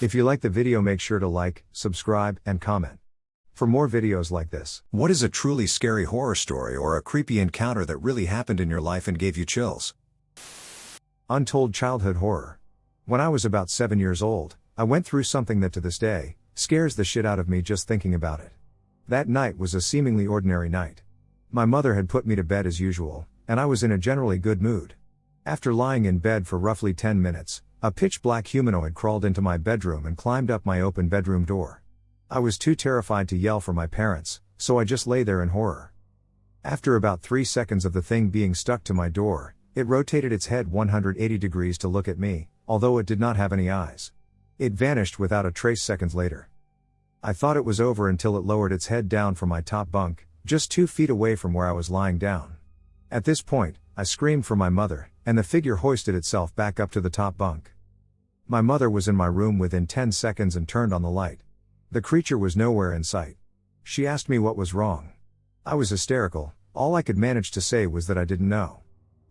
If you like the video, make sure to like, subscribe, and comment for more videos like this. What is a truly scary horror story or a creepy encounter that really happened in your life and gave you chills? Untold childhood horror. When I was about 7 years old, I went through something that to this day scares the shit out of me just thinking about it. That night was a seemingly ordinary night. My mother had put me to bed as usual, and I was in a generally good mood. After lying in bed for roughly 10 minutes, a pitch-black humanoid crawled into my bedroom and climbed up my open bedroom door. I was too terrified to yell for my parents, so I just lay there in horror. After about 3 seconds of the thing being stuck to my door, it rotated its head 180 degrees to look at me, although it did not have any eyes. It vanished without a trace seconds later. I thought it was over until it lowered its head down from my top bunk, just 2 feet away from where I was lying down. At this point, I screamed for my mother, and the figure hoisted itself back up to the top bunk. My mother was in my room within 10 seconds and turned on the light. The creature was nowhere in sight. She asked me what was wrong. I was hysterical. All I could manage to say was that I didn't know.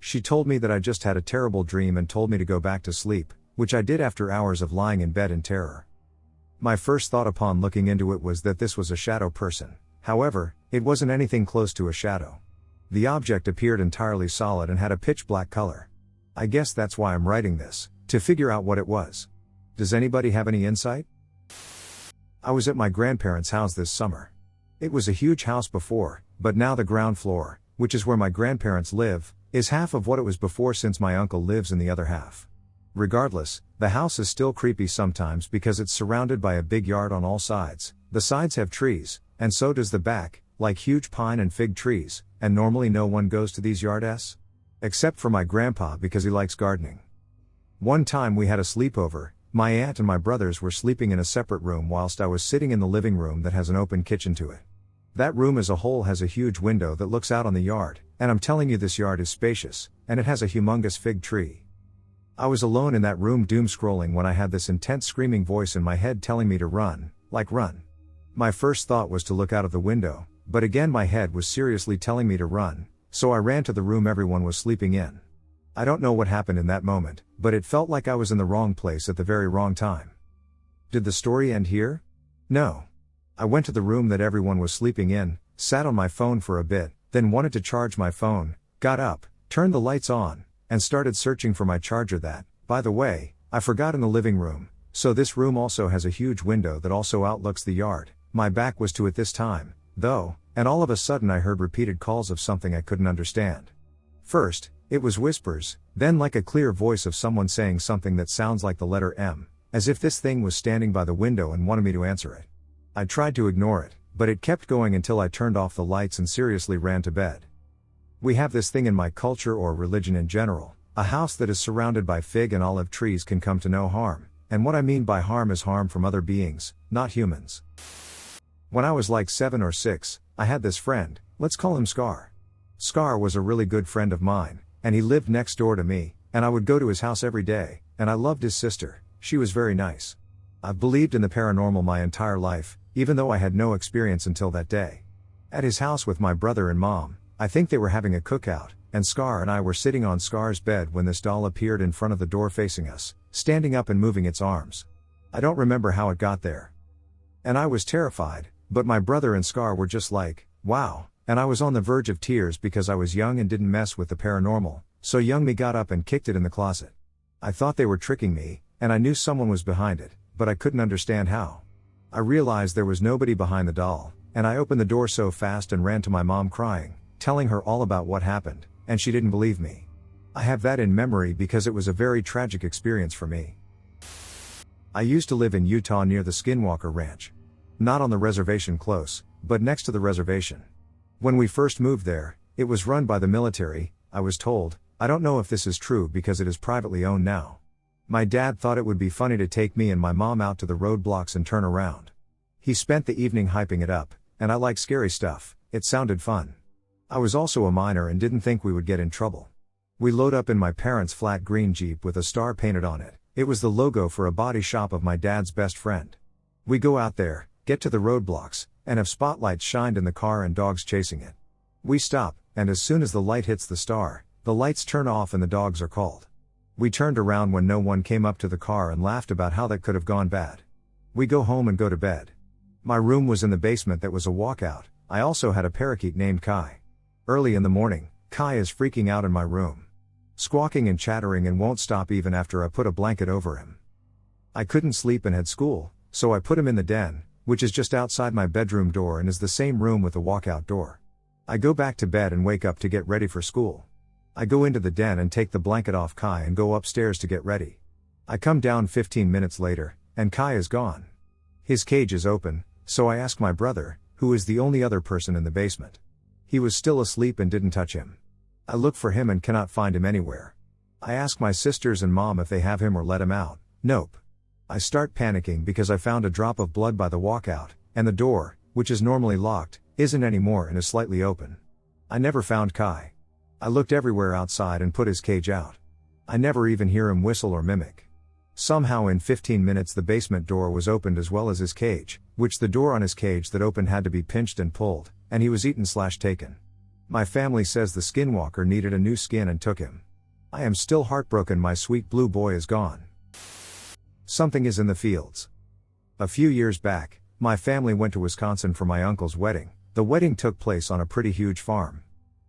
She told me that I just had a terrible dream and told me to go back to sleep, which I did after hours of lying in bed in terror. My first thought upon looking into it was that this was a shadow person. However, it wasn't anything close to a shadow. The object appeared entirely solid and had a pitch black color. I guess that's why I'm writing this, to figure out what it was. Does anybody have any insight? I was at my grandparents' house this summer. It was a huge house before, but now the ground floor, which is where my grandparents live, is half of what it was before since my uncle lives in the other half. Regardless, the house is still creepy sometimes because it's surrounded by a big yard on all sides. The sides have trees, and so does the back, like huge pine and fig trees, and normally no one goes to these yards, except for my grandpa because he likes gardening. One time we had a sleepover. My aunt and my brothers were sleeping in a separate room whilst I was sitting in the living room that has an open kitchen to it. That room as a whole has a huge window that looks out on the yard, and I'm telling you this yard is spacious, and it has a humongous fig tree. I was alone in that room doom scrolling when I had this intense screaming voice in my head telling me to run, like run. My first thought was to look out of the window, but again my head was seriously telling me to run, so I ran to the room everyone was sleeping in. I don't know what happened in that moment, but it felt like I was in the wrong place at the very wrong time. Did the story end here? No. I went to the room that everyone was sleeping in, sat on my phone for a bit, then wanted to charge my phone, got up, turned the lights on, and started searching for my charger that, by the way, I forgot in the living room, so this room also has a huge window that also outlooks the yard. My back was to it this time, though, and all of a sudden I heard repeated calls of something I couldn't understand. First, it was whispers, then like a clear voice of someone saying something that sounds like the letter M, as if this thing was standing by the window and wanted me to answer it. I tried to ignore it, but it kept going until I turned off the lights and seriously ran to bed. We have this thing in my culture or religion in general: a house that is surrounded by fig and olive trees can come to no harm, and what I mean by harm is harm from other beings, not humans. When I was like 7 or 6, I had this friend, let's call him Scar. Scar was a really good friend of mine, and he lived next door to me, and I would go to his house every day, and I loved his sister. She was very nice. I've believed in the paranormal my entire life, even though I had no experience until that day. At his house with my brother and mom, I think they were having a cookout, and Scar and I were sitting on Scar's bed when this doll appeared in front of the door facing us, standing up and moving its arms. I don't remember how it got there. And I was terrified, but my brother and Scar were just like, wow. And I was on the verge of tears because I was young and didn't mess with the paranormal, so young me got up and kicked it in the closet. I thought they were tricking me, and I knew someone was behind it, but I couldn't understand how. I realized there was nobody behind the doll, and I opened the door so fast and ran to my mom crying, telling her all about what happened, and she didn't believe me. I have that in memory because it was a very tragic experience for me. I used to live in Utah near the Skinwalker ranch. Not on the reservation close, but next to the reservation. When we first moved there, it was run by the military, I was told. I don't know if this is true because it is privately owned now. My dad thought it would be funny to take me and my mom out to the roadblocks and turn around. He spent the evening hyping it up, and I like scary stuff, it sounded fun. I was also a minor and didn't think we would get in trouble. We load up in my parents' flat green Jeep with a star painted on it. It was the logo for a body shop of my dad's best friend. We go out there, get to the roadblocks, and have spotlights shined in the car and dogs chasing it. We stop, and as soon as the light hits the star, the lights turn off and the dogs are called. We turned around when no one came up to the car and laughed about how that could have gone bad. We go home and go to bed. My room was in the basement that was a walkout. I also had a parakeet named Kai. Early in the morning, Kai is freaking out in my room, squawking and chattering and won't stop even after I put a blanket over him. I couldn't sleep and had school, so I put him in the den, which is just outside my bedroom door and is the same room with the walkout door. I go back to bed and wake up to get ready for school. I go into the den and take the blanket off Kai and go upstairs to get ready. I come down 15 minutes later, and Kai is gone. His cage is open, so I ask my brother, who is the only other person in the basement. He was still asleep and didn't touch him. I look for him and cannot find him anywhere. I ask my sisters and mom if they have him or let him out. Nope. I start panicking because I found a drop of blood by the walkout, and the door, which is normally locked, isn't anymore and is slightly open. I never found Kai. I looked everywhere outside and put his cage out. I never even hear him whistle or mimic. Somehow in 15 minutes the basement door was opened as well as his cage, which the door on his cage that opened had to be pinched and pulled, and he was eaten/taken. My family says the Skinwalker needed a new skin and took him. I am still heartbroken my sweet blue boy is gone. Something is in the fields. A few years back, my family went to Wisconsin for my uncle's wedding. The wedding took place on a pretty huge farm.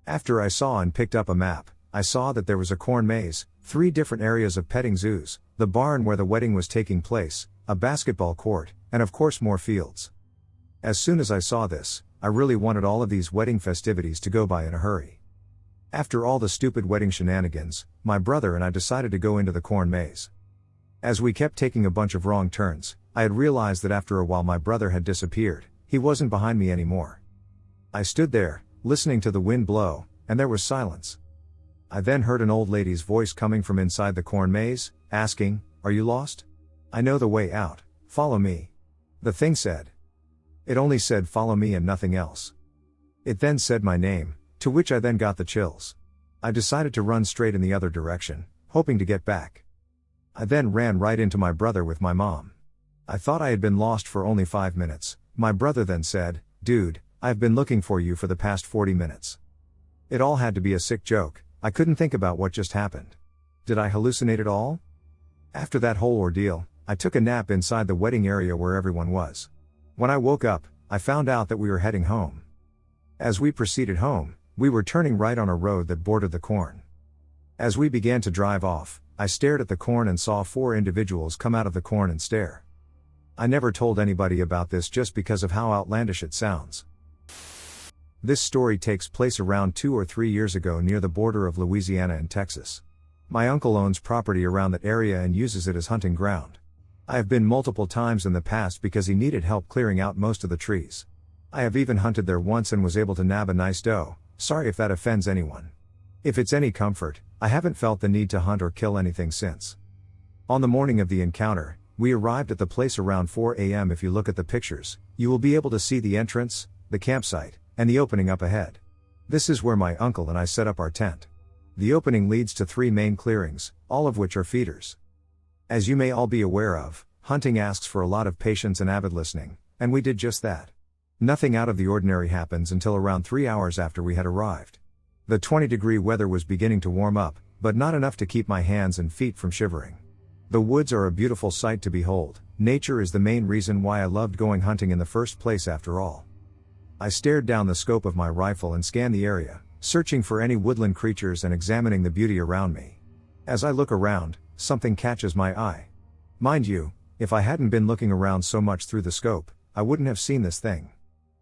After I saw and picked up a map, I saw that there was a corn maze, 3 different areas of petting zoos, the barn where the wedding was taking place, a basketball court, and of course more fields. As soon as I saw this, I really wanted all of these wedding festivities to go by in a hurry. After all the stupid wedding shenanigans, my brother and I decided to go into the corn maze. As we kept taking a bunch of wrong turns, I had realized that after a while my brother had disappeared. He wasn't behind me anymore. I stood there, listening to the wind blow, and there was silence. I then heard an old lady's voice coming from inside the corn maze, asking, "Are you lost? I know the way out, follow me." The thing said. It only said follow me and nothing else. It then said my name, to which I then got the chills. I decided to run straight in the other direction, hoping to get back. I then ran right into my brother with my mom. I thought I had been lost for only 5 minutes. My brother then said, "Dude, I've been looking for you for the past 40 minutes. It all had to be a sick joke. I couldn't think about what just happened. Did I hallucinate it all?" After that whole ordeal, I took a nap inside the wedding area where everyone was. When I woke up, I found out that we were heading home. As we proceeded home, we were turning right on a road that bordered the corn. As we began to drive off, I stared at the corn and saw 4 individuals come out of the corn and stare. I never told anybody about this just because of how outlandish it sounds. This story takes place around 2 or 3 years ago near the border of Louisiana and Texas. My uncle owns property around that area and uses it as hunting ground. I have been multiple times in the past because he needed help clearing out most of the trees. I have even hunted there once and was able to nab a nice doe. Sorry if that offends anyone. If it's any comfort, I haven't felt the need to hunt or kill anything since. On the morning of the encounter, we arrived at the place around 4 a.m. If you look at the pictures, you will be able to see the entrance, the campsite, and the opening up ahead. This is where my uncle and I set up our tent. The opening leads to 3 main clearings, all of which are feeders. As you may all be aware of, hunting asks for a lot of patience and avid listening, and we did just that. Nothing out of the ordinary happens until around 3 hours after we had arrived. The 20-degree weather was beginning to warm up, but not enough to keep my hands and feet from shivering. The woods are a beautiful sight to behold. Nature is the main reason why I loved going hunting in the first place after all. I stared down the scope of my rifle and scanned the area, searching for any woodland creatures and examining the beauty around me. As I look around, something catches my eye. Mind you, if I hadn't been looking around so much through the scope, I wouldn't have seen this thing.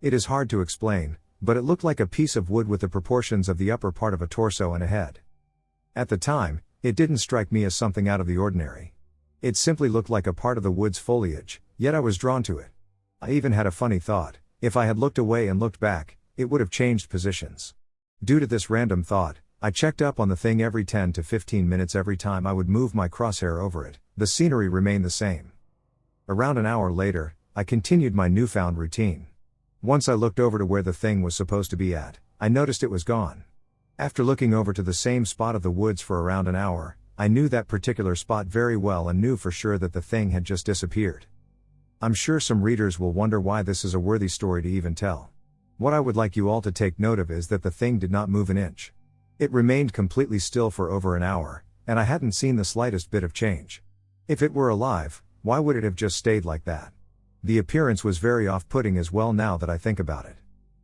It is hard to explain, but it looked like a piece of wood with the proportions of the upper part of a torso and a head. At the time, it didn't strike me as something out of the ordinary. It simply looked like a part of the wood's foliage, yet I was drawn to it. I even had a funny thought: if I had looked away and looked back, it would have changed positions. Due to this random thought, I checked up on the thing every 10 to 15 minutes every time I would move my crosshair over it. The scenery remained the same. Around an hour later, I continued my newfound routine. Once I looked over to where the thing was supposed to be at, I noticed it was gone. After looking over to the same spot of the woods for around an hour, I knew that particular spot very well and knew for sure that the thing had just disappeared. I'm sure some readers will wonder why this is a worthy story to even tell. What I would like you all to take note of is that the thing did not move an inch. It remained completely still for over an hour, and I hadn't seen the slightest bit of change. If it were alive, why would it have just stayed like that? The appearance was very off-putting as well now that I think about it.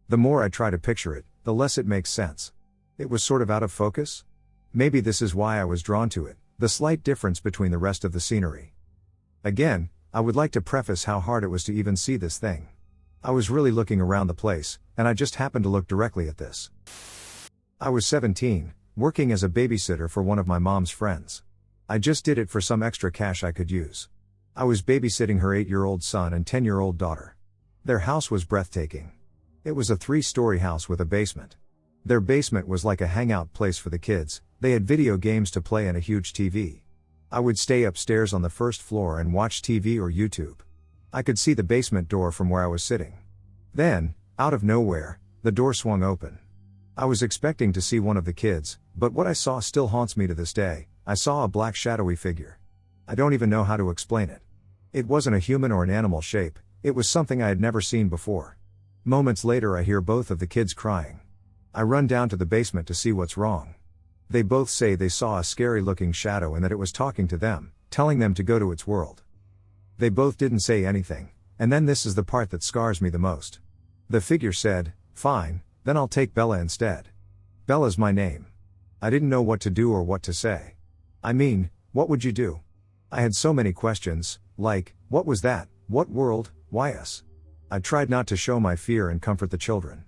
The more I try to picture it, the less it makes sense. It was sort of out of focus? Maybe this is why I was drawn to it, the slight difference between the rest of the scenery. Again, I would like to preface how hard it was to even see this thing. I was really looking around the place, and I just happened to look directly at this. I was 17, working as a babysitter for one of my mom's friends. I just did it for some extra cash I could use. I was babysitting her 8-year-old son and 10-year-old daughter. Their house was breathtaking. It was a 3-story house with a basement. Their basement was like a hangout place for the kids. They had video games to play and a huge TV. I would stay upstairs on the first floor and watch TV or YouTube. I could see the basement door from where I was sitting. Then, out of nowhere, the door swung open. I was expecting to see one of the kids, but what I saw still haunts me to this day. I saw a black shadowy figure. I don't even know how to explain it. It wasn't a human or an animal shape, it was something I had never seen before. Moments later I hear both of the kids crying. I run down to the basement to see what's wrong. They both say they saw a scary looking shadow and that it was talking to them, telling them to go to its world. They both didn't say anything, and then this is the part that scars me the most. The figure said, "Fine, then I'll take Bella instead." Bella's my name. I didn't know what to do or what to say. I mean, what would you do? I had so many questions, like, what was that, what world, why us? I tried not to show my fear and comfort the children.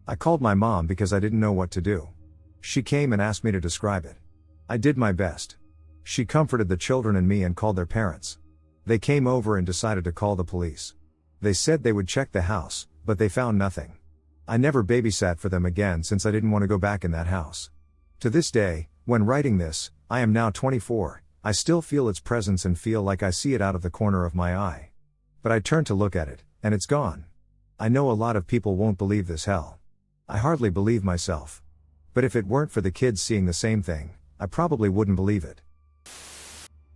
I called my mom because I didn't know what to do. She came and asked me to describe it. I did my best. She comforted the children and me and called their parents. They came over and decided to call the police. They said they would check the house, but they found nothing. I never babysat for them again since I didn't want to go back in that house. To this day, when writing this, I am now 24, I still feel its presence and feel like I see it out of the corner of my eye. But I turn to look at it, and it's gone. I know a lot of people won't believe this hell. I hardly believe myself. But if it weren't for the kids seeing the same thing, I probably wouldn't believe it.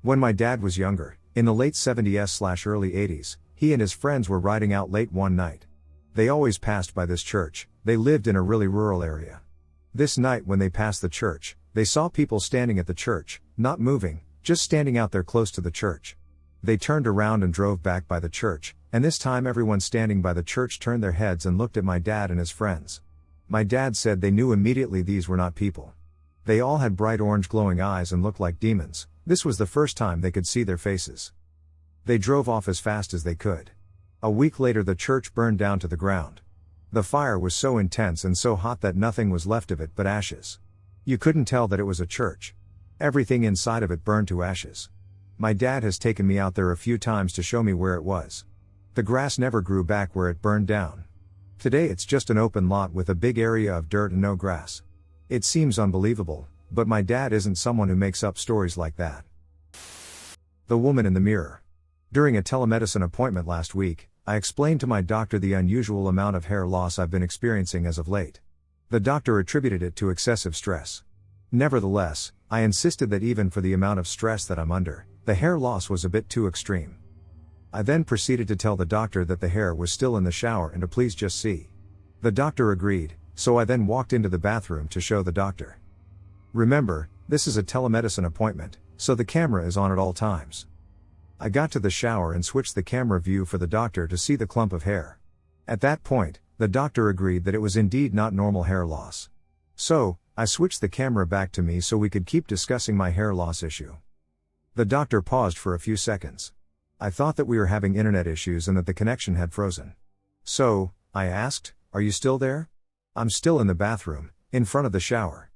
When my dad was younger, in the late 70s/early 80s, he and his friends were riding out late one night. They always passed by this church. They lived in a really rural area. This night when they passed the church, they saw people standing at the church, not moving, just standing out there close to the church. They turned around and drove back by the church, and this time everyone standing by the church turned their heads and looked at my dad and his friends. My dad said they knew immediately these were not people. They all had bright orange glowing eyes and looked like demons. This was the first time they could see their faces. They drove off as fast as they could. A week later the church burned down to the ground. The fire was so intense and so hot that nothing was left of it but ashes. You couldn't tell that it was a church. Everything inside of it burned to ashes. My dad has taken me out there a few times to show me where it was. The grass never grew back where it burned down. Today it's just an open lot with a big area of dirt and no grass. It seems unbelievable, but my dad isn't someone who makes up stories like that. The woman in the mirror. During a telemedicine appointment last week, I explained to my doctor the unusual amount of hair loss I've been experiencing as of late. The doctor attributed it to excessive stress. Nevertheless, I insisted that even for the amount of stress that I'm under, the hair loss was a bit too extreme. I then proceeded to tell the doctor that the hair was still in the shower and to please just see. The doctor agreed, so I then walked into the bathroom to show the doctor. Remember, this is a telemedicine appointment, so the camera is on at all times. I got to the shower and switched the camera view for the doctor to see the clump of hair. At that point, the doctor agreed that it was indeed not normal hair loss. So, I switched the camera back to me so we could keep discussing my hair loss issue. The doctor paused for a few seconds. I thought that we were having internet issues and that the connection had frozen. So, I asked, "Are you still there?" "I'm still in the bathroom, in front of the shower."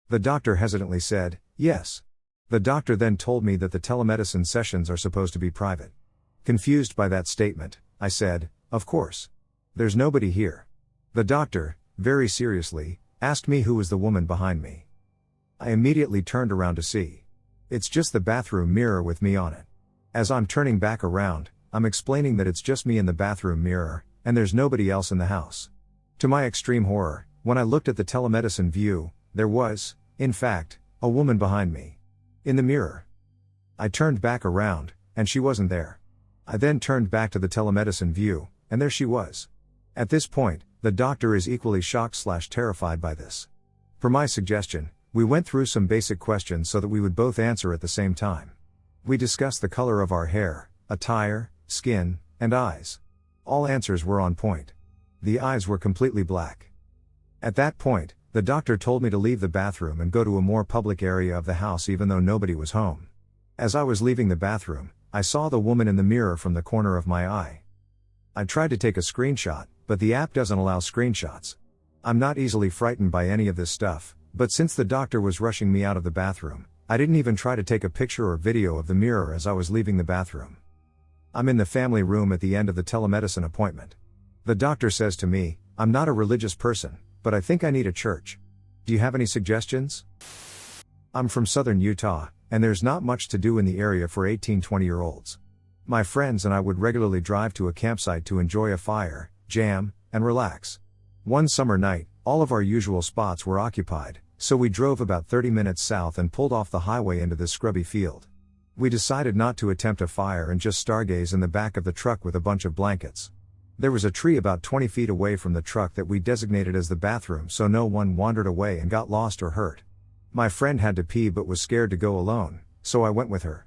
The doctor hesitantly said, "Yes." The doctor then told me that the telemedicine sessions are supposed to be private. Confused by that statement, I said, "Of course. There's nobody here." The doctor, very seriously, asked me who was the woman behind me. I immediately turned around to see. It's just the bathroom mirror with me on it. As I'm turning back around, I'm explaining that it's just me in the bathroom mirror, and there's nobody else in the house. To my extreme horror, when I looked at the telemedicine view, there was, in fact, a woman behind me. In the mirror. I turned back around, and she wasn't there. I then turned back to the telemedicine view, and there she was. At this point, the doctor is equally shocked/terrified by this. Per my suggestion, we went through some basic questions so that we would both answer at the same time. We discussed the color of our hair, attire, skin, and eyes. All answers were on point. The eyes were completely black. At that point, the doctor told me to leave the bathroom and go to a more public area of the house even though nobody was home. As I was leaving the bathroom, I saw the woman in the mirror from the corner of my eye. I tried to take a screenshot, but the app doesn't allow screenshots. I'm not easily frightened by any of this stuff, but since the doctor was rushing me out of the bathroom, I didn't even try to take a picture or video of the mirror as I was leaving the bathroom. I'm in the family room at the end of the telemedicine appointment. The doctor says to me, "I'm not a religious person, but I think I need a church. Do you have any suggestions?" I'm from southern Utah, and there's not much to do in the area for 18-20-year-olds. My friends and I would regularly drive to a campsite to enjoy a fire, jam, and relax. One summer night, all of our usual spots were occupied, so we drove about 30 minutes south and pulled off the highway into this scrubby field. We decided not to attempt a fire and just stargaze in the back of the truck with a bunch of blankets. There was a tree about 20 feet away from the truck that we designated as the bathroom so no one wandered away and got lost or hurt. My friend had to pee but was scared to go alone, so I went with her.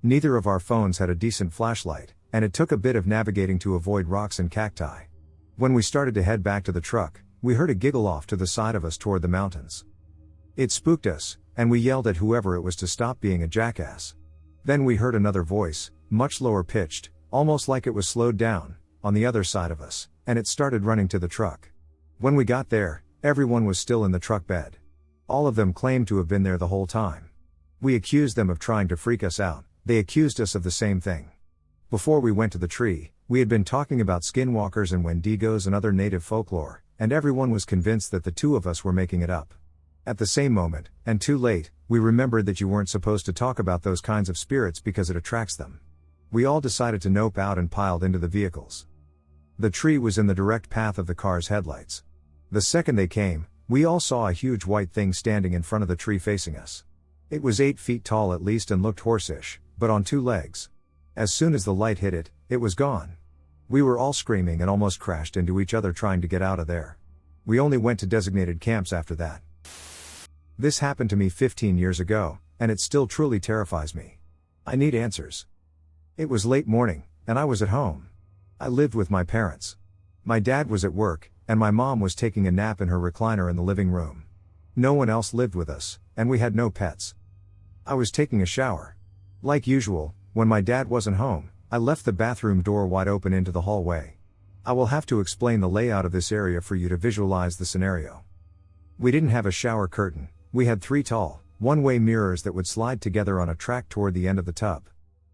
Neither of our phones had a decent flashlight, and it took a bit of navigating to avoid rocks and cacti. When we started to head back to the truck, we heard a giggle off to the side of us toward the mountains. It spooked us, and we yelled at whoever it was to stop being a jackass. Then we heard another voice, much lower pitched, almost like it was slowed down, on the other side of us, and it started running to the truck. When we got there, everyone was still in the truck bed. All of them claimed to have been there the whole time. We accused them of trying to freak us out, they accused us of the same thing. Before we went to the tree, we had been talking about skinwalkers and wendigos and other native folklore, and everyone was convinced that the two of us were making it up. At the same moment, and too late, we remembered that you weren't supposed to talk about those kinds of spirits because it attracts them. We all decided to nope out and piled into the vehicles. The tree was in the direct path of the car's headlights. The second they came, we all saw a huge white thing standing in front of the tree facing us. It was 8 feet tall at least and looked horsish, but on 2 legs. As soon as the light hit it, it was gone. We were all screaming and almost crashed into each other trying to get out of there. We only went to designated camps after that. This happened to me 15 years ago, and it still truly terrifies me. I need answers. It was late morning, and I was at home. I lived with my parents. My dad was at work, and my mom was taking a nap in her recliner in the living room. No one else lived with us, and we had no pets. I was taking a shower. Like usual, when my dad wasn't home, I left the bathroom door wide open into the hallway. I will have to explain the layout of this area for you to visualize the scenario. We didn't have a shower curtain. We had 3 tall, one-way mirrors that would slide together on a track toward the end of the tub.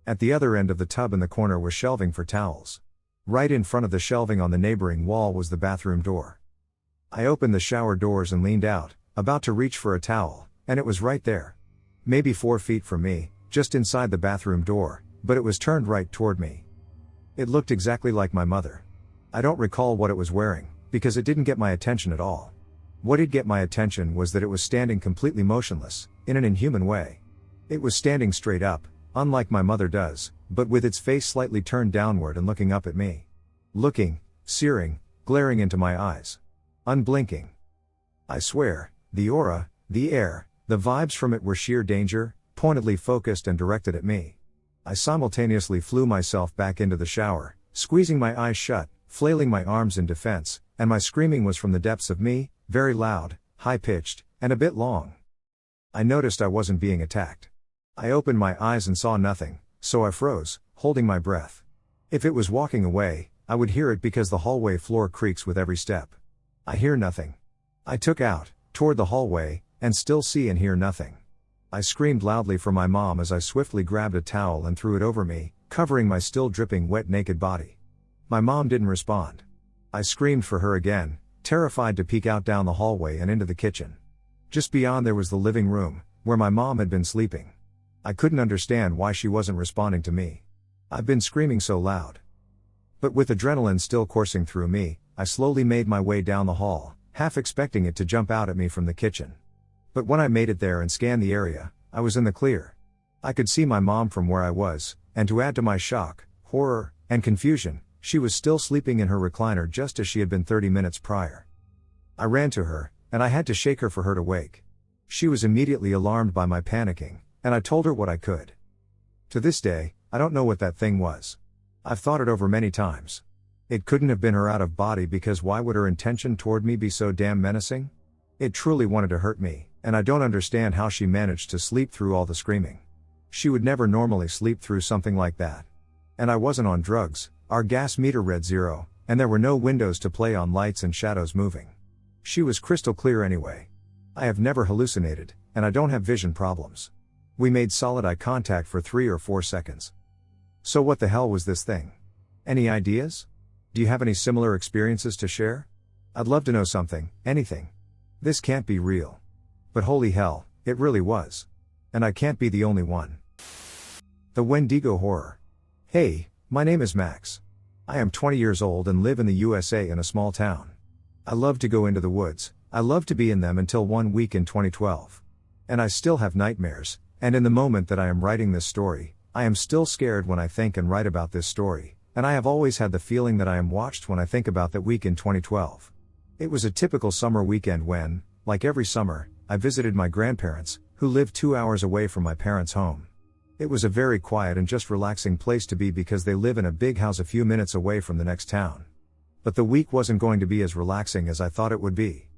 At the other end of the tub in the corner was shelving for towels. Right in front of the shelving on the neighboring wall was the bathroom door. I opened the shower doors and leaned out, about to reach for a towel, and it was right there. Maybe 4 feet from me, just inside the bathroom door, but it was turned right toward me. It looked exactly like my mother. I don't recall what it was wearing, because it didn't get my attention at all. What did get my attention was that it was standing completely motionless, in an inhuman way. It was standing straight up, unlike my mother does, but with its face slightly turned downward and looking up at me. Looking, searing, glaring into my eyes. Unblinking. I swear, the aura, the air, the vibes from it were sheer danger, pointedly focused and directed at me. I simultaneously flew myself back into the shower, squeezing my eyes shut, flailing my arms in defense, and my screaming was from the depths of me, very loud, high-pitched, and a bit long. I noticed I wasn't being attacked. I opened my eyes and saw nothing, so I froze, holding my breath. If it was walking away, I would hear it because the hallway floor creaks with every step. I hear nothing. I took out, toward the hallway, and still see and hear nothing. I screamed loudly for my mom as I swiftly grabbed a towel and threw it over me, covering my still dripping wet naked body. My mom didn't respond. I screamed for her again, terrified to peek out down the hallway and into the kitchen. Just beyond there was the living room, where my mom had been sleeping. I couldn't understand why she wasn't responding to me. I've been screaming so loud. But with adrenaline still coursing through me, I slowly made my way down the hall, half expecting it to jump out at me from the kitchen. But when I made it there and scanned the area, I was in the clear. I could see my mom from where I was, and to add to my shock, horror, and confusion, she was still sleeping in her recliner just as she had been 30 minutes prior. I ran to her, and I had to shake her for her to wake. She was immediately alarmed by my panicking, and I told her what I could. To this day, I don't know what that thing was. I've thought it over many times. It couldn't have been her out of body, because why would her intention toward me be so damn menacing? It truly wanted to hurt me, and I don't understand how she managed to sleep through all the screaming. She would never normally sleep through something like that. And I wasn't on drugs, our gas meter read 0, and there were no windows to play on, lights and shadows moving. She was crystal clear anyway. I have never hallucinated, and I don't have vision problems. We made solid eye contact for 3 or 4 seconds. So what the hell was this thing? Any ideas? Do you have any similar experiences to share? I'd love to know something, anything. This can't be real. But holy hell, it really was. And I can't be the only one. The Wendigo Horror. Hey, my name is Max. I am 20 years old and live in the USA in a small town. I love to go into the woods, I love to be in them until one week in 2012. And I still have nightmares, and in the moment that I am writing this story, I am still scared when I think and write about this story, and I have always had the feeling that I am watched when I think about that week in 2012. It was a typical summer weekend when, like every summer, I visited my grandparents, who lived 2 hours away from my parents' home. It was a very quiet and just relaxing place to be because they live in a big house a few minutes away from the next town. But the week wasn't going to be as relaxing as I thought it would be.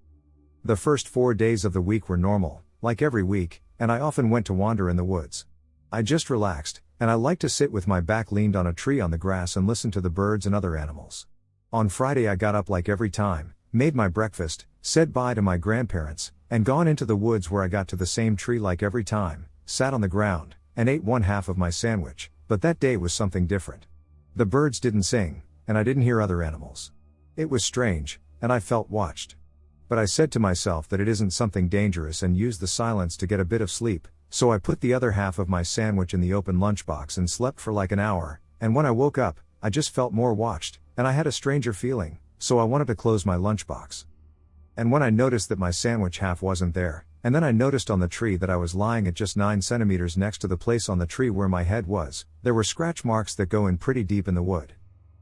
The first 4 days of the week were normal, like every week, and I often went to wander in the woods. I just relaxed, and I liked to sit with my back leaned on a tree on the grass and listen to the birds and other animals. On Friday I got up like every time, made my breakfast, said bye to my grandparents, and gone into the woods where I got to the same tree like every time, sat on the ground, and ate one half of my sandwich, but that day was something different. The birds didn't sing, and I didn't hear other animals. It was strange, and I felt watched. But I said to myself that it isn't something dangerous and used the silence to get a bit of sleep, so I put the other half of my sandwich in the open lunchbox and slept for like an hour, and when I woke up, I just felt more watched, and I had a stranger feeling, so I wanted to close my lunchbox. And when I noticed that my sandwich half wasn't there, and then I noticed on the tree that I was lying at just 9 centimeters next to the place on the tree where my head was, there were scratch marks that go in pretty deep in the wood.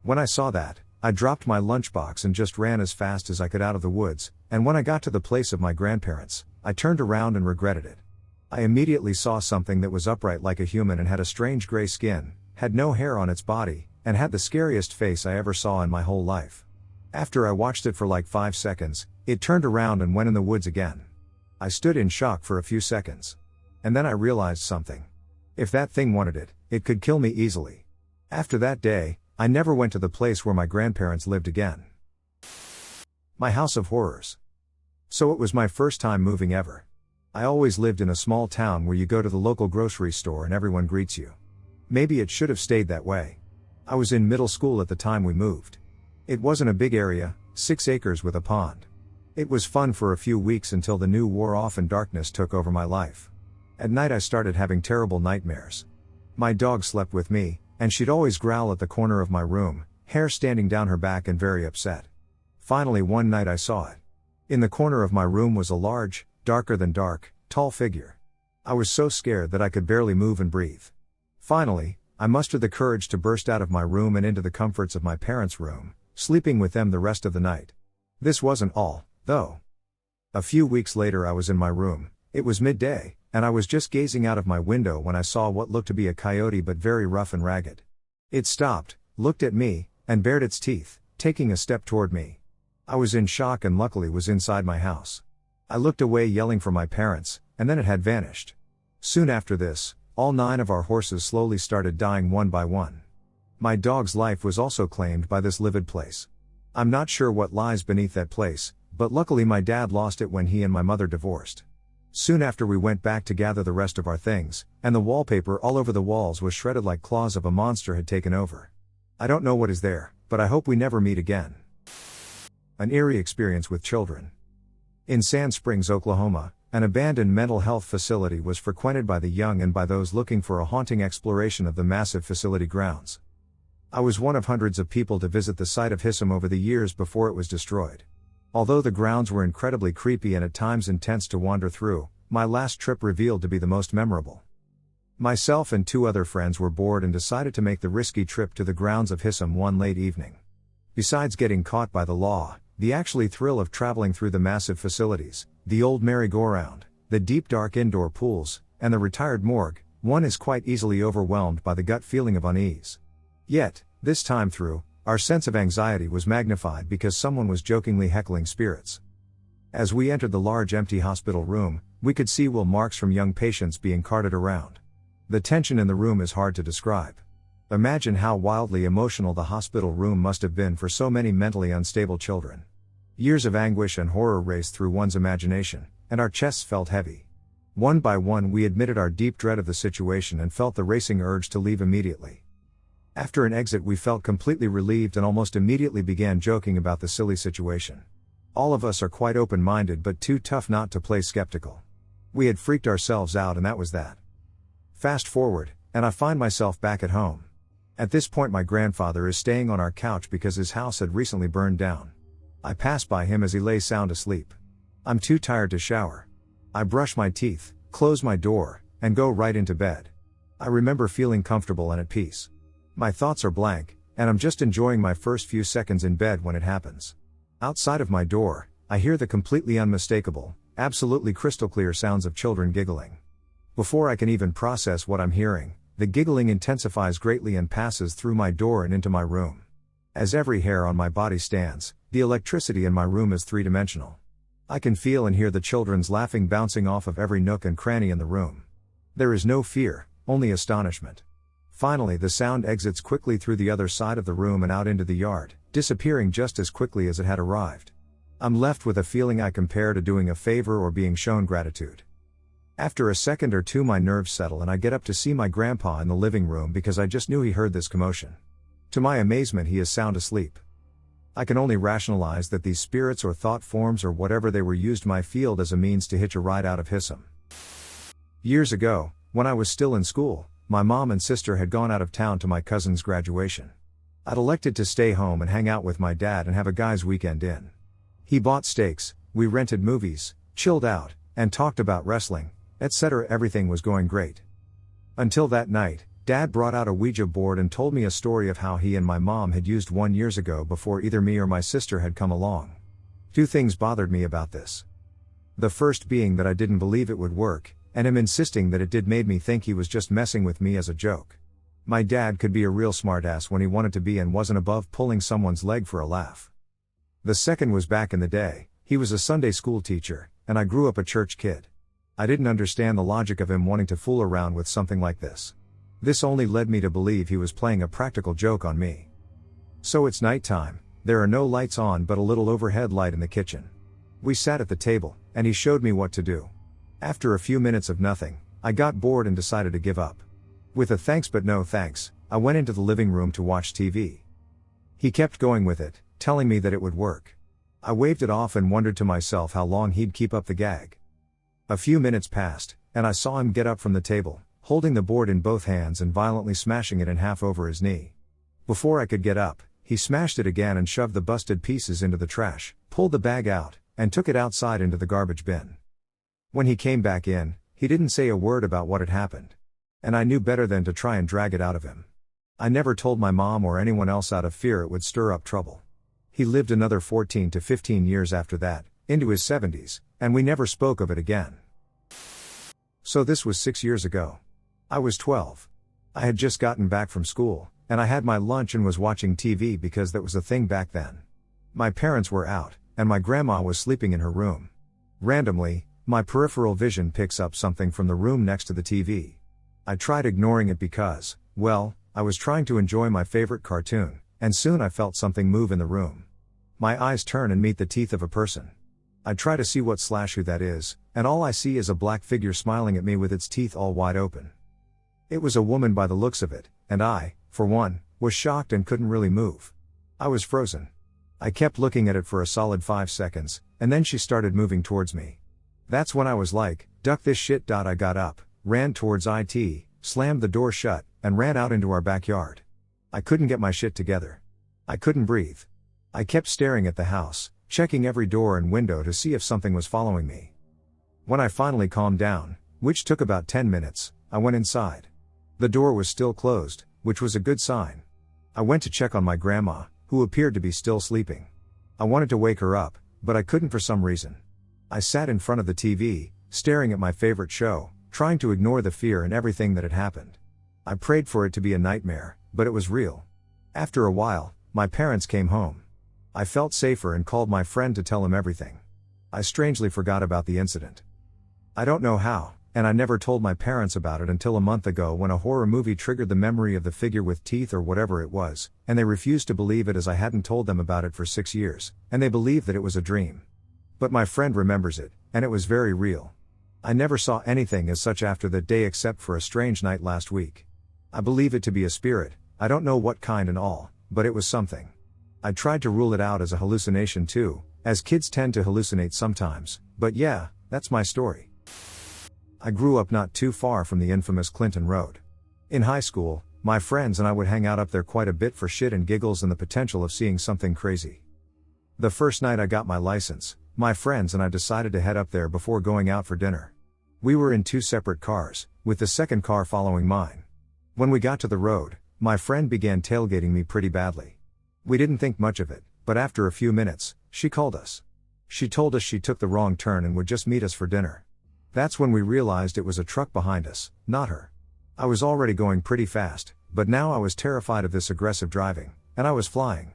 When I saw that, I dropped my lunchbox and just ran as fast as I could out of the woods, and when I got to the place of my grandparents, I turned around and regretted it. I immediately saw something that was upright like a human and had a strange gray skin, had no hair on its body, and had the scariest face I ever saw in my whole life. After I watched it for like 5 seconds, it turned around and went in the woods again. I stood in shock for a few seconds. And then I realized something. If that thing wanted it, it could kill me easily. After that day, I never went to the place where my grandparents lived again. My house of horrors. So it was my first time moving ever. I always lived in a small town where you go to the local grocery store and everyone greets you. Maybe it should have stayed that way. I was in middle school at the time we moved. It wasn't a big area, 6 acres with a pond. It was fun for a few weeks until the new wore off and darkness took over my life. At night I started having terrible nightmares. My dog slept with me, and she'd always growl at the corner of my room, hair standing down her back and very upset. Finally one night I saw it. In the corner of my room was a large, darker than dark, tall figure. I was so scared that I could barely move and breathe. Finally, I mustered the courage to burst out of my room and into the comforts of my parents' room, sleeping with them the rest of the night. This wasn't all, though. A few weeks later I was in my room, it was midday, and I was just gazing out of my window when I saw what looked to be a coyote but very rough and ragged. It stopped, looked at me, and bared its teeth, taking a step toward me. I was in shock and luckily was inside my house. I looked away yelling for my parents, and then it had vanished. Soon after this, all 9 of our horses slowly started dying one by one. My dog's life was also claimed by this livid place. I'm not sure what lies beneath that place, but luckily my dad lost it when he and my mother divorced. Soon after we went back to gather the rest of our things, and the wallpaper all over the walls was shredded like claws of a monster had taken over. I don't know what is there, but I hope we never meet again. An eerie experience with children. In Sand Springs, Oklahoma, an abandoned mental health facility was frequented by the young and by those looking for a haunting exploration of the massive facility grounds. I was one of hundreds of people to visit the site of Hissom over the years before it was destroyed. Although the grounds were incredibly creepy and at times intense to wander through, my last trip revealed to be the most memorable. Myself and 2 other friends were bored and decided to make the risky trip to the grounds of Hissom one late evening. Besides getting caught by the law, the actually thrill of traveling through the massive facilities, the old merry-go-round, the deep dark indoor pools, and the retired morgue, one is quite easily overwhelmed by the gut feeling of unease. Yet, This time through, our sense of anxiety was magnified because someone was jokingly heckling spirits. As we entered the large empty hospital room, we could see marks from young patients being carted around. The tension in the room is hard to describe. Imagine how wildly emotional the hospital room must have been for so many mentally unstable children. Years of anguish and horror raced through one's imagination, and our chests felt heavy. One by one we admitted our deep dread of the situation and felt the racing urge to leave immediately. After an exit we felt completely relieved and almost immediately began joking about the silly situation. All of us are quite open-minded but too tough not to play skeptical. We had freaked ourselves out and that was that. Fast forward, and I find myself back at home. At this point my grandfather is staying on our couch because his house had recently burned down. I pass by him as he lays sound asleep. I'm too tired to shower. I brush my teeth, close my door, and go right into bed. I remember feeling comfortable and at peace. My thoughts are blank, and I'm just enjoying my first few seconds in bed when it happens. Outside of my door, I hear the completely unmistakable, absolutely crystal clear sounds of children giggling. Before I can even process what I'm hearing, the giggling intensifies greatly and passes through my door and into my room. As every hair on my body stands, the electricity in my room is three-dimensional. I can feel and hear the children's laughing bouncing off of every nook and cranny in the room. There is no fear, only astonishment. Finally the sound exits quickly through the other side of the room and out into the yard, disappearing just as quickly as it had arrived. I'm left with a feeling I compare to doing a favor or being shown gratitude. After a second or two my nerves settle and I get up to see my grandpa in the living room because I just knew he heard this commotion. To my amazement he is sound asleep. I can only rationalize that these spirits or thought forms or whatever they were used my field as a means to hitch a ride out of Hissom. Years ago, when I was still in school, my mom and sister had gone out of town to my cousin's graduation. I'd elected to stay home and hang out with my dad and have a guy's weekend in. He bought steaks, we rented movies, chilled out, and talked about wrestling, etc. Everything was going great. Until that night, Dad brought out a Ouija board and told me a story of how he and my mom had used one years ago before either me or my sister had come along. Two things bothered me about this. The first being that I didn't believe it would work, and him insisting that it did made me think he was just messing with me as a joke. My dad could be a real smartass when he wanted to be and wasn't above pulling someone's leg for a laugh. The second was back in the day, he was a Sunday school teacher, and I grew up a church kid. I didn't understand the logic of him wanting to fool around with something like this. This only led me to believe he was playing a practical joke on me. So it's nighttime, there are no lights on but a little overhead light in the kitchen. We sat at the table, and he showed me what to do. After a few minutes of nothing, I got bored and decided to give up. With a thanks but no thanks, I went into the living room to watch TV. He kept going with it, telling me that it would work. I waved it off and wondered to myself how long he'd keep up the gag. A few minutes passed, and I saw him get up from the table, holding the board in both hands and violently smashing it in half over his knee. Before I could get up, he smashed it again and shoved the busted pieces into the trash, pulled the bag out, and took it outside into the garbage bin. When he came back in, he didn't say a word about what had happened. And I knew better than to try and drag it out of him. I never told my mom or anyone else out of fear it would stir up trouble. He lived another 14 to 15 years after that, into his 70s, and we never spoke of it again. So this was 6 years ago. I was 12. I had just gotten back from school, and I had my lunch and was watching TV because that was a thing back then. My parents were out, and my grandma was sleeping in her room. Randomly, my peripheral vision picks up something from the room next to the TV. I tried ignoring it because, well, I was trying to enjoy my favorite cartoon, and soon I felt something move in the room. My eyes turn and meet the teeth of a person. I try to see who that is, and all I see is a black figure smiling at me with its teeth all wide open. It was a woman by the looks of it, and I, for one, was shocked and couldn't really move. I was frozen. I kept looking at it for a solid 5 seconds, and then she started moving towards me. That's when I was like, duck this shit. I got up, ran towards IT, slammed the door shut, and ran out into our backyard. I couldn't get my shit together. I couldn't breathe. I kept staring at the house, checking every door and window to see if something was following me. When I finally calmed down, which took about 10 minutes, I went inside. The door was still closed, which was a good sign. I went to check on my grandma, who appeared to be still sleeping. I wanted to wake her up, but I couldn't for some reason. I sat in front of the TV, staring at my favorite show, trying to ignore the fear and everything that had happened. I prayed for it to be a nightmare, but it was real. After a while, my parents came home. I felt safer and called my friend to tell him everything. I strangely forgot about the incident. I don't know how, and I never told my parents about it until a month ago when a horror movie triggered the memory of the figure with teeth or whatever it was, and they refused to believe it as I hadn't told them about it for 6 years, and they believed that it was a dream. But my friend remembers it, and it was very real. I never saw anything as such after that day except for a strange night last week. I believe it to be a spirit, I don't know what kind and all, but it was something. I tried to rule it out as a hallucination too, as kids tend to hallucinate sometimes, but yeah, that's my story. I grew up not too far from the infamous Clinton Road. In high school, my friends and I would hang out up there quite a bit for shit and giggles and the potential of seeing something crazy. The first night I got my license, my friends and I decided to head up there before going out for dinner. We were in 2 separate cars, with the second car following mine. When we got to the road, my friend began tailgating me pretty badly. We didn't think much of it, but after a few minutes, she called us. She told us she took the wrong turn and would just meet us for dinner. That's when we realized it was a truck behind us, not her. I was already going pretty fast, but now I was terrified of this aggressive driving, and I was flying.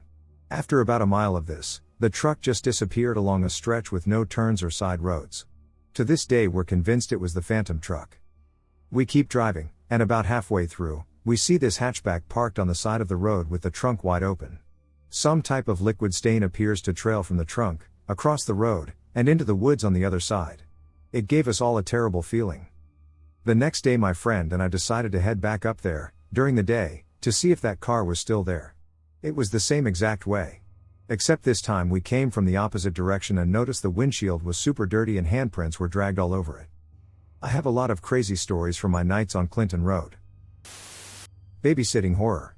After about a mile of this, the truck just disappeared along a stretch with no turns or side roads. To this day we're convinced it was the phantom truck. We keep driving, and about halfway through, we see this hatchback parked on the side of the road with the trunk wide open. Some type of liquid stain appears to trail from the trunk, across the road, and into the woods on the other side. It gave us all a terrible feeling. The next day my friend and I decided to head back up there, during the day, to see if that car was still there. It was the same exact way. Except this time we came from the opposite direction and noticed the windshield was super dirty and handprints were dragged all over it. I have a lot of crazy stories from my nights on Clinton Road. Babysitting horror.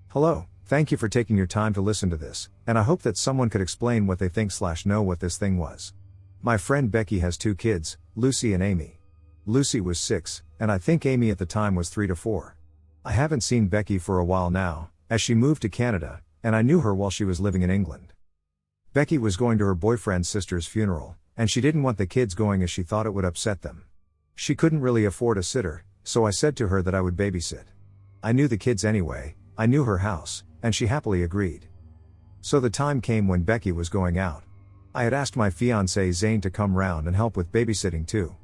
Hello, thank you for taking your time to listen to this, and I hope that someone could explain what they think/know what this thing was. My friend Becky has 2 kids, Lucy and Amy. Lucy was 6, and I think Amy at the time was 3 to 4. I haven't seen Becky for a while now, as she moved to Canada, and I knew her while she was living in England. Becky was going to her boyfriend's sister's funeral, and she didn't want the kids going as she thought it would upset them. She couldn't really afford a sitter, so I said to her that I would babysit. I knew the kids anyway, I knew her house, and she happily agreed. So the time came when Becky was going out. I had asked my fiancé Zane to come round and help with babysitting too.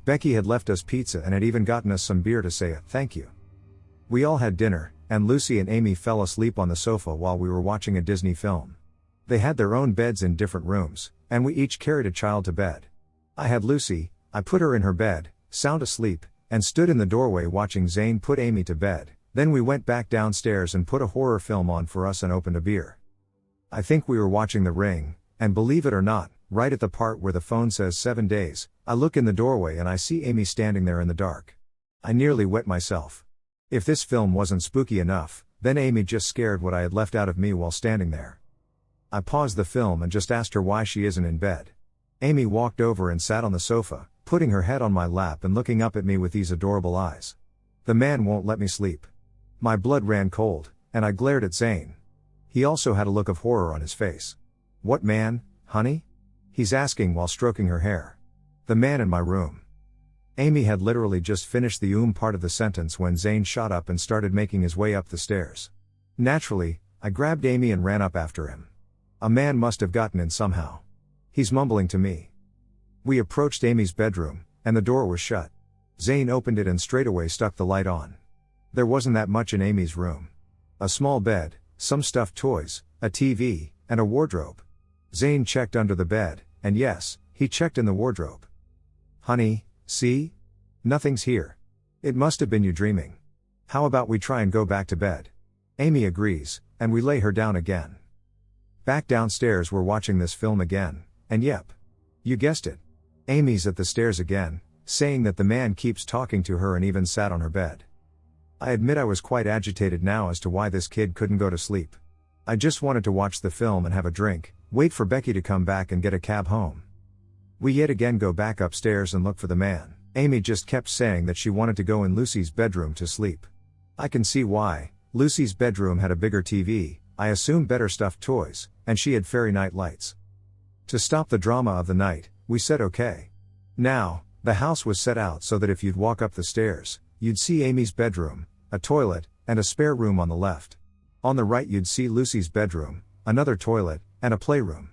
Becky had left us pizza and had even gotten us some beer to say a thank you. We all had dinner, and Lucy and Amy fell asleep on the sofa while we were watching a Disney film. They had their own beds in different rooms, and we each carried a child to bed. I had Lucy, I put her in her bed, sound asleep, and stood in the doorway watching Zane put Amy to bed. Then we went back downstairs and put a horror film on for us and opened a beer. I think we were watching The Ring, and believe it or not, right at the part where the phone says 7 days, I look in the doorway and I see Amy standing there in the dark. I nearly wet myself. If this film wasn't spooky enough, then Amy just scared what I had left out of me while standing there. I paused the film and just asked her why she isn't in bed. Amy walked over and sat on the sofa, putting her head on my lap and looking up at me with these adorable eyes. The man won't let me sleep. My blood ran cold, and I glared at Zane. He also had a look of horror on his face. What man, honey? He's asking while stroking her hair. The man in my room. Amy had literally just finished the part of the sentence when Zane shot up and started making his way up the stairs. Naturally, I grabbed Amy and ran up after him. A man must have gotten in somehow. He's mumbling to me. We approached Amy's bedroom, and the door was shut. Zane opened it and straightaway stuck the light on. There wasn't that much in Amy's room. A small bed, some stuffed toys, a TV, and a wardrobe. Zane checked under the bed, and yes, he checked in the wardrobe. Honey, see? Nothing's here. It must have been you dreaming. How about we try and go back to bed? Amy agrees, and we lay her down again. Back downstairs we're watching this film again, and yep. You guessed it. Amy's at the stairs again, saying that the man keeps talking to her and even sat on her bed. I admit I was quite agitated now as to why this kid couldn't go to sleep. I just wanted to watch the film and have a drink, wait for Becky to come back and get a cab home. We yet again go back upstairs and look for the man. Amy just kept saying that she wanted to go in Lucy's bedroom to sleep. I can see why. Lucy's bedroom had a bigger TV, I assume better stuffed toys, and she had fairy night lights. To stop the drama of the night, we said okay. Now, the house was set out so that if you'd walk up the stairs, you'd see Amy's bedroom, a toilet, and a spare room on the left. On the right you'd see Lucy's bedroom, another toilet, and a playroom.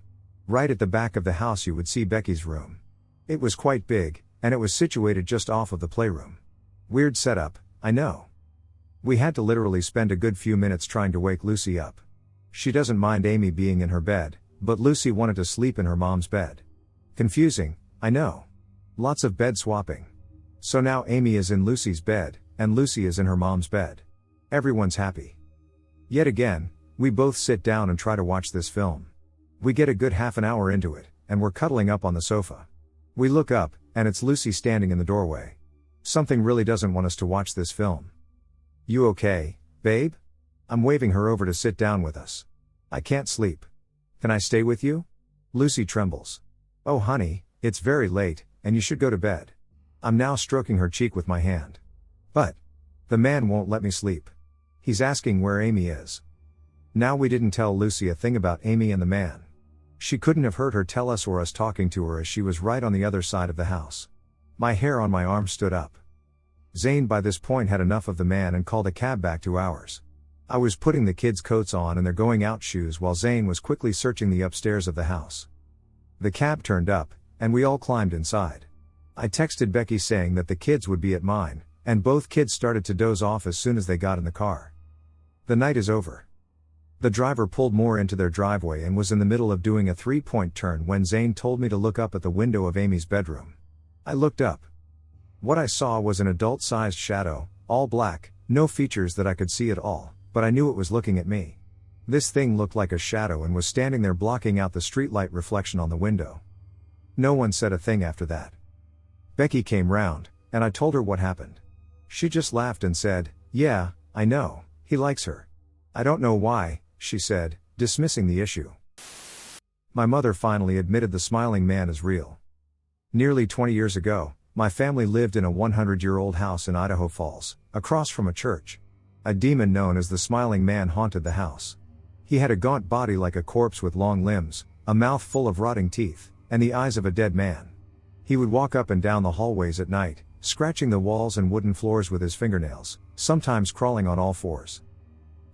Right at the back of the house you would see Becky's room. It was quite big, and it was situated just off of the playroom. Weird setup, I know. We had to literally spend a good few minutes trying to wake Lucy up. She doesn't mind Amy being in her bed, but Lucy wanted to sleep in her mom's bed. Confusing, I know. Lots of bed swapping. So now Amy is in Lucy's bed, and Lucy is in her mom's bed. Everyone's happy. Yet again, we both sit down and try to watch this film. We get a good half an hour into it, and we're cuddling up on the sofa. We look up, and it's Lucy standing in the doorway. Something really doesn't want us to watch this film. "You okay, babe?" I'm waving her over to sit down with us. "I can't sleep. Can I stay with you?" Lucy trembles. "Oh honey, it's very late, and you should go to bed." I'm now stroking her cheek with my hand. "But the man won't let me sleep. He's asking where Amy is." Now we didn't tell Lucy a thing about Amy and the man. She couldn't have heard her tell us or us talking to her as she was right on the other side of the house. My hair on my arm stood up. Zane by this point had enough of the man and called a cab back to ours. I was putting the kids' coats on and their going out shoes while Zane was quickly searching the upstairs of the house. The cab turned up, and we all climbed inside. I texted Becky saying that the kids would be at mine, and both kids started to doze off as soon as they got in the car. The night is over. The driver pulled more into their driveway and was in the middle of doing a 3-point turn when Zane told me to look up at the window of Amy's bedroom. I looked up. What I saw was an adult-sized shadow, all black, no features that I could see at all, but I knew it was looking at me. This thing looked like a shadow and was standing there blocking out the streetlight reflection on the window. No one said a thing after that. Becky came round, and I told her what happened. She just laughed and said, "Yeah, I know, he likes her." "I don't know why," she said, dismissing the issue. My mother finally admitted the smiling man is real. Nearly 20 years ago, my family lived in a 100-year-old house in Idaho Falls, across from a church. A demon known as the Smiling Man haunted the house. He had a gaunt body like a corpse with long limbs, a mouth full of rotting teeth, and the eyes of a dead man. He would walk up and down the hallways at night, scratching the walls and wooden floors with his fingernails, sometimes crawling on all fours.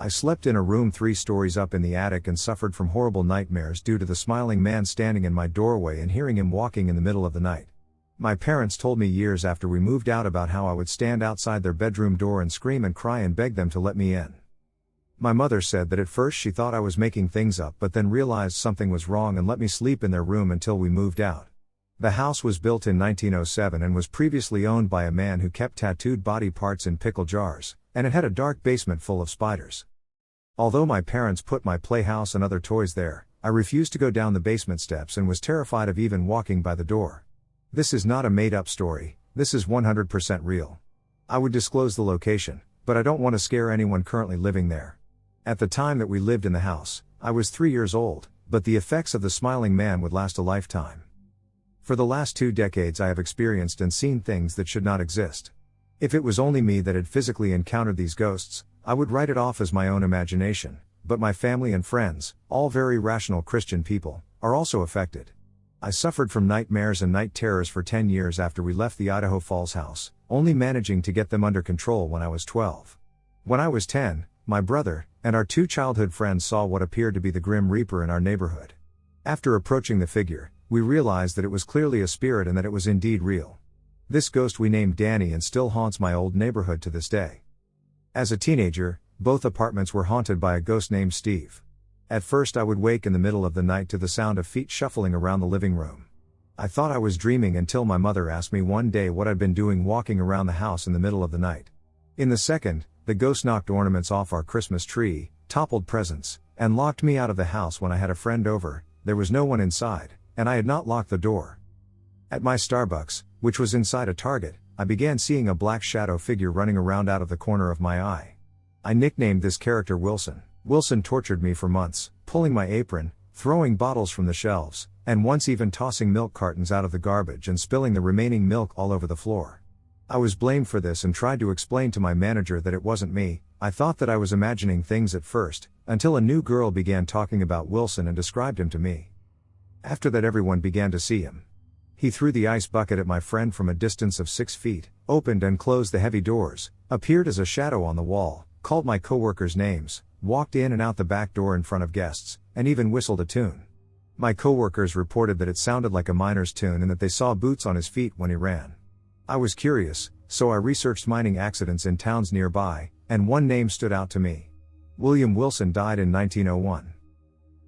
I slept in a room 3 stories up in the attic and suffered from horrible nightmares due to the smiling man standing in my doorway and hearing him walking in the middle of the night. My parents told me years after we moved out about how I would stand outside their bedroom door and scream and cry and beg them to let me in. My mother said that at first she thought I was making things up but then realized something was wrong and let me sleep in their room until we moved out. The house was built in 1907 and was previously owned by a man who kept tattooed body parts in pickle jars, and it had a dark basement full of spiders. Although my parents put my playhouse and other toys there, I refused to go down the basement steps and was terrified of even walking by the door. This is not a made-up story, this is 100% real. I would disclose the location, but I don't want to scare anyone currently living there. At the time that we lived in the house, I was 3 years old, but the effects of the smiling man would last a lifetime. For the last 2 decades I have experienced and seen things that should not exist. If it was only me that had physically encountered these ghosts, I would write it off as my own imagination, but my family and friends, all very rational Christian people, are also affected. I suffered from nightmares and night terrors for 10 years after we left the Idaho Falls house, only managing to get them under control when I was 12. When I was 10, my brother, and our 2 childhood friends saw what appeared to be the Grim Reaper in our neighborhood. After approaching the figure, we realized that it was clearly a spirit and that it was indeed real. This ghost we named Danny and still haunts my old neighborhood to this day. As a teenager, both apartments were haunted by a ghost named Steve. At first I would wake in the middle of the night to the sound of feet shuffling around the living room. I thought I was dreaming until my mother asked me one day what I'd been doing walking around the house in the middle of the night. In the second, the ghost knocked ornaments off our Christmas tree, toppled presents, and locked me out of the house when I had a friend over. There was no one inside, and I had not locked the door. At my Starbucks, which was inside a Target, I began seeing a black shadow figure running around out of the corner of my eye. I nicknamed this character Wilson. Wilson tortured me for months, pulling my apron, throwing bottles from the shelves, and once even tossing milk cartons out of the garbage and spilling the remaining milk all over the floor. I was blamed for this and tried to explain to my manager that it wasn't me. I thought that I was imagining things at first, until a new girl began talking about Wilson and described him to me. After that everyone began to see him. He threw the ice bucket at my friend from a distance of 6 feet, opened and closed the heavy doors, appeared as a shadow on the wall, called my coworkers names, walked in and out the back door in front of guests, and even whistled a tune. My coworkers reported that it sounded like a miner's tune and that they saw boots on his feet when he ran. I was curious, so I researched mining accidents in towns nearby, and one name stood out to me. William Wilson died in 1901.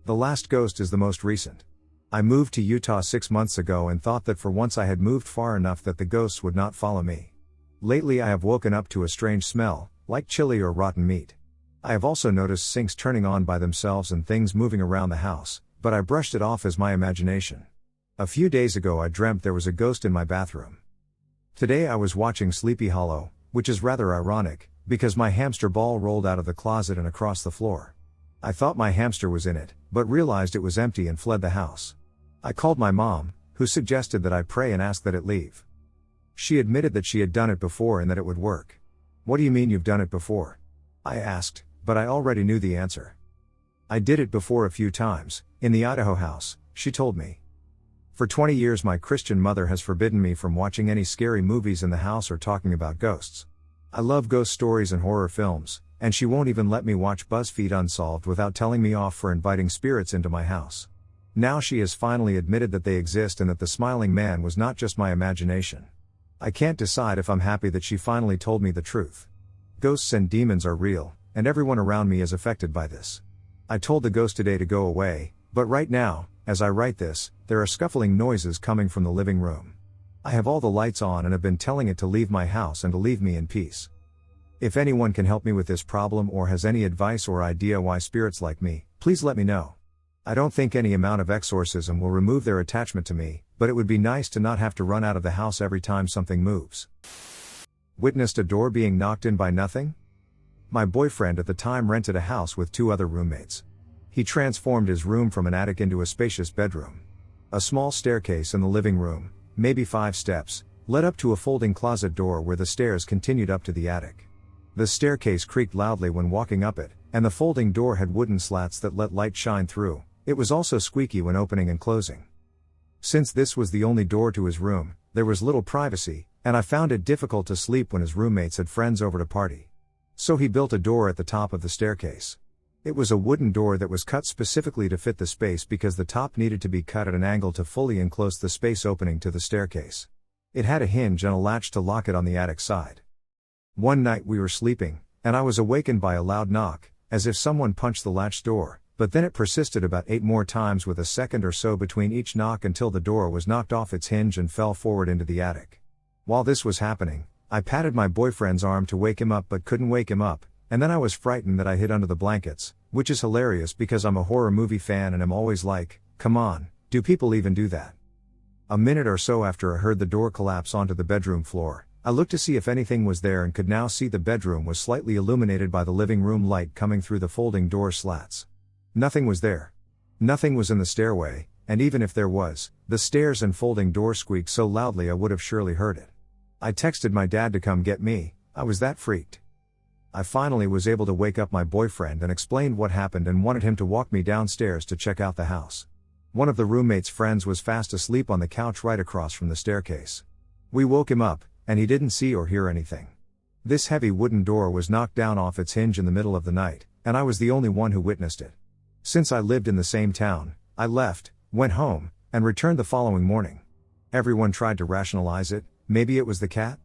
The last ghost is the most recent. I moved to Utah 6 months ago and thought that for once I had moved far enough that the ghosts would not follow me. Lately I have woken up to a strange smell, like chili or rotten meat. I have also noticed sinks turning on by themselves and things moving around the house, but I brushed it off as my imagination. A few days ago I dreamt there was a ghost in my bathroom. Today I was watching Sleepy Hollow, which is rather ironic, because my hamster ball rolled out of the closet and across the floor. I thought my hamster was in it, but realized it was empty and fled the house. I called my mom, who suggested that I pray and ask that it leave. She admitted that she had done it before and that it would work. "What do you mean you've done it before?" I asked, but I already knew the answer. "I did it before a few times, in the Idaho house," she told me. "For 20 years my Christian mother has forbidden me from watching any scary movies in the house or talking about ghosts. I love ghost stories and horror films, and she won't even let me watch BuzzFeed Unsolved without telling me off for inviting spirits into my house. Now she has finally admitted that they exist and that the smiling man was not just my imagination. I can't decide if I'm happy that she finally told me the truth. Ghosts and demons are real, and everyone around me is affected by this. I told the ghost today to go away, but right now, as I write this, there are scuffling noises coming from the living room. I have all the lights on and have been telling it to leave my house and to leave me in peace. If anyone can help me with this problem or has any advice or idea why spirits like me, please let me know. I don't think any amount of exorcism will remove their attachment to me, but it would be nice to not have to run out of the house every time something moves." Witnessed a door being knocked in by nothing? My boyfriend at the time rented a house with 2 other roommates. He transformed his room from an attic into a spacious bedroom. A small staircase in the living room, maybe 5 steps, led up to a folding closet door where the stairs continued up to the attic. The staircase creaked loudly when walking up it, and the folding door had wooden slats that let light shine through. It was also squeaky when opening and closing. Since this was the only door to his room, there was little privacy, and I found it difficult to sleep when his roommates had friends over to party. So he built a door at the top of the staircase. It was a wooden door that was cut specifically to fit the space because the top needed to be cut at an angle to fully enclose the space opening to the staircase. It had a hinge and a latch to lock it on the attic side. One night we were sleeping, and I was awakened by a loud knock, as if someone punched the latch door, but then it persisted about 8 more times with a second or so between each knock until the door was knocked off its hinge and fell forward into the attic. While this was happening, I patted my boyfriend's arm to wake him up but couldn't wake him up, and then I was frightened that I hid under the blankets, which is hilarious because I'm a horror movie fan and am always like, come on, do people even do that? A minute or so after I heard the door collapse onto the bedroom floor, I looked to see if anything was there and could now see the bedroom was slightly illuminated by the living room light coming through the folding door slats. Nothing was there. Nothing was in the stairway, and even if there was, the stairs and folding door squeaked so loudly I would have surely heard it. I texted my dad to come get me, I was that freaked. I finally was able to wake up my boyfriend and explained what happened and wanted him to walk me downstairs to check out the house. One of the roommate's friends was fast asleep on the couch right across from the staircase. We woke him up, and he didn't see or hear anything. This heavy wooden door was knocked down off its hinge in the middle of the night, and I was the only one who witnessed it. Since I lived in the same town, I left, went home, and returned the following morning. Everyone tried to rationalize it. Maybe it was the cat?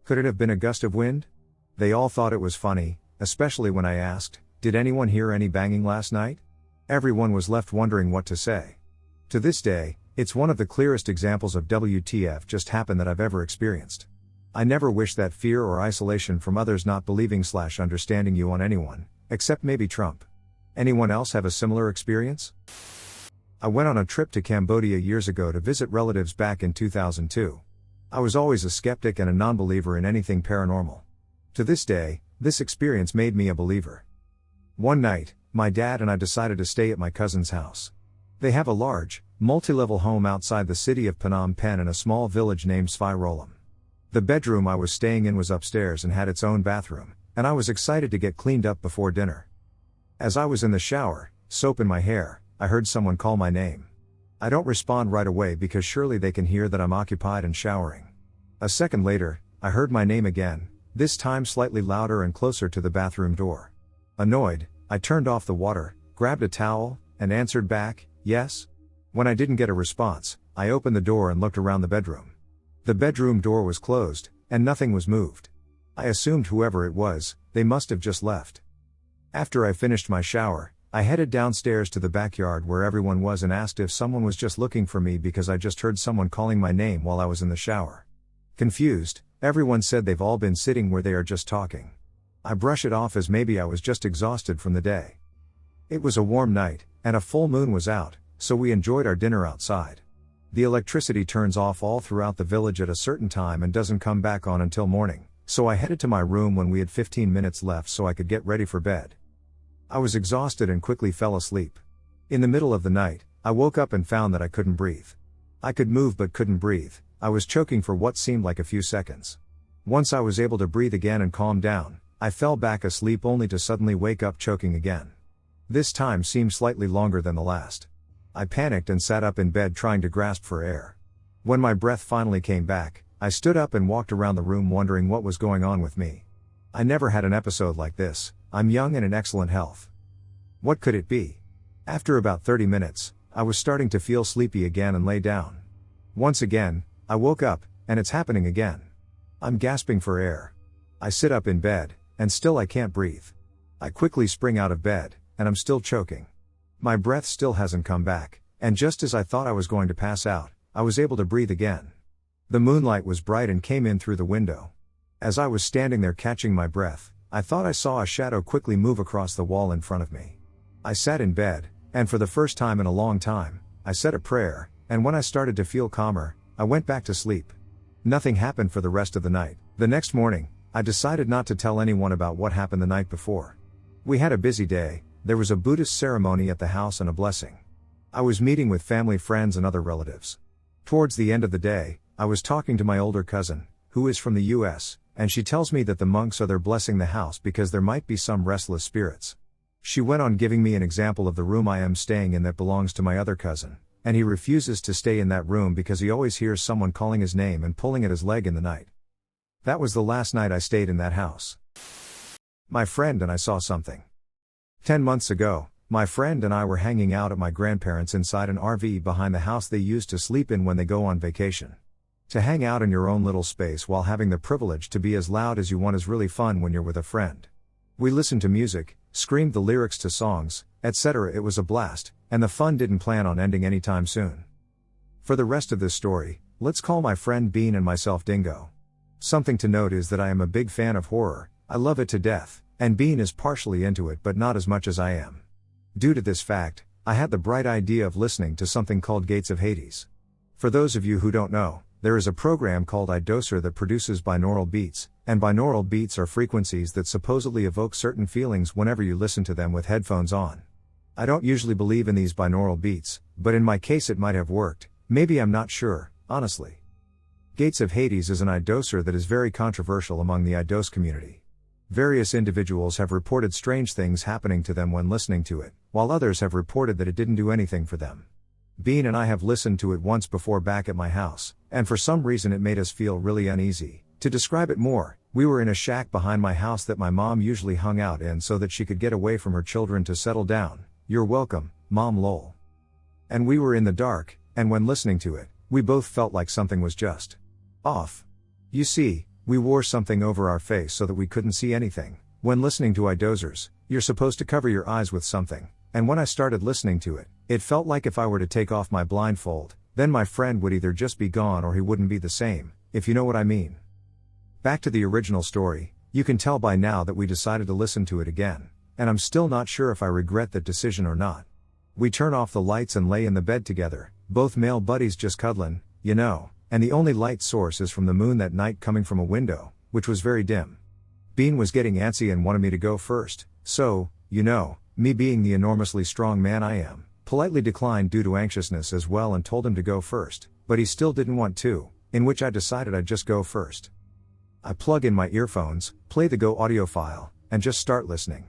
Could it have been a gust of wind? They all thought it was funny, especially when I asked, did anyone hear any banging last night? Everyone was left wondering what to say. To this day, it's one of the clearest examples of WTF just happened that I've ever experienced. I never wish that fear or isolation from others not believing/understanding you on anyone, except maybe Trump. Anyone else have a similar experience? I went on a trip to Cambodia years ago to visit relatives back in 2002. I was always a skeptic and a non-believer in anything paranormal. To this day, this experience made me a believer. One night, my dad and I decided to stay at my cousin's house. They have a large, multi-level home outside the city of Phnom Penh in a small village named Svirolam. The bedroom I was staying in was upstairs and had its own bathroom, and I was excited to get cleaned up before dinner. As I was in the shower, soap in my hair, I heard someone call my name. I don't respond right away because surely they can hear that I'm occupied and showering. A second later, I heard my name again, this time slightly louder and closer to the bathroom door. Annoyed, I turned off the water, grabbed a towel, and answered back, yes. When I didn't get a response, I opened the door and looked around the bedroom. The bedroom door was closed, and nothing was moved. I assumed whoever it was, they must have just left. After I finished my shower, I headed downstairs to the backyard where everyone was and asked if someone was just looking for me because I just heard someone calling my name while I was in the shower. Confused, everyone said they've all been sitting where they are just talking. I brush it off as maybe I was just exhausted from the day. It was a warm night, and a full moon was out, so we enjoyed our dinner outside. The electricity turns off all throughout the village at a certain time and doesn't come back on until morning, so I headed to my room when we had 15 minutes left so I could get ready for bed. I was exhausted and quickly fell asleep. In the middle of the night, I woke up and found that I couldn't breathe. I could move but couldn't breathe. I was choking for what seemed like a few seconds. Once I was able to breathe again and calm down, I fell back asleep only to suddenly wake up choking again. This time seemed slightly longer than the last. I panicked and sat up in bed trying to grasp for air. When my breath finally came back, I stood up and walked around the room wondering what was going on with me. I never had an episode like this. I'm young and in excellent health. What could it be? After about 30 minutes, I was starting to feel sleepy again and lay down. Once again, I woke up, and it's happening again. I'm gasping for air. I sit up in bed, and still I can't breathe. I quickly spring out of bed, and I'm still choking. My breath still hasn't come back, and just as I thought I was going to pass out, I was able to breathe again. The moonlight was bright and came in through the window. As I was standing there catching my breath, I thought I saw a shadow quickly move across the wall in front of me. I sat in bed, and for the first time in a long time, I said a prayer, and when I started to feel calmer, I went back to sleep. Nothing happened for the rest of the night. The next morning, I decided not to tell anyone about what happened the night before. We had a busy day. There was a Buddhist ceremony at the house and a blessing. I was meeting with family, friends and other relatives. Towards the end of the day, I was talking to my older cousin, who is from the US, and she tells me that the monks are there blessing the house because there might be some restless spirits. She went on giving me an example of the room I am staying in that belongs to my other cousin, and he refuses to stay in that room because he always hears someone calling his name and pulling at his leg in the night. That was the last night I stayed in that house. My friend and I saw something. 10 months ago, my friend and I were hanging out at my grandparents' inside an RV behind the house they used to sleep in when they go on vacation. To hang out in your own little space while having the privilege to be as loud as you want is really fun when you're with a friend. We listened to music, screamed the lyrics to songs, etc. It was a blast, and the fun didn't plan on ending anytime soon. For the rest of this story, let's call my friend Bean and myself Dingo. Something to note is that I am a big fan of horror. I love it to death, and Bean is partially into it but not as much as I am. Due to this fact, I had the bright idea of listening to something called Gates of Hades. For those of you who don't know, there is a program called iDoser that produces binaural beats, and binaural beats are frequencies that supposedly evoke certain feelings whenever you listen to them with headphones on. I don't usually believe in these binaural beats, but in my case it might have worked. Maybe I'm not sure, honestly. Gates of Hades is an iDoser that is very controversial among the iDose community. Various individuals have reported strange things happening to them when listening to it, while others have reported that it didn't do anything for them. Bean and I have listened to it once before back at my house, and for some reason it made us feel really uneasy. To describe it more, we were in a shack behind my house that my mom usually hung out in so that she could get away from her children to settle down. You're welcome, Mom lol. And we were in the dark, and when listening to it, we both felt like something was just off. You see, we wore something over our face so that we couldn't see anything. When listening to iDosers, you're supposed to cover your eyes with something, and when I started listening to it, it felt like if I were to take off my blindfold, then my friend would either just be gone or he wouldn't be the same, if you know what I mean. Back to the original story, you can tell by now that we decided to listen to it again, and I'm still not sure if I regret that decision or not. We turn off the lights and lay in the bed together, both male buddies just cuddling, you know, and the only light source is from the moon that night coming from a window, which was very dim. Bean was getting antsy and wanted me to go first, so, you know, me being the enormously strong man I am, politely declined due to anxiousness as well and told him to go first, but he still didn't want to, in which I decided I'd just go first. I plug in my earphones, play the Go audio file, and just start listening.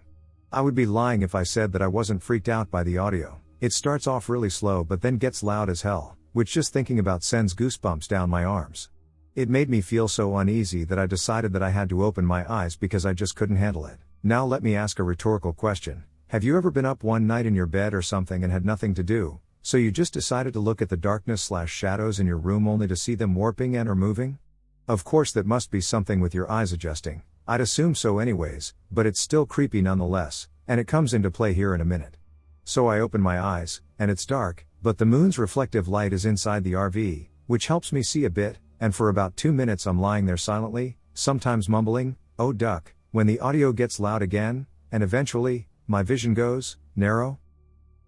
I would be lying if I said that I wasn't freaked out by the audio. It starts off really slow but then gets loud as hell, which just thinking about sends goosebumps down my arms. It made me feel so uneasy that I decided that I had to open my eyes because I just couldn't handle it. Now let me ask a rhetorical question. Have you ever been up one night in your bed or something and had nothing to do, so you just decided to look at the darkness/shadows in your room only to see them warping and or moving? Of course that must be something with your eyes adjusting, I'd assume so anyways, but it's still creepy nonetheless, and it comes into play here in a minute. So I open my eyes, and it's dark, but the moon's reflective light is inside the RV, which helps me see a bit, and for about 2 minutes I'm lying there silently, sometimes mumbling, "Oh duck," when the audio gets loud again, and eventually, my vision goes narrow.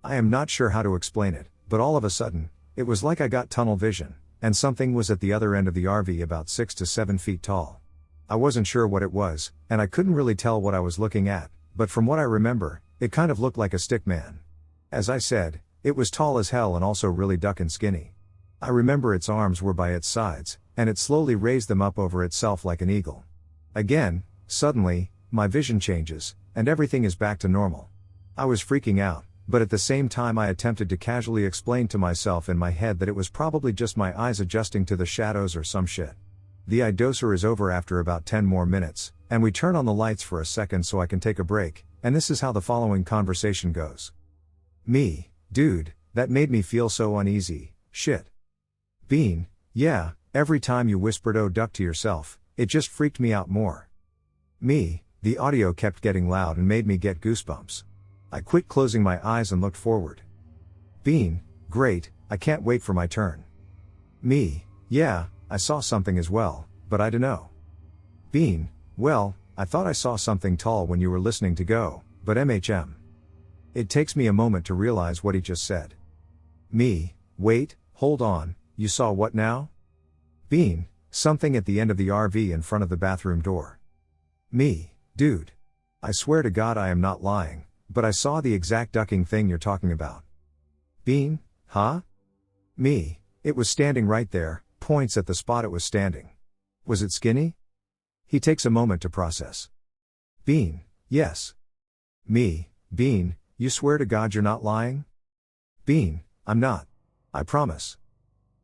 I am not sure how to explain it, but all of a sudden, it was like I got tunnel vision, and something was at the other end of the RV about 6 to 7 feet tall. I wasn't sure what it was, and I couldn't really tell what I was looking at, but from what I remember, it kind of looked like a stick man. As I said, it was tall as hell and also really duck and skinny. I remember its arms were by its sides, and it slowly raised them up over itself like an eagle. Again, suddenly, my vision changes, and everything is back to normal. I was freaking out, but at the same time I attempted to casually explain to myself in my head that it was probably just my eyes adjusting to the shadows or some shit. The eye-doser is over after about 10 more minutes, and we turn on the lights for a second so I can take a break, and this is how the following conversation goes. Me: dude, that made me feel so uneasy, shit. Bean: yeah, every time you whispered "oh duck" to yourself, it just freaked me out more. Me: the audio kept getting loud and made me get goosebumps. I quit closing my eyes and looked forward. Bean: great, I can't wait for my turn. Me: yeah, I saw something as well, but I dunno. Bean: well, I thought I saw something tall when you were listening to Go, but It takes me a moment to realize what he just said. Me: wait, hold on, you saw what now? Bean: something at the end of the RV in front of the bathroom door. Me: dude, I swear to God I am not lying, but I saw the exact ducking thing you're talking about. Bean: huh? Me: it was standing right there, points at the spot it was standing. Was it skinny? He takes a moment to process. Bean: yes. Me: Bean, you swear to God you're not lying? Bean: I'm not. I promise.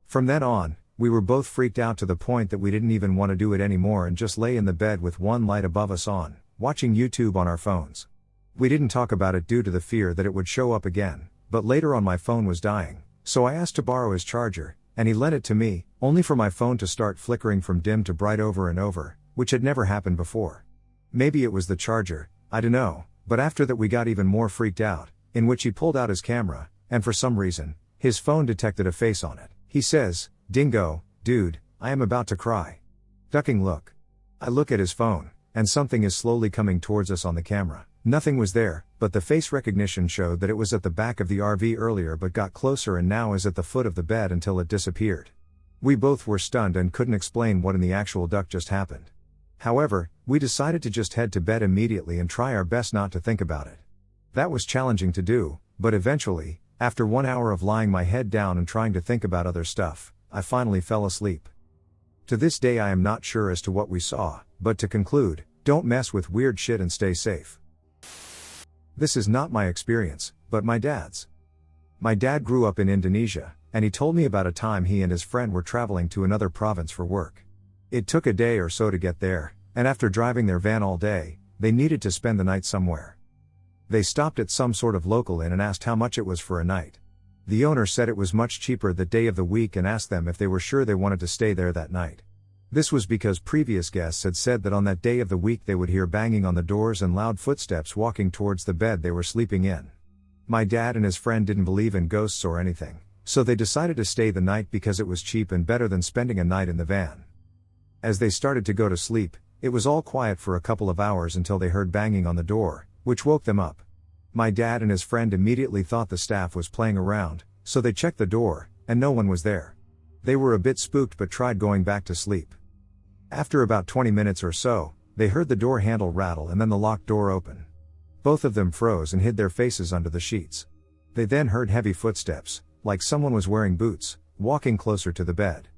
From then on, we were both freaked out to the point that we didn't even want to do it anymore and just lay in the bed with one light above us on, watching YouTube on our phones. We didn't talk about it due to the fear that it would show up again, but later on my phone was dying, so I asked to borrow his charger, and he lent it to me, only for my phone to start flickering from dim to bright over and over, which had never happened before. Maybe it was the charger, I dunno, but after that we got even more freaked out, in which he pulled out his camera, and for some reason, his phone detected a face on it. He says, "Dingo, dude, I am about to cry." Ducking look. I look at his phone, and something is slowly coming towards us on the camera. Nothing was there, but the face recognition showed that it was at the back of the RV earlier but got closer and now is at the foot of the bed until it disappeared. We both were stunned and couldn't explain what in the actual duck just happened. However, we decided to just head to bed immediately and try our best not to think about it. That was challenging to do, but eventually, after 1 hour of lying my head down and trying to think about other stuff, I finally fell asleep. To this day I am not sure as to what we saw, but to conclude, don't mess with weird shit and stay safe. This is not my experience, but my dad's. My dad grew up in Indonesia, and he told me about a time he and his friend were traveling to another province for work. It took a day or so to get there, and after driving their van all day, they needed to spend the night somewhere. They stopped at some sort of local inn and asked how much it was for a night. The owner said it was much cheaper that day of the week and asked them if they were sure they wanted to stay there that night. This was because previous guests had said that on that day of the week they would hear banging on the doors and loud footsteps walking towards the bed they were sleeping in. My dad and his friend didn't believe in ghosts or anything, so they decided to stay the night because it was cheap and better than spending a night in the van. As they started to go to sleep, it was all quiet for a couple of hours until they heard banging on the door, which woke them up. My dad and his friend immediately thought the staff was playing around, so they checked the door, and no one was there. They were a bit spooked but tried going back to sleep. After about 20 minutes or so, they heard the door handle rattle and then the locked door open. Both of them froze and hid their faces under the sheets. They then heard heavy footsteps, like someone was wearing boots, walking closer to the bed.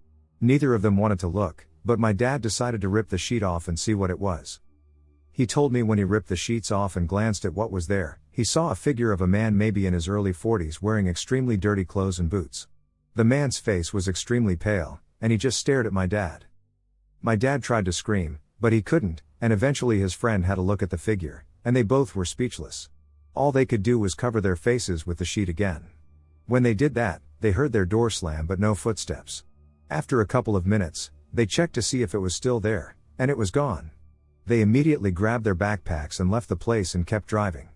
Neither of them wanted to look, but my dad decided to rip the sheet off and see what it was. He told me when he ripped the sheets off and glanced at what was there, he saw a figure of a man maybe in his early 40s wearing extremely dirty clothes and boots. The man's face was extremely pale, and he just stared at my dad. My dad tried to scream, but he couldn't, and eventually his friend had a look at the figure, and they both were speechless. All they could do was cover their faces with the sheet again. When they did that, they heard their door slam but no footsteps. After a couple of minutes, they checked to see if it was still there, and it was gone. They immediately grabbed their backpacks and left the place and kept driving.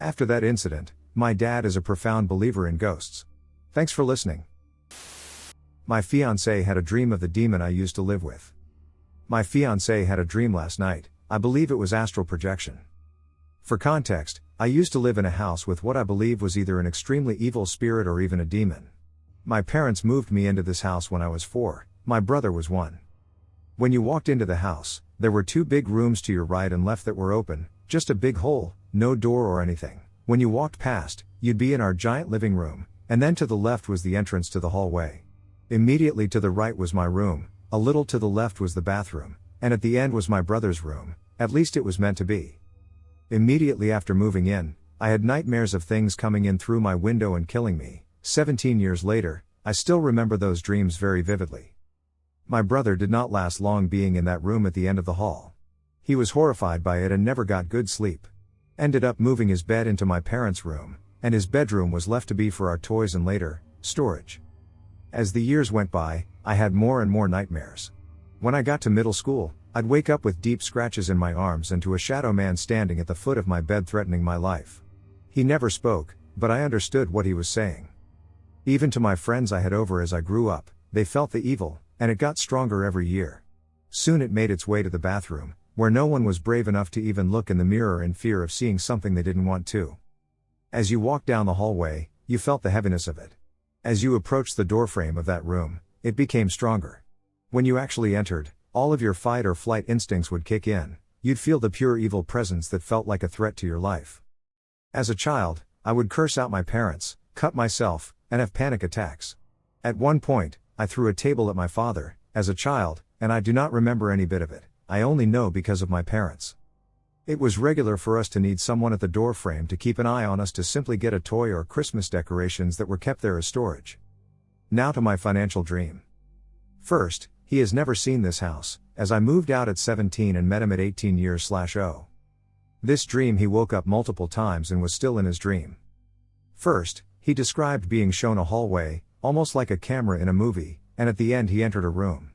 After that incident, my dad is a profound believer in ghosts. Thanks for listening. My fiancé had a dream of the demon I used to live with. My fiancé had a dream last night. I believe it was astral projection. For context, I used to live in a house with what I believe was either an extremely evil spirit or even a demon. My parents moved me into this house when I was 4, my brother was 1. When you walked into the house, there were 2 big rooms to your right and left that were open, just a big hole, no door or anything. When you walked past, you'd be in our giant living room, and then to the left was the entrance to the hallway. Immediately to the right was my room, a little to the left was the bathroom, and at the end was my brother's room, at least it was meant to be. Immediately after moving in, I had nightmares of things coming in through my window and killing me. 17 years later, I still remember those dreams very vividly. My brother did not last long being in that room at the end of the hall. He was horrified by it and never got good sleep. Ended up moving his bed into my parents' room, and his bedroom was left to be for our toys and later, storage. As the years went by, I had more and more nightmares. When I got to middle school, I'd wake up with deep scratches in my arms and to a shadow man standing at the foot of my bed threatening my life. He never spoke, but I understood what he was saying. Even to my friends I had over as I grew up, they felt the evil, and it got stronger every year. Soon it made its way to the bathroom, where no one was brave enough to even look in the mirror in fear of seeing something they didn't want to. As you walked down the hallway, you felt the heaviness of it. As you approached the doorframe of that room, it became stronger. When you actually entered, all of your fight or flight instincts would kick in. You'd feel the pure evil presence that felt like a threat to your life. As a child, I would curse out my parents, cut myself, and have panic attacks. At one point, I threw a table at my father, as a child, and I do not remember any bit of it. I only know because of my parents. It was regular for us to need someone at the doorframe to keep an eye on us to simply get a toy or Christmas decorations that were kept there as storage. Now to my financial dream. First, he has never seen this house, as I moved out at 17 and met him at 18 years/0. This dream he woke up multiple times and was still in his dream. First, he described being shown a hallway, almost like a camera in a movie, and at the end he entered a room.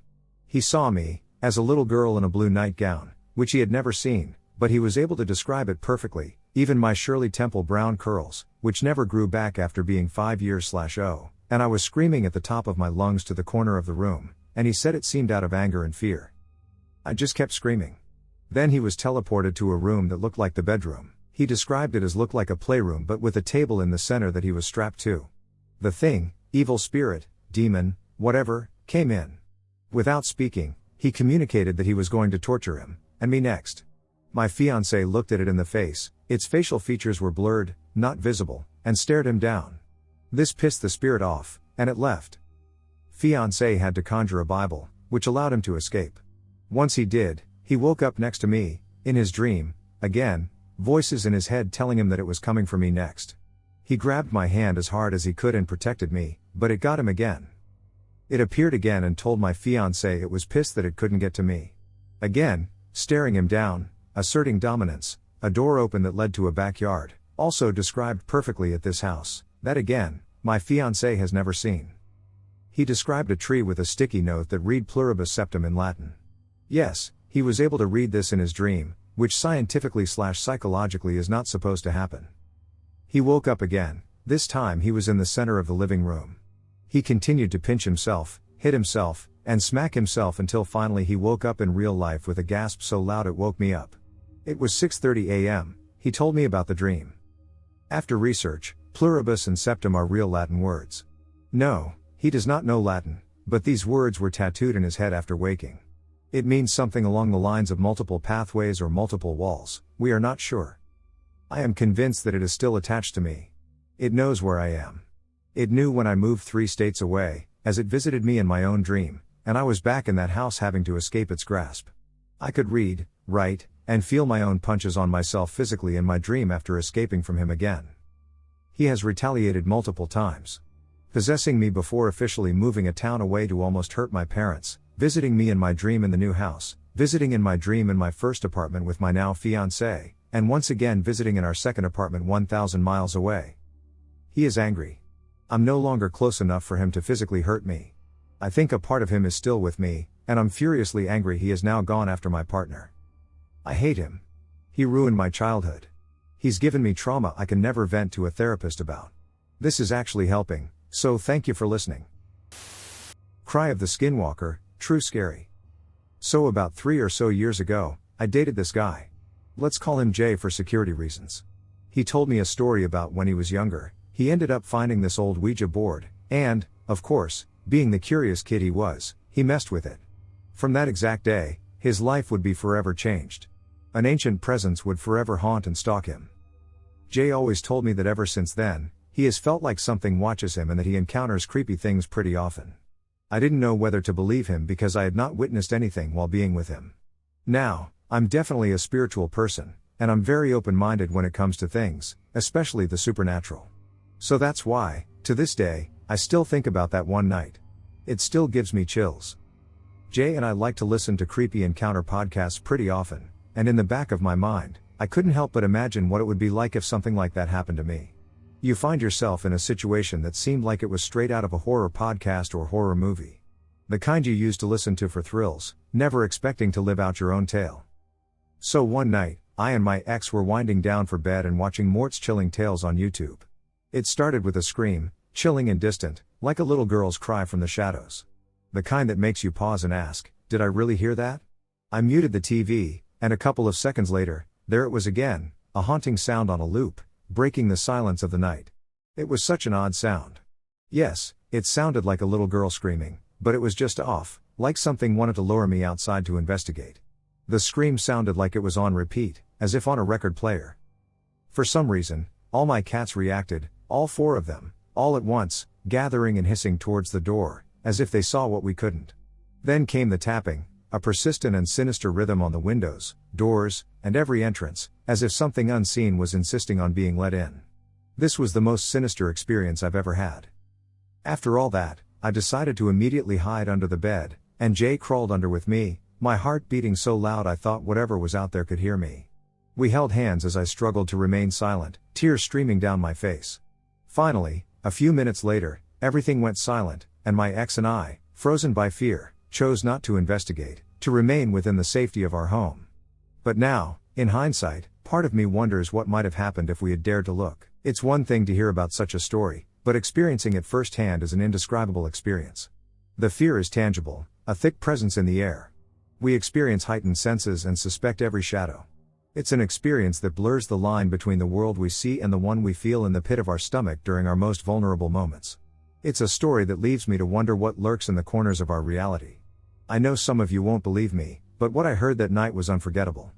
He saw me, as a little girl in a blue nightgown, which he had never seen, but he was able to describe it perfectly, even my Shirley Temple brown curls, which never grew back after being 5 years/0, and I was screaming at the top of my lungs to the corner of the room, and he said it seemed out of anger and fear. I just kept screaming. Then he was teleported to a room that looked like the bedroom. He described it as looked like a playroom but with a table in the center that he was strapped to. The thing, evil spirit, demon, whatever, came in. Without speaking, he communicated that he was going to torture him, and me next. My fiancé looked at it in the face, its facial features were blurred, not visible, and stared him down. This pissed the spirit off, and it left. Fiancé had to conjure a Bible, which allowed him to escape. Once he did, he woke up next to me, in his dream, again, voices in his head telling him that it was coming for me next. He grabbed my hand as hard as he could and protected me, but it got him again. It appeared again and told my fiancé it was pissed that it couldn't get to me. Again, staring him down, asserting dominance, a door open that led to a backyard, also described perfectly at this house, that again, my fiancé has never seen. He described a tree with a sticky note that read pluribus septem in Latin. Yes, he was able to read this in his dream, which scientifically/psychologically is not supposed to happen. He woke up again, this time he was in the center of the living room. He continued to pinch himself, hit himself, and smack himself until finally he woke up in real life with a gasp so loud it woke me up. It was 6:30 a.m., he told me about the dream. After research, pluribus and septum are real Latin words. No, he does not know Latin, but these words were tattooed in his head after waking. It means something along the lines of multiple pathways or multiple walls, we are not sure. I am convinced that it is still attached to me. It knows where I am. It knew when I moved 3 states away, as it visited me in my own dream, and I was back in that house having to escape its grasp. I could read, write, and feel my own punches on myself physically in my dream after escaping from him again. He has retaliated multiple times. Possessing me before officially moving a town away to almost hurt my parents, visiting me in my dream in the new house, visiting in my dream in my first apartment with my now fiancé, and once again visiting in our second apartment 1,000 miles away. He is angry. I'm no longer close enough for him to physically hurt me. I think a part of him is still with me, and I'm furiously angry he is now gone after my partner. I hate him. He ruined my childhood. He's given me trauma I can never vent to a therapist about. This is actually helping, so thank you for listening. Cry of the Skinwalker, true scary. So about 3 or so years ago, I dated this guy. Let's call him Jay for security reasons. He told me a story about when he was younger. He ended up finding this old Ouija board, and, of course, being the curious kid he was, he messed with it. From that exact day, his life would be forever changed. An ancient presence would forever haunt and stalk him. Jay always told me that ever since then, he has felt like something watches him and that he encounters creepy things pretty often. I didn't know whether to believe him because I had not witnessed anything while being with him. Now, I'm definitely a spiritual person, and I'm very open-minded when it comes to things, especially the supernatural. So that's why, to this day, I still think about that one night. It still gives me chills. Jay and I like to listen to creepy encounter podcasts pretty often, and in the back of my mind, I couldn't help but imagine what it would be like if something like that happened to me. You find yourself in a situation that seemed like it was straight out of a horror podcast or horror movie. The kind you used to listen to for thrills, never expecting to live out your own tale. So one night, I and my ex were winding down for bed and watching Mort's Chilling Tales on YouTube. It started with a scream, chilling and distant, like a little girl's cry from the shadows. The kind that makes you pause and ask, did I really hear that? I muted the TV, and a couple of seconds later, there it was again, a haunting sound on a loop, breaking the silence of the night. It was such an odd sound. Yes, it sounded like a little girl screaming, but it was just off, like something wanted to lure me outside to investigate. The scream sounded like it was on repeat, as if on a record player. For some reason, all my cats reacted, all 4 of them, all at once, gathering and hissing towards the door, as if they saw what we couldn't. Then came the tapping, a persistent and sinister rhythm on the windows, doors, and every entrance, as if something unseen was insisting on being let in. This was the most sinister experience I've ever had. After all that, I decided to immediately hide under the bed, and Jay crawled under with me, my heart beating so loud I thought whatever was out there could hear me. We held hands as I struggled to remain silent, tears streaming down my face. Finally, a few minutes later, everything went silent, and my ex and I, frozen by fear, chose not to investigate, to remain within the safety of our home. But now, in hindsight, part of me wonders what might have happened if we had dared to look. It's one thing to hear about such a story, but experiencing it firsthand is an indescribable experience. The fear is tangible, a thick presence in the air. We experience heightened senses and suspect every shadow. It's an experience that blurs the line between the world we see and the one we feel in the pit of our stomach during our most vulnerable moments. It's a story that leaves me to wonder what lurks in the corners of our reality. I know some of you won't believe me, but what I heard that night was unforgettable.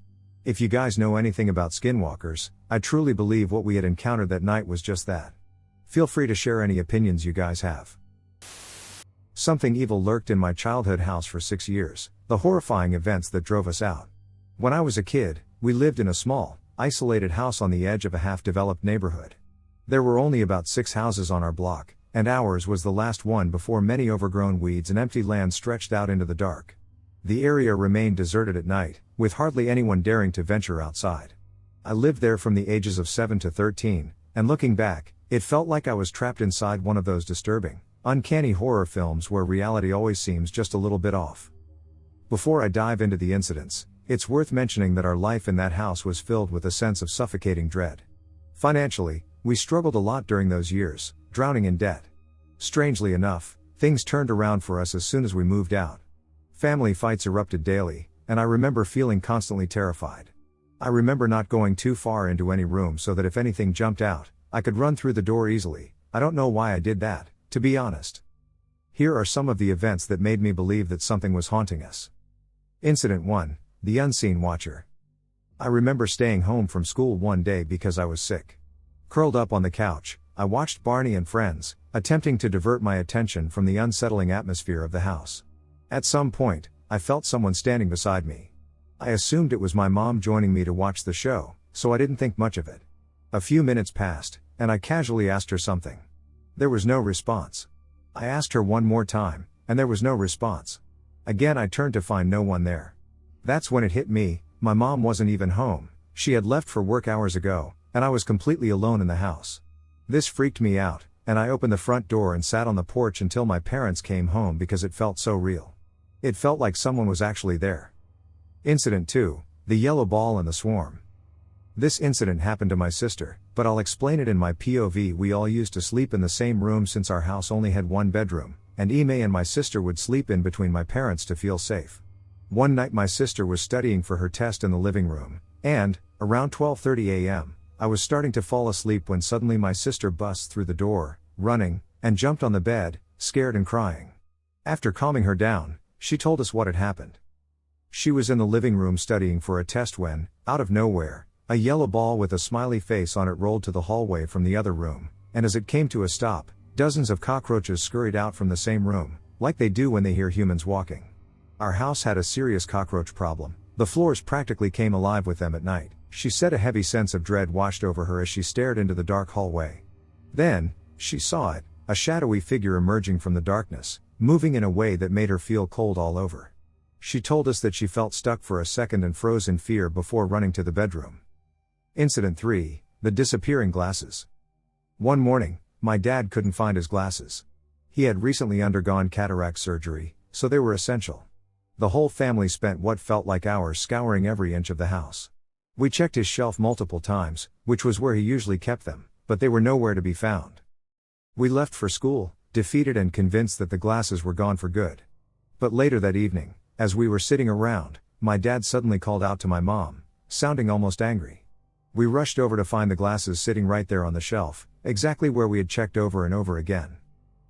If you guys know anything about skinwalkers, I truly believe what we had encountered that night was just that. Feel free to share any opinions you guys have. Something evil lurked in my childhood house for 6 years, the horrifying events that drove us out. When I was a kid, we lived in a small, isolated house on the edge of a half-developed neighborhood. There were only about 6 houses on our block, and ours was the last one before many overgrown weeds and empty land stretched out into the dark. The area remained deserted at night, with hardly anyone daring to venture outside. I lived there from the ages of 7 to 13, and looking back, it felt like I was trapped inside one of those disturbing, uncanny horror films where reality always seems just a little bit off. Before I dive into the incidents, it's worth mentioning that our life in that house was filled with a sense of suffocating dread. Financially, we struggled a lot during those years, drowning in debt. Strangely enough, things turned around for us as soon as we moved out. Family fights erupted daily, and I remember feeling constantly terrified. I remember not going too far into any room so that if anything jumped out, I could run through the door easily. I don't know why I did that, to be honest. Here are some of the events that made me believe that something was haunting us. Incident 1, the unseen watcher. I remember staying home from school one day because I was sick. Curled up on the couch, I watched Barney and Friends, attempting to divert my attention from the unsettling atmosphere of the house. At some point, I felt someone standing beside me. I assumed it was my mom joining me to watch the show, so I didn't think much of it. A few minutes passed, and I casually asked her something. There was no response. I asked her one more time, and there was no response. Again I turned to find no one there. That's when it hit me, my mom wasn't even home, She had left for work hours ago, and I was completely alone in the house. This freaked me out, and I opened the front door and sat on the porch until my parents came home because it felt so real. It felt like someone was actually there. Incident 2, the yellow ball and the swarm. This incident happened to my sister, but I'll explain it in my POV. We all used to sleep in the same room since our house only had one bedroom, and Ime and my sister would sleep in between my parents to feel safe. One night my sister was studying for her test in the living room, and, around 12:30 a.m., I was starting to fall asleep when suddenly my sister busts through the door, running, and jumped on the bed, scared and crying. After calming her down, she told us what had happened. She was in the living room studying for a test when, out of nowhere, a yellow ball with a smiley face on it rolled to the hallway from the other room, and as it came to a stop, dozens of cockroaches scurried out from the same room, like they do when they hear humans walking. Our house had a serious cockroach problem. The floors practically came alive with them at night. She said a heavy sense of dread washed over her as she stared into the dark hallway. Then, she saw it, a shadowy figure emerging from the darkness, moving in a way that made her feel cold all over. She told us that she felt stuck for a second and froze in fear before running to the bedroom. Incident 3, the disappearing glasses. One morning, my dad couldn't find his glasses. He had recently undergone cataract surgery, so they were essential. The whole family spent what felt like hours scouring every inch of the house. We checked his shelf multiple times, which was where he usually kept them, but they were nowhere to be found. We left for school, defeated and convinced that the glasses were gone for good. But later that evening, as we were sitting around, my dad suddenly called out to my mom, sounding almost angry. We rushed over to find the glasses sitting right there on the shelf, exactly where we had checked over and over again.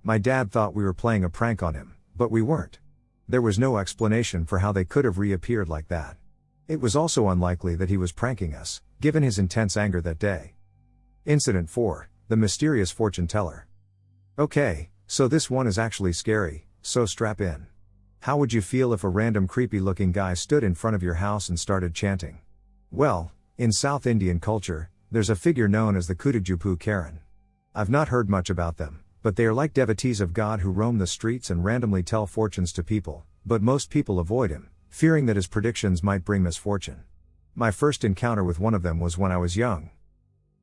My dad thought we were playing a prank on him, but we weren't. There was no explanation for how they could have reappeared like that. It was also unlikely that he was pranking us, given his intense anger that day. Incident 4, the mysterious fortune teller. Okay, so this one is actually scary, so strap in. How would you feel if a random creepy looking guy stood in front of your house and started chanting? Well, in South Indian culture, there's a figure known as the Kudajupu Karen. I've not heard much about them, but they are like devotees of God who roam the streets and randomly tell fortunes to people, but most people avoid him, fearing that his predictions might bring misfortune. My first encounter with one of them was when I was young.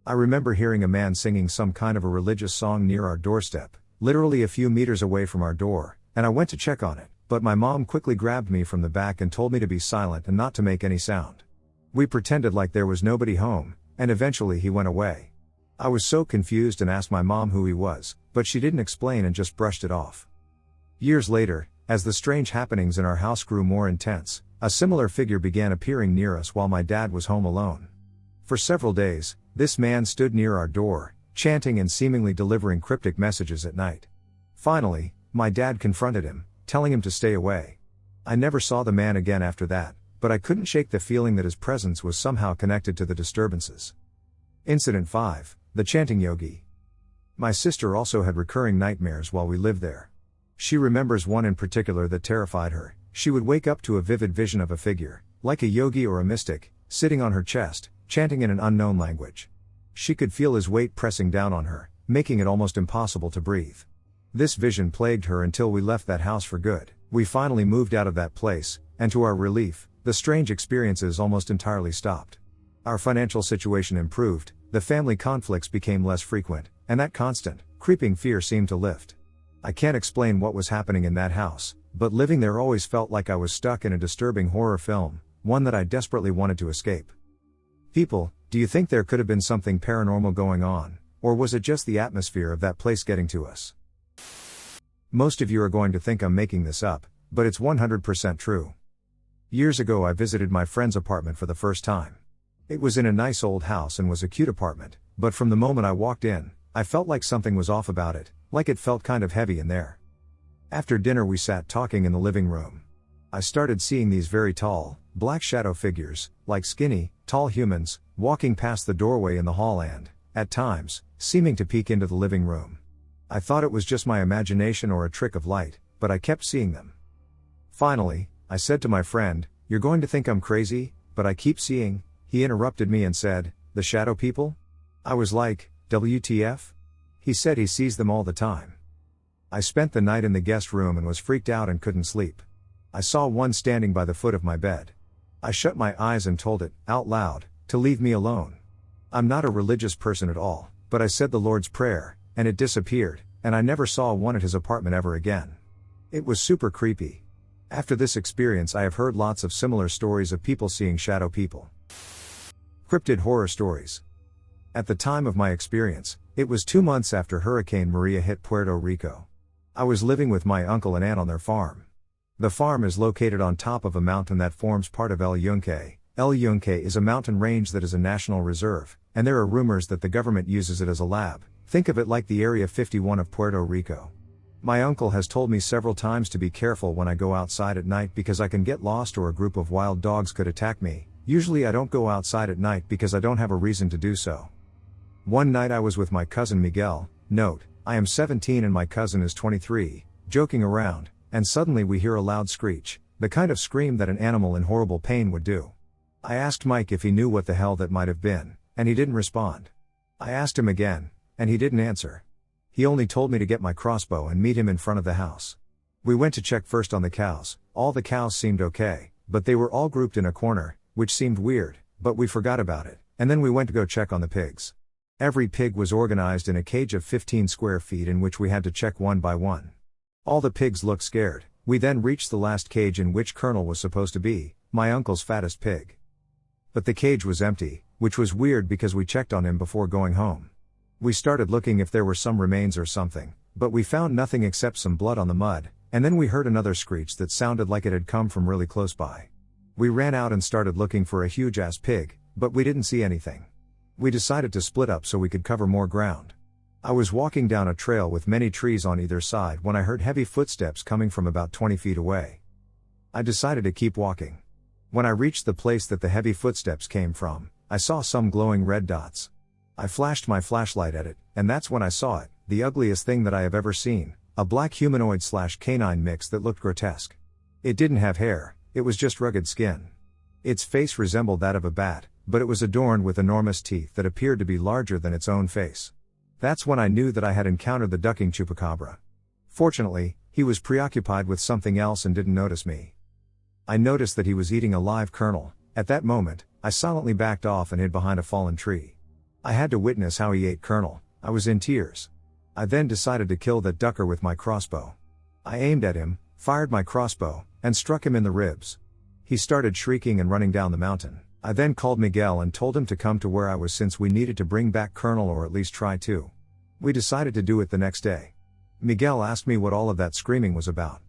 I remember hearing a man singing some kind of a religious song near our doorstep, literally a few meters away from our door, and I went to check on it, but my mom quickly grabbed me from the back and told me to be silent and not to make any sound. We pretended like there was nobody home, and eventually he went away. I was so confused and asked my mom who he was, but she didn't explain and just brushed it off. Years later, as the strange happenings in our house grew more intense, a similar figure began appearing near us while my dad was home alone. For several days, this man stood near our door, chanting and seemingly delivering cryptic messages at night. Finally, my dad confronted him, telling him to stay away. I never saw the man again after that, but I couldn't shake the feeling that his presence was somehow connected to the disturbances. Incident 5, the chanting yogi. My sister also had recurring nightmares while we lived there. She remembers one in particular that terrified her. She would wake up to a vivid vision of a figure, like a yogi or a mystic, sitting on her chest, chanting in an unknown language. She could feel his weight pressing down on her, making it almost impossible to breathe. This vision plagued her until we left that house for good. We finally moved out of that place, and to our relief, the strange experiences almost entirely stopped. Our financial situation improved, the family conflicts became less frequent, and that constant, creeping fear seemed to lift. I can't explain what was happening in that house, but living there always felt like I was stuck in a disturbing horror film, one that I desperately wanted to escape. People, do you think there could have been something paranormal going on, or was it just the atmosphere of that place getting to us? Most of you are going to think I'm making this up, but it's 100% true. Years ago I visited my friend's apartment for the first time. It was in a nice old house and was a cute apartment, but from the moment I walked in, I felt like something was off about it, like it felt kind of heavy in there. After dinner we sat talking in the living room. I started seeing these very tall, black shadow figures, like skinny, tall humans, walking past the doorway in the hall and, at times, seeming to peek into the living room. I thought it was just my imagination or a trick of light, but I kept seeing them. Finally, I said to my friend, "You're going to think I'm crazy, but I keep seeing." He interrupted me and said, "The shadow people?" I was like, WTF? He said he sees them all the time. I spent the night in the guest room and was freaked out and couldn't sleep. I saw one standing by the foot of my bed. I shut my eyes and told it, out loud, to leave me alone. I'm not a religious person at all, but I said the Lord's Prayer, and it disappeared, and I never saw one at his apartment ever again. It was super creepy. After this experience I have heard lots of similar stories of people seeing shadow people. Cryptid horror stories. At the time of my experience, it was 2 months after Hurricane Maria hit Puerto Rico. I was living with my uncle and aunt on their farm. The farm is located on top of a mountain that forms part of El Yunque. El Yunque is a mountain range that is a national reserve, and there are rumors that the government uses it as a lab. Think of it like the Area 51 of Puerto Rico. My uncle has told me several times to be careful when I go outside at night because I can get lost or a group of wild dogs could attack me. Usually I don't go outside at night because I don't have a reason to do so. One night I was with my cousin Miguel, note, I am 17 and my cousin is 23, joking around, and suddenly we hear a loud screech, the kind of scream that an animal in horrible pain would do. I asked Mike if he knew what the hell that might have been, and he didn't respond. I asked him again, and he didn't answer. He only told me to get my crossbow and meet him in front of the house. We went to check first on the cows. All the cows seemed okay, but they were all grouped in a corner, which seemed weird, but we forgot about it, and then we went to go check on the pigs. Every pig was organized in a cage of 15 square feet in which we had to check one by one. All the pigs looked scared. We then reached the last cage in which Colonel was supposed to be, my uncle's fattest pig. But the cage was empty, which was weird because we checked on him before going home. We started looking if there were some remains or something, but we found nothing except some blood on the mud, and then we heard another screech that sounded like it had come from really close by. We ran out and started looking for a huge-ass pig, but we didn't see anything. We decided to split up so we could cover more ground. I was walking down a trail with many trees on either side when I heard heavy footsteps coming from about 20 feet away. I decided to keep walking. When I reached the place that the heavy footsteps came from, I saw some glowing red dots. I flashed my flashlight at it, and that's when I saw it, the ugliest thing that I have ever seen, a black humanoid/canine mix that looked grotesque. It didn't have hair, it was just rugged skin. Its face resembled that of a bat, but it was adorned with enormous teeth that appeared to be larger than its own face. That's when I knew that I had encountered the ducking Chupacabra. Fortunately, he was preoccupied with something else and didn't notice me. I noticed that he was eating a live kernel. At that moment, I silently backed off and hid behind a fallen tree. I had to witness how he ate kernel. I was in tears. I then decided to kill that ducker with my crossbow. I aimed at him, fired my crossbow, and struck him in the ribs. He started shrieking and running down the mountain. I then called Miguel and told him to come to where I was since we needed to bring back Colonel or at least try to. We decided to do it the next day. Miguel asked me what all of that screaming was about.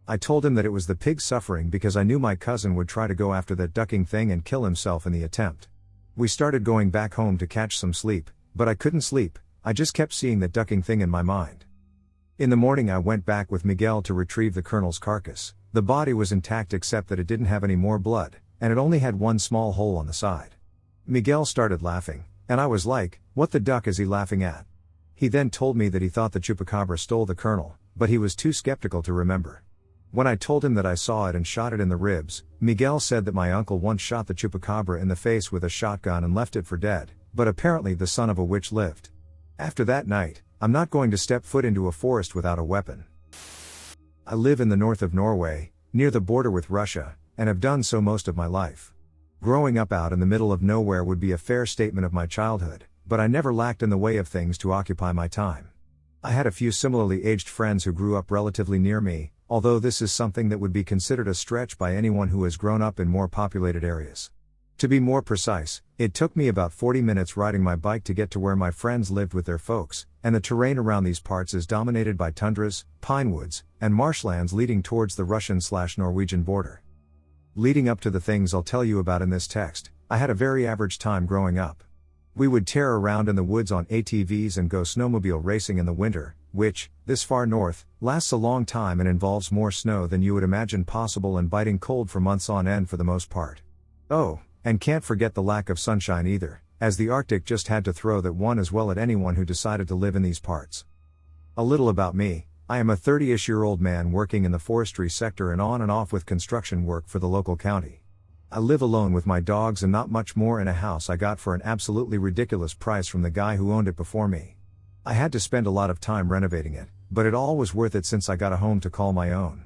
I told him that it was the pig suffering because I knew my cousin would try to go after that ducking thing and kill himself in the attempt. We started going back home to catch some sleep, but I couldn't sleep, I just kept seeing that ducking thing in my mind. In the morning I went back with Miguel to retrieve the Colonel's carcass. The body was intact except that it didn't have any more blood, and it only had one small hole on the side. Miguel started laughing, and I was like, what the duck is he laughing at? He then told me that he thought the Chupacabra stole the Colonel, but he was too skeptical to remember. When I told him that I saw it and shot it in the ribs, Miguel said that my uncle once shot the Chupacabra in the face with a shotgun and left it for dead, but apparently the son of a witch lived. After that night, I'm not going to step foot into a forest without a weapon. I live in the north of Norway, near the border with Russia, and have done so most of my life. Growing up out in the middle of nowhere would be a fair statement of my childhood, but I never lacked in the way of things to occupy my time. I had a few similarly aged friends who grew up relatively near me, although this is something that would be considered a stretch by anyone who has grown up in more populated areas. To be more precise, it took me about 40 minutes riding my bike to get to where my friends lived with their folks, and the terrain around these parts is dominated by tundras, pine woods, and marshlands leading towards the Russian/Norwegian border. Leading up to the things I'll tell you about in this text, I had a very average time growing up. We would tear around in the woods on ATVs and go snowmobile racing in the winter, which, this far north, lasts a long time and involves more snow than you would imagine possible and biting cold for months on end for the most part. Oh, and can't forget the lack of sunshine either, as the Arctic just had to throw that one as well at anyone who decided to live in these parts. A little about me, I am a 30-ish-year-old man working in the forestry sector and on and off with construction work for the local county. I live alone with my dogs and not much more in a house I got for an absolutely ridiculous price from the guy who owned it before me. I had to spend a lot of time renovating it, but it all was worth it since I got a home to call my own.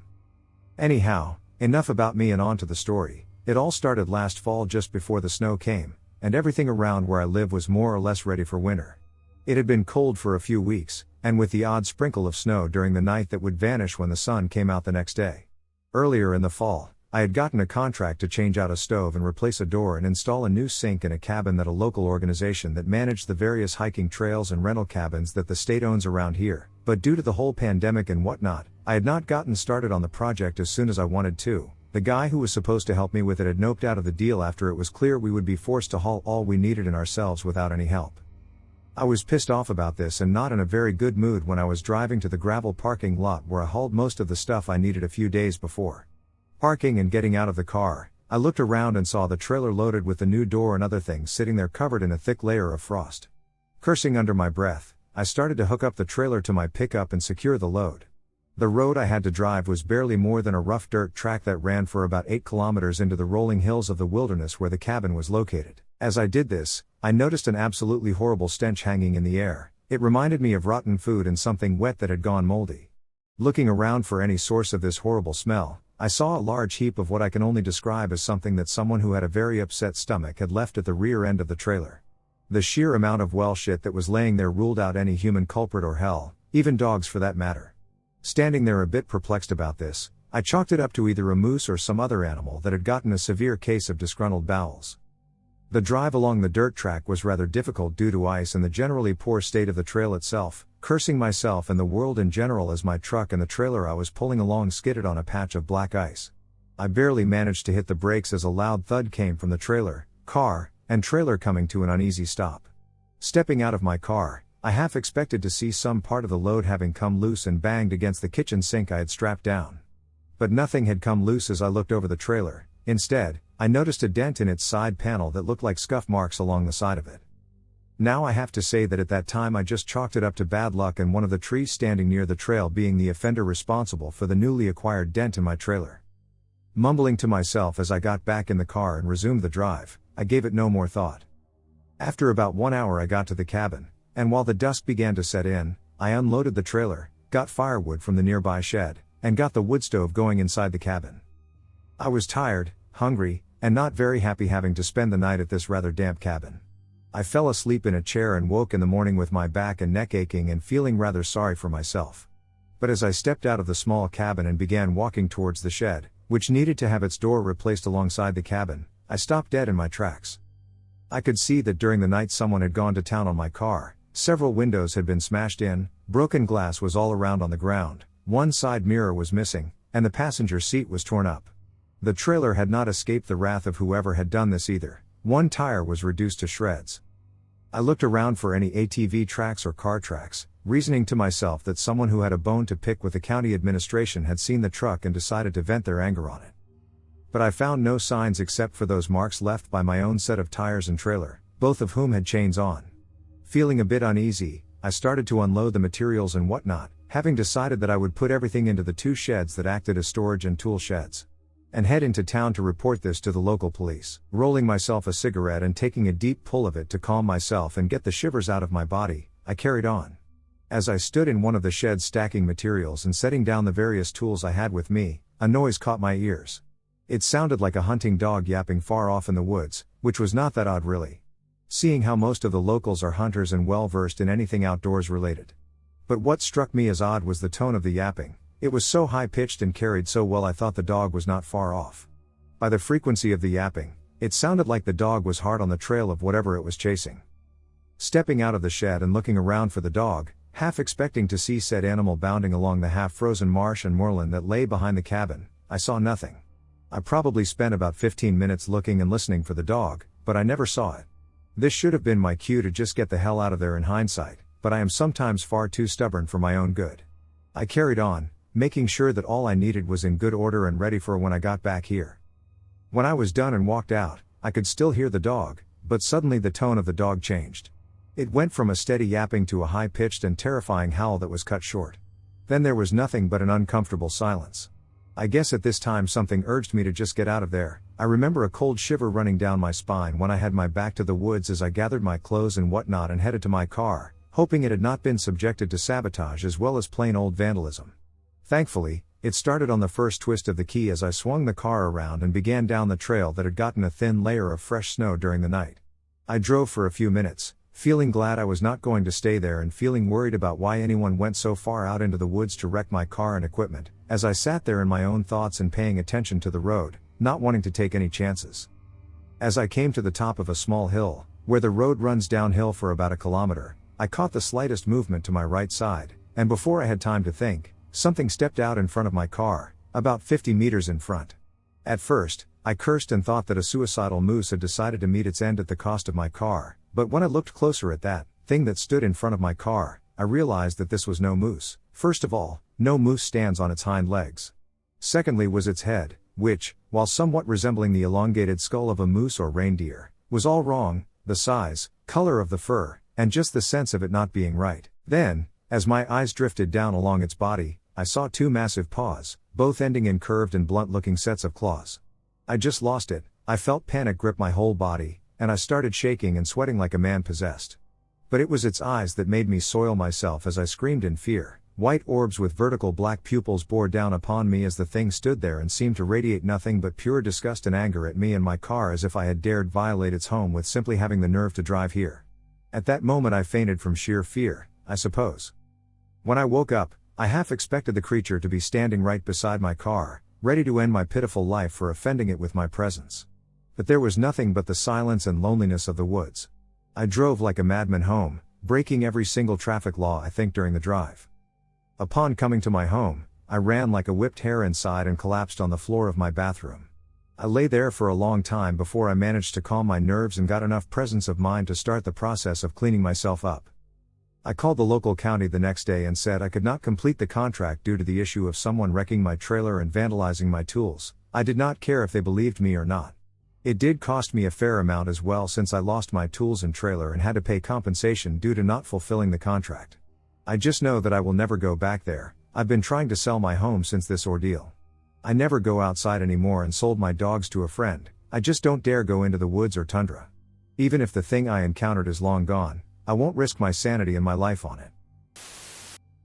Anyhow, enough about me and on to the story. It all started last fall just before the snow came. and everything around where I live was more or less ready for winter. It had been cold for a few weeks, and with the odd sprinkle of snow during the night that would vanish when the sun came out the next day. Earlier in the fall, I had gotten a contract to change out a stove and replace a door and install a new sink in a cabin that a local organization that managed the various hiking trails and rental cabins that the state owns around here, but due to the whole pandemic and whatnot, I had not gotten started on the project as soon as I wanted to. The guy who was supposed to help me with it had noped out of the deal after it was clear we would be forced to haul all we needed in ourselves without any help. I was pissed off about this and not in a very good mood when I was driving to the gravel parking lot where I hauled most of the stuff I needed a few days before. Parking and getting out of the car, I looked around and saw the trailer loaded with the new door and other things sitting there covered in a thick layer of frost. Cursing under my breath, I started to hook up the trailer to my pickup and secure the load. The road I had to drive was barely more than a rough dirt track that ran for about 8 kilometers into the rolling hills of the wilderness where the cabin was located. As I did this, I noticed an absolutely horrible stench hanging in the air. It reminded me of rotten food and something wet that had gone moldy. Looking around for any source of this horrible smell, I saw a large heap of what I can only describe as something that someone who had a very upset stomach had left at the rear end of the trailer. The sheer amount of well shit that was laying there ruled out any human culprit or hell, even dogs for that matter. Standing there a bit perplexed about this, I chalked it up to either a moose or some other animal that had gotten a severe case of disgruntled bowels. The drive along the dirt track was rather difficult due to ice and the generally poor state of the trail itself, cursing myself and the world in general as my truck and the trailer I was pulling along skidded on a patch of black ice. I barely managed to hit the brakes as a loud thud came from the trailer, car, and trailer coming to an uneasy stop. Stepping out of my car, I half expected to see some part of the load having come loose and banged against the kitchen sink I had strapped down. But nothing had come loose as I looked over the trailer. Instead, I noticed a dent in its side panel that looked like scuff marks along the side of it. Now I have to say that at that time I just chalked it up to bad luck and one of the trees standing near the trail being the offender responsible for the newly acquired dent in my trailer. Mumbling to myself as I got back in the car and resumed the drive, I gave it no more thought. After about 1 hour I got to the cabin, and while the dusk began to set in, I unloaded the trailer, got firewood from the nearby shed, and got the wood stove going inside the cabin. I was tired, hungry, and not very happy having to spend the night at this rather damp cabin. I fell asleep in a chair and woke in the morning with my back and neck aching and feeling rather sorry for myself. But as I stepped out of the small cabin and began walking towards the shed, which needed to have its door replaced alongside the cabin, I stopped dead in my tracks. I could see that during the night someone had gone to town on my car. Several windows had been smashed in, broken glass was all around on the ground, one side mirror was missing, and the passenger seat was torn up. The trailer had not escaped the wrath of whoever had done this either. One tire was reduced to shreds. I looked around for any ATV tracks or car tracks, reasoning to myself that someone who had a bone to pick with the county administration had seen the truck and decided to vent their anger on it. But I found no signs except for those marks left by my own set of tires and trailer, both of whom had chains on. Feeling a bit uneasy, I started to unload the materials and whatnot, having decided that I would put everything into the 2 sheds that acted as storage and tool sheds, and head into town to report this to the local police. Rolling myself a cigarette and taking a deep pull of it to calm myself and get the shivers out of my body, I carried on. As I stood in one of the sheds stacking materials and setting down the various tools I had with me, a noise caught my ears. It sounded like a hunting dog yapping far off in the woods, which was not that odd really, seeing how most of the locals are hunters and well versed in anything outdoors related. But what struck me as odd was the tone of the yapping. It was so high-pitched and carried so well I thought the dog was not far off. By the frequency of the yapping, it sounded like the dog was hard on the trail of whatever it was chasing. Stepping out of the shed and looking around for the dog, half expecting to see said animal bounding along the half-frozen marsh and moorland that lay behind the cabin, I saw nothing. I probably spent about 15 minutes looking and listening for the dog, but I never saw it. This should have been my cue to just get the hell out of there in hindsight, but I am sometimes far too stubborn for my own good. I carried on, making sure that all I needed was in good order and ready for when I got back here. When I was done and walked out, I could still hear the dog, but suddenly the tone of the dog changed. It went from a steady yapping to a high-pitched and terrifying howl that was cut short. Then there was nothing but an uncomfortable silence. I guess at this time something urged me to just get out of there. I remember a cold shiver running down my spine when I had my back to the woods as I gathered my clothes and whatnot and headed to my car, hoping it had not been subjected to sabotage as well as plain old vandalism. Thankfully, it started on the first twist of the key as I swung the car around and began down the trail that had gotten a thin layer of fresh snow during the night. I drove for a few minutes, feeling glad I was not going to stay there and feeling worried about why anyone went so far out into the woods to wreck my car and equipment, as I sat there in my own thoughts and paying attention to the road, not wanting to take any chances. As I came to the top of a small hill, where the road runs downhill for about a kilometer, I caught the slightest movement to my right side, and before I had time to think, something stepped out in front of my car, about 50 meters in front. At first, I cursed and thought that a suicidal moose had decided to meet its end at the cost of my car, but when I looked closer at that thing that stood in front of my car, I realized that this was no moose. First of all, no moose stands on its hind legs. Secondly was its head, which, while somewhat resembling the elongated skull of a moose or reindeer, was all wrong, the size, color of the fur, and just the sense of it not being right. Then, as my eyes drifted down along its body, I saw two massive paws, both ending in curved and blunt-looking sets of claws. I just lost it. I felt panic grip my whole body, and I started shaking and sweating like a man possessed. But it was its eyes that made me soil myself as I screamed in fear. White orbs with vertical black pupils bore down upon me as the thing stood there and seemed to radiate nothing but pure disgust and anger at me and my car, as if I had dared violate its home with simply having the nerve to drive here. At that moment I fainted from sheer fear, I suppose. When I woke up, I half expected the creature to be standing right beside my car, ready to end my pitiful life for offending it with my presence. But there was nothing but the silence and loneliness of the woods. I drove like a madman home, breaking every single traffic law I think during the drive. Upon coming to my home, I ran like a whipped hare inside and collapsed on the floor of my bathroom. I lay there for a long time before I managed to calm my nerves and got enough presence of mind to start the process of cleaning myself up. I called the local county the next day and said I could not complete the contract due to the issue of someone wrecking my trailer and vandalizing my tools. I did not care if they believed me or not. It did cost me a fair amount as well, since I lost my tools and trailer and had to pay compensation due to not fulfilling the contract. I just know that I will never go back there. I've been trying to sell my home since this ordeal. I never go outside anymore and sold my dogs to a friend. I just don't dare go into the woods or tundra. Even if the thing I encountered is long gone, I won't risk my sanity and my life on it.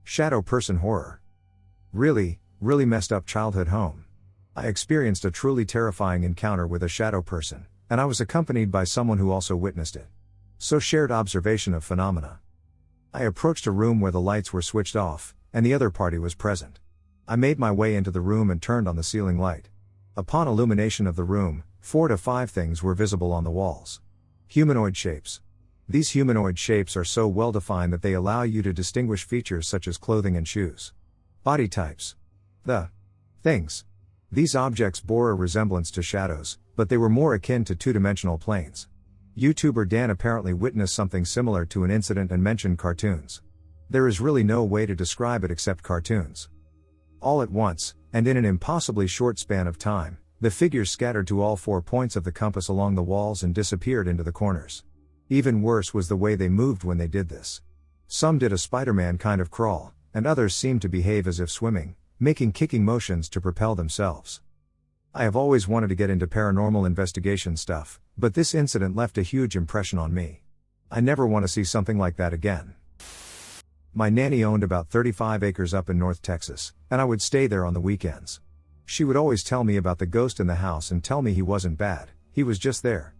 Shadow person horror. Really messed up childhood home. I experienced a truly terrifying encounter with a shadow person, and I was accompanied by someone who also witnessed it. So shared observation of phenomena. I approached a room where the lights were switched off, and the other party was present. I made my way into the room and turned on the ceiling light. Upon illumination of the room, 4 to 5 things were visible on the walls. Humanoid shapes. These humanoid shapes are so well defined that they allow you to distinguish features such as clothing and shoes. Body types. The things. These objects bore a resemblance to shadows, but they were more akin to two-dimensional planes. YouTuber Dan apparently witnessed something similar to an incident and mentioned cartoons. There is really no way to describe it except cartoons. All at once, and in an impossibly short span of time, the figures scattered to all 4 points of the compass along the walls and disappeared into the corners. Even worse was the way they moved when they did this. Some did a Spider-Man kind of crawl, and others seemed to behave as if swimming, making kicking motions to propel themselves. I have always wanted to get into paranormal investigation stuff, but this incident left a huge impression on me. I never want to see something like that again. My nanny owned about 35 acres up in North Texas, and I would stay there on the weekends. She would always tell me about the ghost in the house and tell me he wasn't bad, he was just there.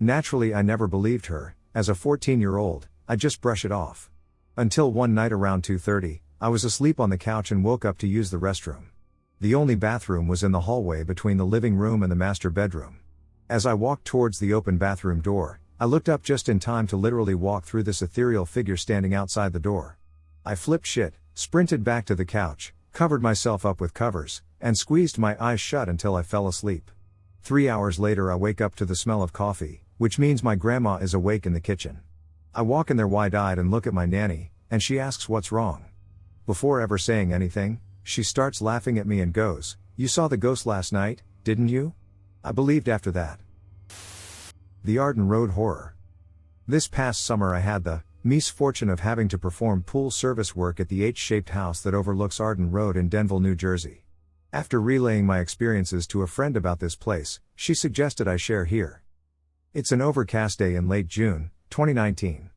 Naturally, I never believed her. As a 14-year-old, I just brush it off. Until one night around 2:30, I was asleep on the couch and woke up to use the restroom. The only bathroom was in the hallway between the living room and the master bedroom. As I walked towards the open bathroom door, I looked up just in time to literally walk through this ethereal figure standing outside the door. I flipped shit, sprinted back to the couch, covered myself up with covers, and squeezed my eyes shut until I fell asleep. 3 hours later I wake up to the smell of coffee, which means my grandma is awake in the kitchen. I walk in there wide-eyed and look at my nanny, and she asks what's wrong. Before ever saying anything, she starts laughing at me and goes, "You saw the ghost last night, didn't you?" I believed after that. The Arden Road horror. This past summer I had the misfortune of having to perform pool service work at the H-shaped house that overlooks Arden Road in Denville, New Jersey. After relaying my experiences to a friend about this place, she suggested I share here. It's an overcast day in late June, 2019.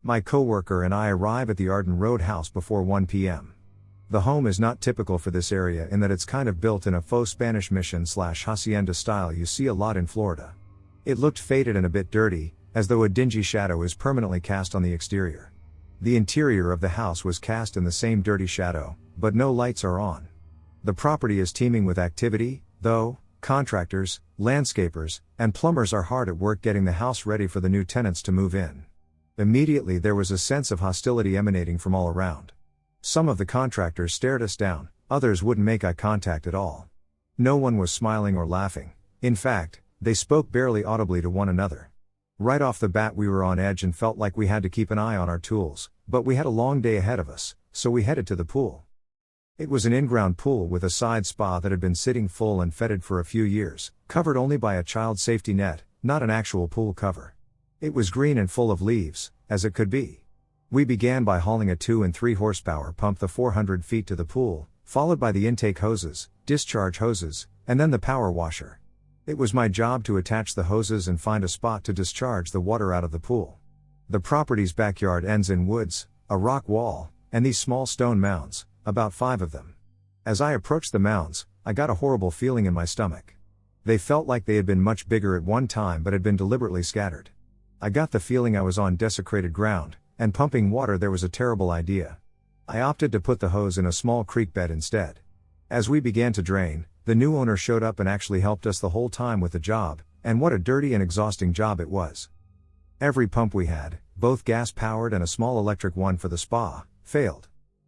My coworker and I arrive at the Arden Road house before 1 p.m. The home is not typical for this area in that it's kind of built in a faux Spanish mission/hacienda style you see a lot in Florida. It looked faded and a bit dirty, as though a dingy shadow is permanently cast on the exterior. The interior of the house was cast in the same dirty shadow, but no lights are on. The property is teeming with activity, though. Contractors, landscapers, and plumbers are hard at work getting the house ready for the new tenants to move in. Immediately there was a sense of hostility emanating from all around. Some of the contractors stared us down, others wouldn't make eye contact at all. No one was smiling or laughing. In fact, they spoke barely audibly to one another. Right off the bat we were on edge and felt like we had to keep an eye on our tools, but we had a long day ahead of us, so we headed to the pool. It was an in-ground pool with a side spa that had been sitting full and fetid for a few years, covered only by a child safety net, not an actual pool cover. It was green and full of leaves, as it could be. We began by hauling a 2 and 3 horsepower pump the 400 feet to the pool, followed by the intake hoses, discharge hoses, and then the power washer. It was my job to attach the hoses and find a spot to discharge the water out of the pool. The property's backyard ends in woods, a rock wall, and these small stone mounds, about 5 of them. As I approached the mounds, I got a horrible feeling in my stomach. They felt like they had been much bigger at one time but had been deliberately scattered. I got the feeling I was on desecrated ground, and pumping water there was a terrible idea. I opted to put the hose in a small creek bed instead. As we began to drain, the new owner showed up and actually helped us the whole time with the job, and what a dirty and exhausting job it was. Every pump we had, both gas-powered and a small electric one for the spa, failed.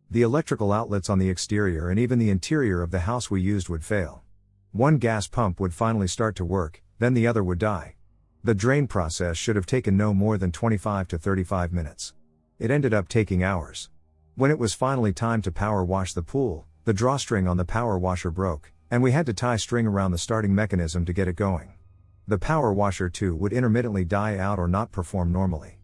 The electrical outlets on the exterior and even the interior of the house we used would fail. One gas pump would finally start to work, then the other would die. The drain process should have taken no more than 25 to 35 minutes. It ended up taking hours. When it was finally time to power wash the pool, the drawstring on the power washer broke, and we had to tie string around the starting mechanism to get it going. The power washer too would intermittently die out or not perform normally.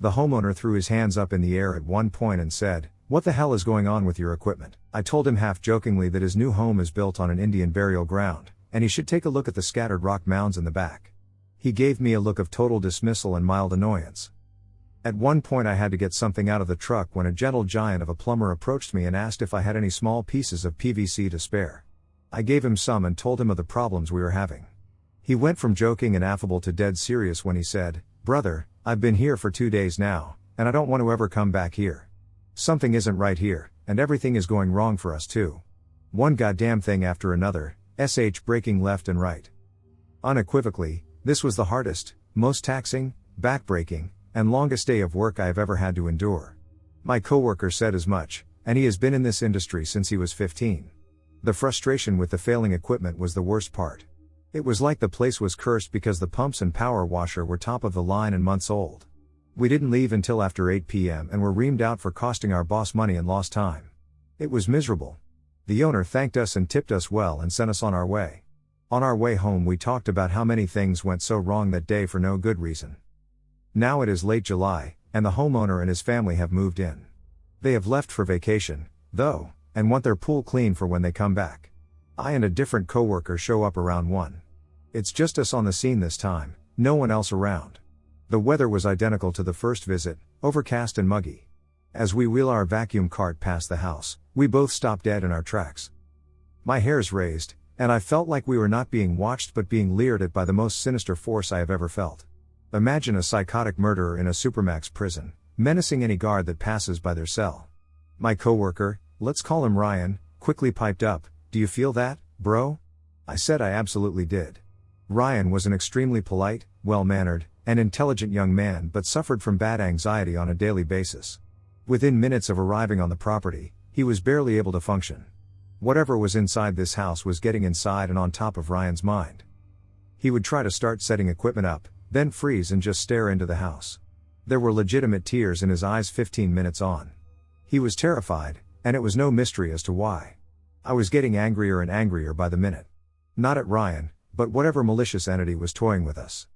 The homeowner threw his hands up in the air at one point and said, "What the hell is going on with your equipment?" I told him half-jokingly that his new home is built on an Indian burial ground, and he should take a look at the scattered rock mounds in the back. He gave me a look of total dismissal and mild annoyance. At one point I had to get something out of the truck when a gentle giant of a plumber approached me and asked if I had any small pieces of PVC to spare. I gave him some and told him of the problems we were having. He went from joking and affable to dead serious when he said, "Brother, I've been here for 2 days now, and I don't want to ever come back here. Something isn't right here, and everything is going wrong for us too. One goddamn thing after another, breaking left and right." Unequivocally, this was the hardest, most taxing, backbreaking, and longest day of work I have ever had to endure. My coworker said as much, and he has been in this industry since he was 15. The frustration with the failing equipment was the worst part. It was like the place was cursed because the pumps and power washer were top of the line and months old. We didn't leave until after 8 p.m. and were reamed out for costing our boss money and lost time. It was miserable. The owner thanked us and tipped us well and sent us on our way. On our way home we talked about how many things went so wrong that day for no good reason. Now it is late July, and the homeowner and his family have moved in. They have left for vacation, though, and want their pool clean for when they come back. I and a different coworker show up around 1. It's just us on the scene this time, no one else around. The weather was identical to the first visit, overcast and muggy. As we wheel our vacuum cart past the house, we both stop dead in our tracks. My hair's raised, and I felt like we were not being watched but being leered at by the most sinister force I have ever felt. Imagine a psychotic murderer in a supermax prison, menacing any guard that passes by their cell. My coworker, let's call him Ryan, quickly piped up, "Do you feel that, bro?" I said I absolutely did. Ryan was an extremely polite, well-mannered, and intelligent young man but suffered from bad anxiety on a daily basis. Within minutes of arriving on the property, he was barely able to function. Whatever was inside this house was getting inside and on top of Ryan's mind. He would try to start setting equipment up, then freeze and just stare into the house. There were legitimate tears in his eyes 15 minutes on. He was terrified, and it was no mystery as to why. I was getting angrier and angrier by the minute. Not at Ryan, but whatever malicious entity was toying with us.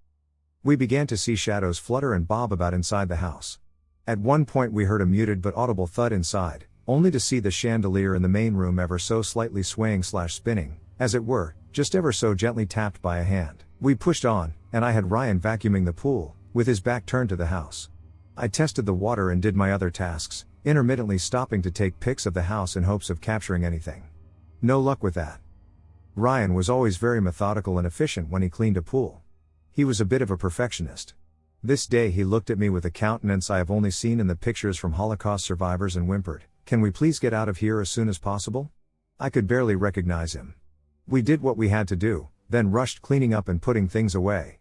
We began to see shadows flutter and bob about inside the house. At one point we heard a muted but audible thud inside, only to see the chandelier in the main room ever so slightly swaying/spinning, as it were, just ever so gently tapped by a hand. We pushed on, and I had Ryan vacuuming the pool, with his back turned to the house. I tested the water and did my other tasks, intermittently stopping to take pics of the house in hopes of capturing anything. No luck with that. Ryan was always very methodical and efficient when he cleaned a pool. He was a bit of a perfectionist. This day he looked at me with a countenance I have only seen in the pictures from Holocaust survivors and whimpered, "Can we please get out of here as soon as possible?" I could barely recognize him. We did what we had to do, then rushed cleaning up and putting things away.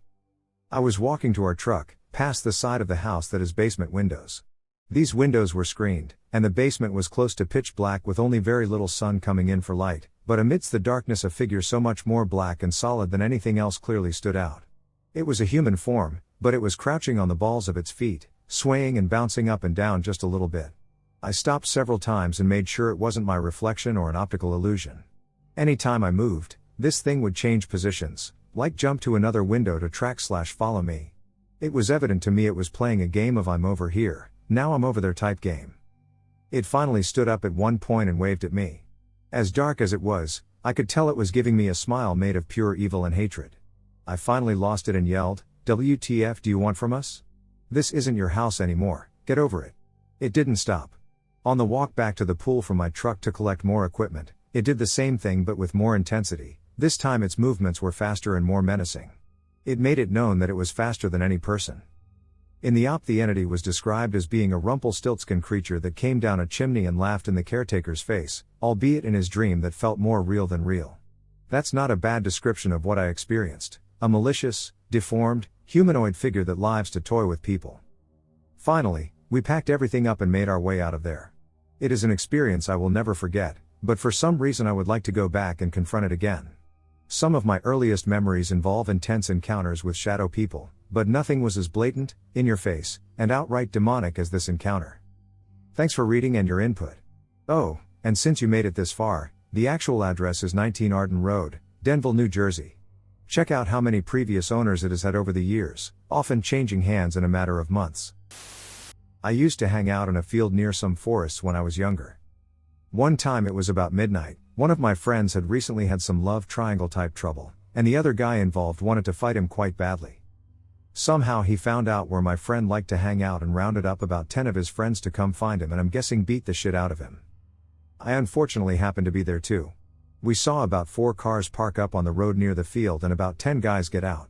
I was walking to our truck, past the side of the house that has basement windows. These windows were screened, and the basement was close to pitch black with only very little sun coming in for light, but amidst the darkness a figure so much more black and solid than anything else clearly stood out. It was a human form, but it was crouching on the balls of its feet, swaying and bouncing up and down just a little bit. I stopped several times and made sure it wasn't my reflection or an optical illusion. Any time I moved, this thing would change positions, like jump to another window to track/follow me. It was evident to me it was playing a game of I'm over here, now I'm over there type game. It finally stood up at one point and waved at me. As dark as it was, I could tell it was giving me a smile made of pure evil and hatred. I finally lost it and yelled, "WTF do you want from us? This isn't your house anymore, get over it." It didn't stop. On the walk back to the pool from my truck to collect more equipment, it did the same thing but with more intensity. This time its movements were faster and more menacing. It made it known that it was faster than any person. In the the entity was described as being a Rumpelstiltskin creature that came down a chimney and laughed in the caretaker's face, albeit in his dream that felt more real than real. That's not a bad description of what I experienced, a malicious, deformed, humanoid figure that lives to toy with people. Finally, we packed everything up and made our way out of there. It is an experience I will never forget, but for some reason I would like to go back and confront it again. Some of my earliest memories involve intense encounters with shadow people, but nothing was as blatant, in your face, and outright demonic as this encounter. Thanks for reading and your input. Oh, and since you made it this far, the actual address is 19 Arden Road, Denville, New Jersey. Check out how many previous owners it has had over the years, often changing hands in a matter of months. I used to hang out in a field near some forests when I was younger. One time it was about midnight. One of my friends had recently had some love triangle type trouble, and the other guy involved wanted to fight him quite badly. Somehow he found out where my friend liked to hang out and rounded up about 10 of his friends to come find him and I'm guessing beat the shit out of him. I unfortunately happened to be there too. We saw about 4 cars park up on the road near the field and about 10 guys get out.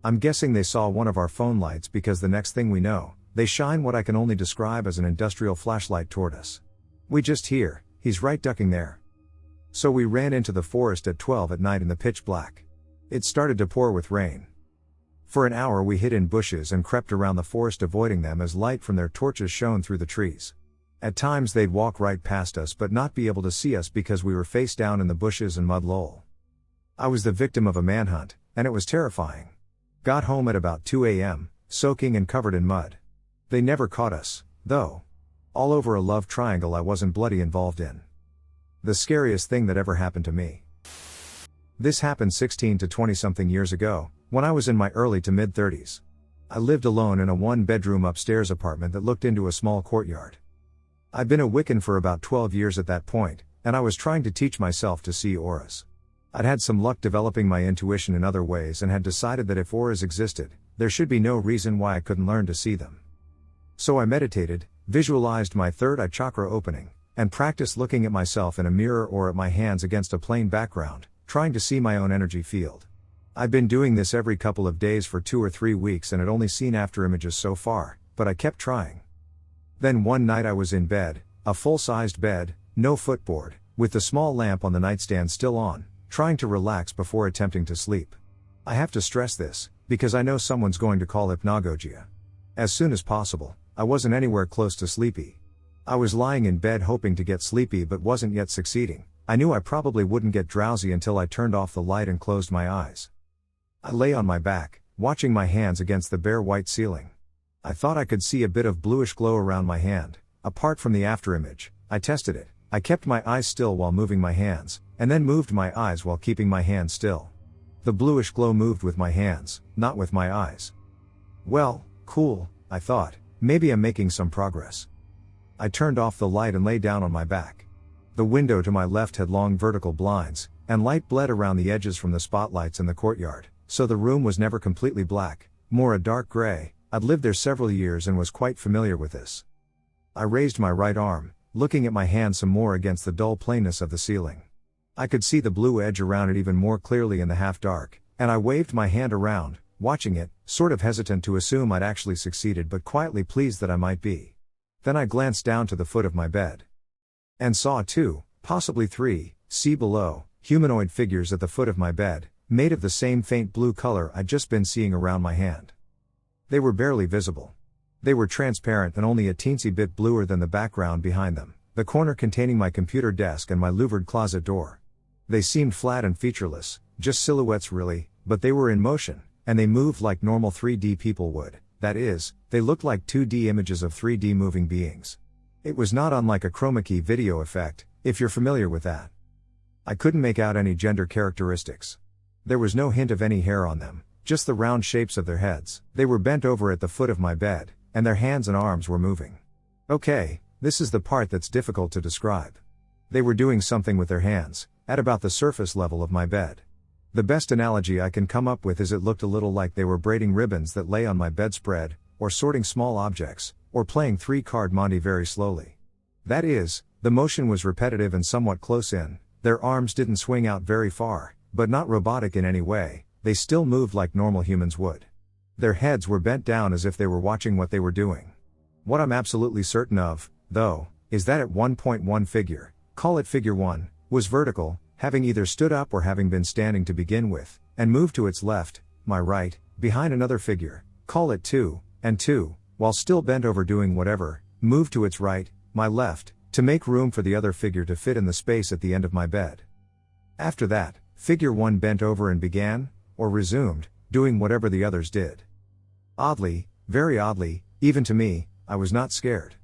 I'm guessing they saw one of our phone lights because the next thing we know, they shine what I can only describe as an industrial flashlight toward us. We just hear, "He's right ducking there." So we ran into the forest at 12 at night in the pitch black. It started to pour with rain. For an hour we hid in bushes and crept around the forest avoiding them as light from their torches shone through the trees. At times they'd walk right past us but not be able to see us because we were face down in the bushes and mud. Lol. I was the victim of a manhunt, and it was terrifying. Got home at about 2 a.m., soaking and covered in mud. They never caught us, though. All over a love triangle I wasn't bloody involved in. The scariest thing that ever happened to me. This happened 16 to 20 something years ago, when I was in my early to mid 30s. I lived alone in a 1-bedroom upstairs apartment that looked into a small courtyard. I'd been a Wiccan for about 12 years at that point, and I was trying to teach myself to see auras. I'd had some luck developing my intuition in other ways and had decided that if auras existed, there should be no reason why I couldn't learn to see them. So I meditated, visualized my third eye chakra opening, and practiced looking at myself in a mirror or at my hands against a plain background, trying to see my own energy field. I'd been doing this every couple of days for 2 or 3 weeks and had only seen after images so far, but I kept trying. Then one night I was in bed, a full-sized bed, no footboard, with the small lamp on the nightstand still on, trying to relax before attempting to sleep. I have to stress this, because I know someone's going to call hypnagogia. As soon as possible, I wasn't anywhere close to sleepy. I was lying in bed hoping to get sleepy but wasn't yet succeeding. I knew I probably wouldn't get drowsy until I turned off the light and closed my eyes. I lay on my back, watching my hands against the bare white ceiling. I thought I could see a bit of bluish glow around my hand. Apart from the afterimage, I tested it. I kept my eyes still while moving my hands, and then moved my eyes while keeping my hands still. The bluish glow moved with my hands, not with my eyes. Well, cool, I thought, maybe I'm making some progress. I turned off the light and lay down on my back. The window to my left had long vertical blinds, and light bled around the edges from the spotlights in the courtyard, so the room was never completely black, more a dark gray. I'd lived there several years and was quite familiar with this. I raised my right arm, looking at my hand some more against the dull plainness of the ceiling. I could see the blue edge around it even more clearly in the half-dark, and I waved my hand around, watching it, sort of hesitant to assume I'd actually succeeded but quietly pleased that I might be. Then I glanced down to the foot of my bed. And saw 2, possibly 3, see below, humanoid figures at the foot of my bed, made of the same faint blue color I'd just been seeing around my hand. They were barely visible. They were transparent and only a teensy bit bluer than the background behind them, the corner containing my computer desk and my louvered closet door. They seemed flat and featureless, just silhouettes really, but they were in motion, and they moved like normal 3D people would, that is, they looked like 2D images of 3D moving beings. It was not unlike a chroma key video effect, if you're familiar with that. I couldn't make out any gender characteristics. There was no hint of any hair on them, just the round shapes of their heads. They were bent over at the foot of my bed, and their hands and arms were moving. Okay, this is the part that's difficult to describe. They were doing something with their hands, at about the surface level of my bed. The best analogy I can come up with is it looked a little like they were braiding ribbons that lay on my bedspread, or sorting small objects, or playing 3-card Monte very slowly. That is, the motion was repetitive and somewhat close in, their arms didn't swing out very far, but not robotic in any way, they still moved like normal humans would. Their heads were bent down as if they were watching what they were doing. What I'm absolutely certain of, though, is that at one point one figure, call it figure 1, was vertical, having either stood up or having been standing to begin with, and moved to its left, my right, behind another figure, call it 2, and 2, while still bent over doing whatever, moved to its right, my left, to make room for the other figure to fit in the space at the end of my bed. After that, figure 1 bent over and began, or resumed, doing whatever the others did. Oddly, very oddly, even to me, I was not scared.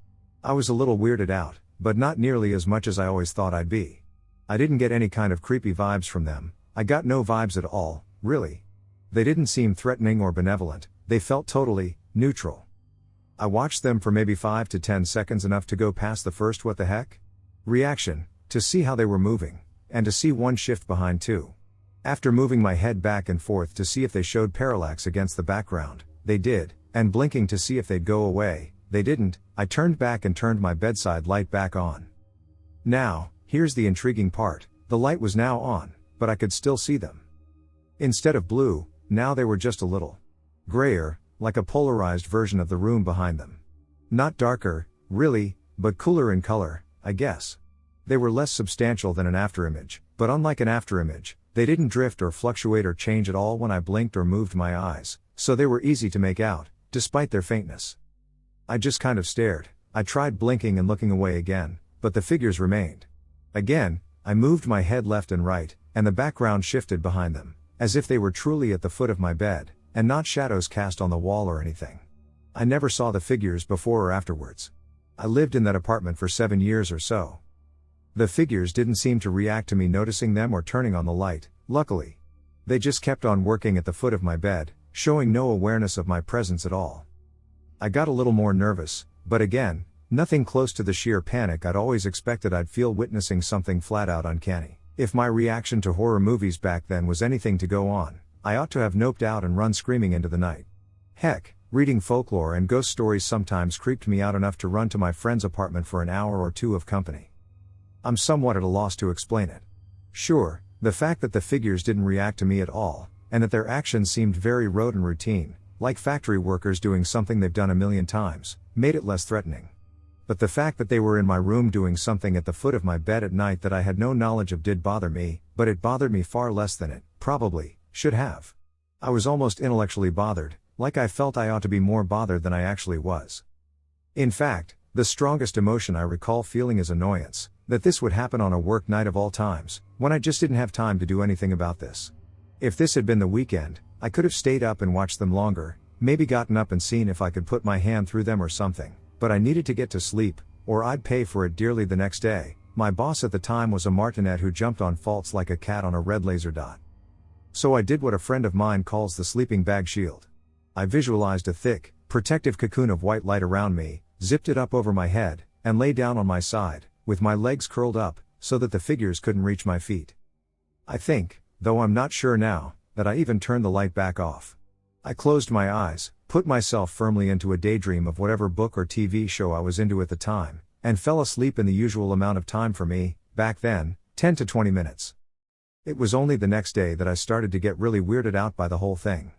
I was a little weirded out, but not nearly as much as I always thought I'd be. I didn't get any kind of creepy vibes from them, I got no vibes at all, really. They didn't seem threatening or benevolent, they felt totally neutral. I watched them for maybe 5 to 10 seconds, enough to go past the first what the heck reaction, to see how they were moving, and to see one shift behind 2. After moving my head back and forth to see if they showed parallax against the background, they did, and blinking to see if they'd go away, they didn't. I turned back and turned my bedside light back on. Now, here's the intriguing part, the light was now on, but I could still see them. Instead of blue, now they were just a little grayer, like a polarized version of the room behind them. Not darker, really, but cooler in color, I guess. They were less substantial than an afterimage, but unlike an afterimage, they didn't drift or fluctuate or change at all when I blinked or moved my eyes, so they were easy to make out, despite their faintness. I just kind of stared. I tried blinking and looking away again, but the figures remained. Again, I moved my head left and right, and the background shifted behind them, as if they were truly at the foot of my bed, and not shadows cast on the wall or anything. I never saw the figures before or afterwards. I lived in that apartment for 7 years or so. The figures didn't seem to react to me noticing them or turning on the light, luckily. They just kept on working at the foot of my bed, showing no awareness of my presence at all. I got a little more nervous, but again, nothing close to the sheer panic I'd always expected I'd feel witnessing something flat out uncanny. If my reaction to horror movies back then was anything to go on, I ought to have noped out and run screaming into the night. Heck, reading folklore and ghost stories sometimes creeped me out enough to run to my friend's apartment for an hour or two of company. I'm somewhat at a loss to explain it. Sure, the fact that the figures didn't react to me at all, and that their actions seemed very rote and routine, like factory workers doing something they've done a million times, made it less threatening. But the fact that they were in my room doing something at the foot of my bed at night that I had no knowledge of did bother me, but it bothered me far less than it, probably, should have. I was almost intellectually bothered, like I felt I ought to be more bothered than I actually was. In fact, the strongest emotion I recall feeling is annoyance, that this would happen on a work night of all times, when I just didn't have time to do anything about this. If this had been the weekend, I could have stayed up and watched them longer, maybe gotten up and seen if I could put my hand through them or something, but I needed to get to sleep, or I'd pay for it dearly the next day. My boss at the time was a martinet who jumped on faults like a cat on a red laser dot. So I did what a friend of mine calls the sleeping bag shield. I visualized a thick, protective cocoon of white light around me, zipped it up over my head, and lay down on my side, with my legs curled up, so that the figures couldn't reach my feet. I think, though I'm not sure now, that I even turned the light back off. I closed my eyes, put myself firmly into a daydream of whatever book or TV show I was into at the time, and fell asleep in the usual amount of time for me, back then, 10 to 20 minutes. It was only the next day that I started to get really weirded out by the whole thing.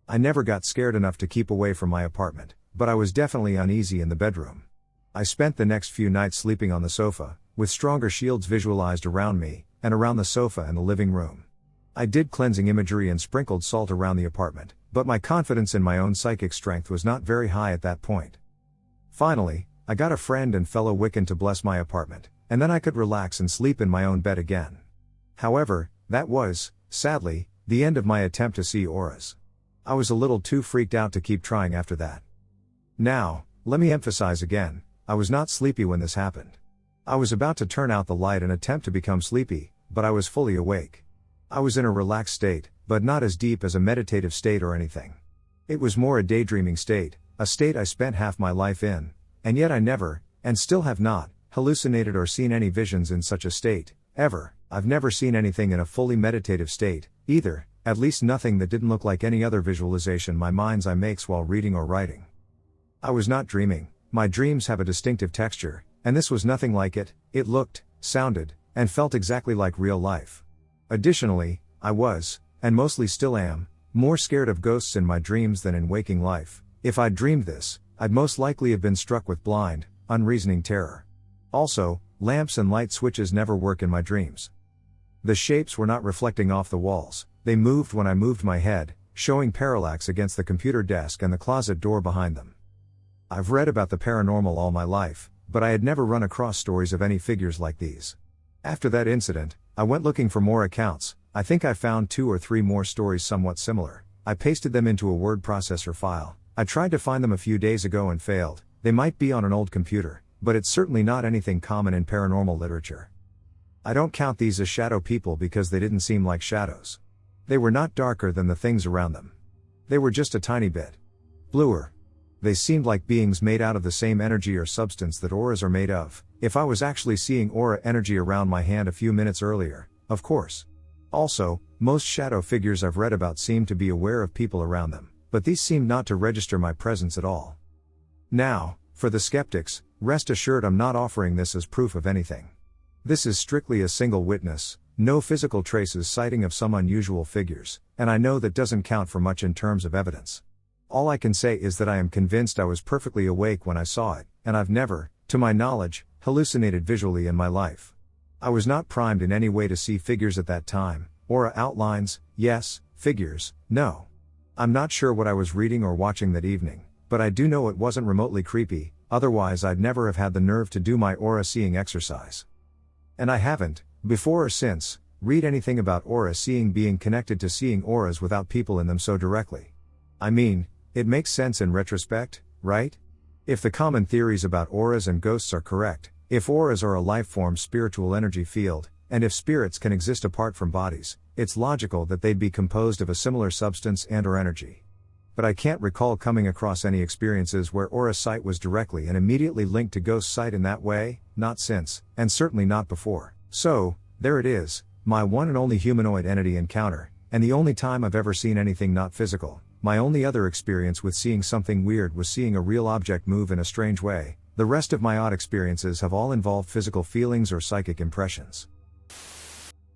I never got scared enough to keep away from my apartment, but I was definitely uneasy in the bedroom. I spent the next few nights sleeping on the sofa, with stronger shields visualized around me, and around the sofa and the living room. I did cleansing imagery and sprinkled salt around the apartment, but my confidence in my own psychic strength was not very high at that point. Finally, I got a friend and fellow Wiccan to bless my apartment, and then I could relax and sleep in my own bed again. However, that was, sadly, the end of my attempt to see auras. I was a little too freaked out to keep trying after that. Now, let me emphasize again, I was not sleepy when this happened. I was about to turn out the light and attempt to become sleepy, but I was fully awake. I was in a relaxed state, but not as deep as a meditative state or anything. It was more a daydreaming state, a state I spent half my life in, and yet I never, and still have not, hallucinated or seen any visions in such a state, ever. I've never seen anything in a fully meditative state, either, at least nothing that didn't look like any other visualization my mind's eye makes while reading or writing. I was not dreaming, my dreams have a distinctive texture, and this was nothing like it. It looked, sounded, and felt exactly like real life. Additionally, I was, and mostly still am, more scared of ghosts in my dreams than in waking life. If I'd dreamed this, I'd most likely have been struck with blind, unreasoning terror. Also, lamps and light switches never work in my dreams. The shapes were not reflecting off the walls, they moved when I moved my head, showing parallax against the computer desk and the closet door behind them. I've read about the paranormal all my life, but I had never run across stories of any figures like these. After that incident, I went looking for more accounts. I think I found 2 or 3 more stories somewhat similar. I pasted them into a word processor file. I tried to find them a few days ago and failed. They might be on an old computer, but it's certainly not anything common in paranormal literature. I don't count these as shadow people because they didn't seem like shadows. They were not darker than the things around them. They were just a tiny bit bluer. They seemed like beings made out of the same energy or substance that auras are made of, if I was actually seeing aura energy around my hand a few minutes earlier, of course. Also, most shadow figures I've read about seem to be aware of people around them, but these seemed not to register my presence at all. Now, for the skeptics, rest assured I'm not offering this as proof of anything. This is strictly a single witness, no physical traces citing of some unusual figures, and I know that doesn't count for much in terms of evidence. All I can say is that I am convinced I was perfectly awake when I saw it, and I've never, to my knowledge, hallucinated visually in my life. I was not primed in any way to see figures at that time. Aura outlines, yes, figures, no. I'm not sure what I was reading or watching that evening, but I do know it wasn't remotely creepy, otherwise I'd never have had the nerve to do my aura seeing exercise. And I haven't, before or since, read anything about aura seeing being connected to seeing auras without people in them so directly. I mean, it makes sense in retrospect, right? If the common theories about auras and ghosts are correct, if auras are a life-form spiritual energy field, and if spirits can exist apart from bodies, it's logical that they'd be composed of a similar substance and/or energy. But I can't recall coming across any experiences where aura sight was directly and immediately linked to ghost sight in that way, not since, and certainly not before. So, there it is, my one and only humanoid entity encounter, and the only time I've ever seen anything not physical. My only other experience with seeing something weird was seeing a real object move in a strange way. The rest of my odd experiences have all involved physical feelings or psychic impressions.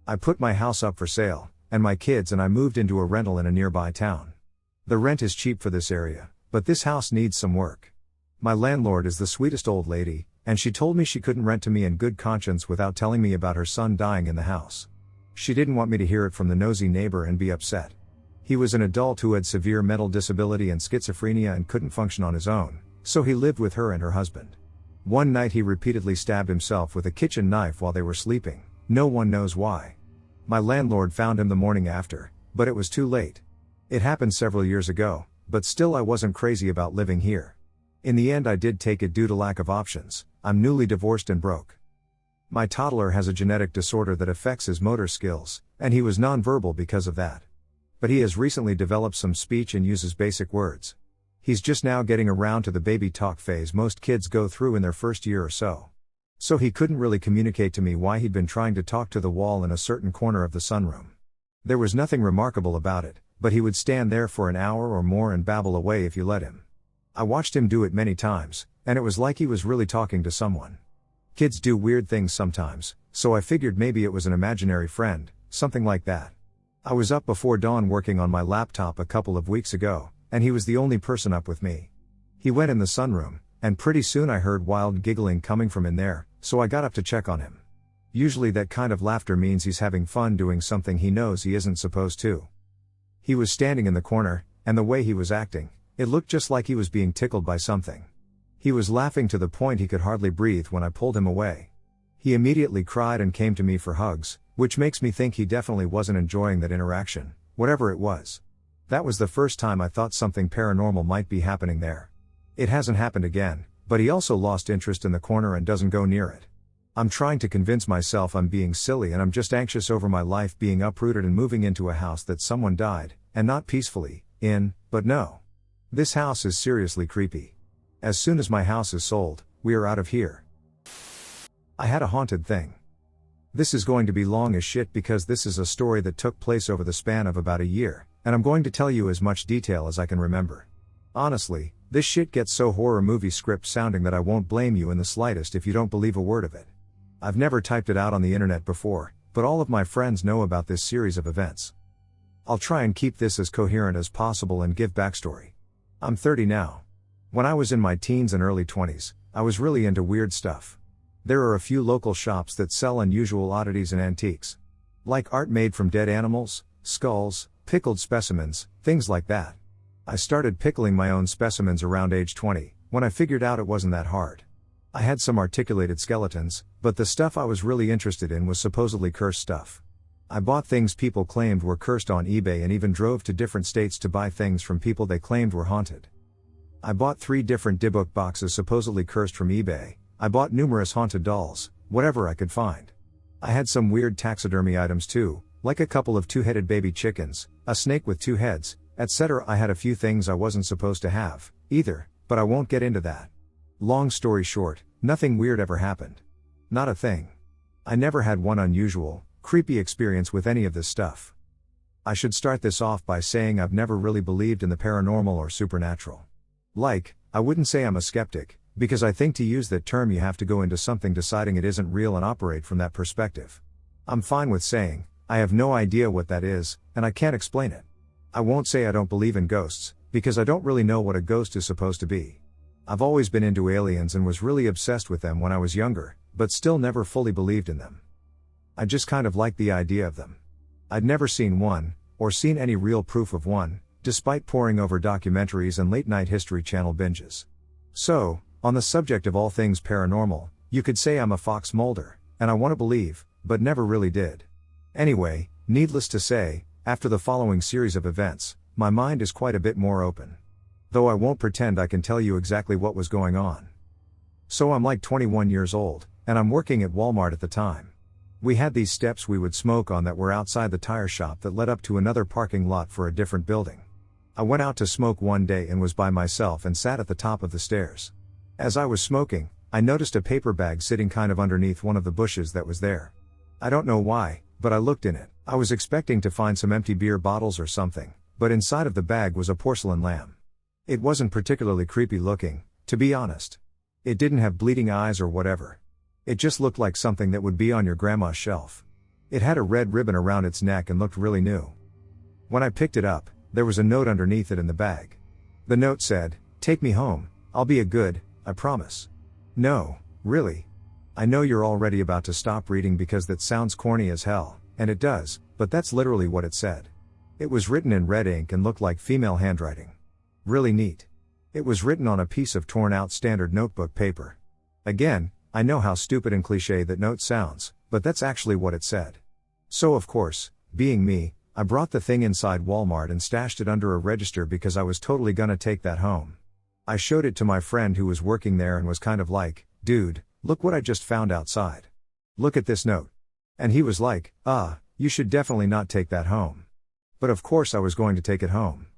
I put my house up for sale, and my kids and I moved into a rental in a nearby town. The rent is cheap for this area, but this house needs some work. My landlord is the sweetest old lady, and she told me she couldn't rent to me in good conscience without telling me about her son dying in the house. She didn't want me to hear it from the nosy neighbor and be upset. He was an adult who had severe mental disability and schizophrenia and couldn't function on his own, so he lived with her and her husband. One night he repeatedly stabbed himself with a kitchen knife while they were sleeping. No one knows why. My landlord found him the morning after, but it was too late. It happened several years ago, but still I wasn't crazy about living here. In the end I did take it due to lack of options. I'm newly divorced and broke. My toddler has a genetic disorder that affects his motor skills, and he was nonverbal because of that. But he has recently developed some speech and uses basic words. He's just now getting around to the baby talk phase most kids go through in their first year or so. So he couldn't really communicate to me why he'd been trying to talk to the wall in a certain corner of the sunroom. There was nothing remarkable about it, but he would stand there for an hour or more and babble away if you let him. I watched him do it many times, and it was like he was really talking to someone. Kids do weird things sometimes, so I figured maybe it was an imaginary friend, something like that. I was up before dawn working on my laptop a couple of weeks ago, and he was the only person up with me. He went in the sunroom, and pretty soon I heard wild giggling coming from in there, so I got up to check on him. Usually that kind of laughter means he's having fun doing something he knows he isn't supposed to. He was standing in the corner, and the way he was acting, it looked just like he was being tickled by something. He was laughing to the point he could hardly breathe when I pulled him away. He immediately cried and came to me for hugs, which makes me think he definitely wasn't enjoying that interaction, whatever it was. That was the first time I thought something paranormal might be happening there. It hasn't happened again, but he also lost interest in the corner and doesn't go near it. I'm trying to convince myself I'm being silly and I'm just anxious over my life being uprooted and moving into a house that someone died, and not peacefully, in, but no. This house is seriously creepy. As soon as my house is sold, we are out of here. I had a haunted thing. This is going to be long as shit because this is a story that took place over the span of about a year, and I'm going to tell you as much detail as I can remember. Honestly, this shit gets so horror movie script sounding that I won't blame you in the slightest if you don't believe a word of it. I've never typed it out on the internet before, but all of my friends know about this series of events. I'll try and keep this as coherent as possible and give backstory. I'm 30 now. When I was in my teens and early 20s, I was really into weird stuff. There are a few local shops that sell unusual oddities and antiques. Like art made from dead animals, skulls, pickled specimens, things like that. I started pickling my own specimens around age 20, when I figured out it wasn't that hard. I had some articulated skeletons, but the stuff I was really interested in was supposedly cursed stuff. I bought things people claimed were cursed on eBay and even drove to different states to buy things from people they claimed were haunted. I bought 3 different Dybbuk boxes supposedly cursed from eBay. I bought numerous haunted dolls, whatever I could find. I had some weird taxidermy items too, like a couple of 2-headed baby chickens, a snake with 2 heads, etc. I had a few things I wasn't supposed to have, either, but I won't get into that. Long story short, nothing weird ever happened. Not a thing. I never had one unusual, creepy experience with any of this stuff. I should start this off by saying I've never really believed in the paranormal or supernatural. I wouldn't say I'm a skeptic, because I think to use that term you have to go into something deciding it isn't real and operate from that perspective. I'm fine with saying, I have no idea what that is, and I can't explain it. I won't say I don't believe in ghosts, because I don't really know what a ghost is supposed to be. I've always been into aliens and was really obsessed with them when I was younger, but still never fully believed in them. I just kind of liked the idea of them. I'd never seen one, or seen any real proof of one, despite poring over documentaries and late-night History Channel binges. So, on the subject of all things paranormal, you could say I'm a Fox Mulder, and I want to believe, but never really did. Anyway, needless to say, after the following series of events, my mind is quite a bit more open. Though I won't pretend I can tell you exactly what was going on. So I'm like 21 years old, and I'm working at Walmart at the time. We had these steps we would smoke on that were outside the tire shop that led up to another parking lot for a different building. I went out to smoke one day and was by myself and sat at the top of the stairs. As I was smoking, I noticed a paper bag sitting kind of underneath one of the bushes that was there. I don't know why, but I looked in it. I was expecting to find some empty beer bottles or something, but inside of the bag was a porcelain lamb. It wasn't particularly creepy looking, to be honest. It didn't have bleeding eyes or whatever. It just looked like something that would be on your grandma's shelf. It had a red ribbon around its neck and looked really new. When I picked it up, there was a note underneath it in the bag. The note said, "Take me home, I'll be a good, I promise." No, really. I know you're already about to stop reading because that sounds corny as hell, and it does, but that's literally what it said. It was written in red ink and looked like female handwriting. Really neat. It was written on a piece of torn out standard notebook paper. Again, I know how stupid and cliché that note sounds, but that's actually what it said. So of course, being me, I brought the thing inside Walmart and stashed it under a register because I was totally gonna take that home. I showed it to my friend who was working there and was kind of like, "Dude, look what I just found outside. Look at this note." And he was like, "You should definitely not take that home." But of course I was going to take it home.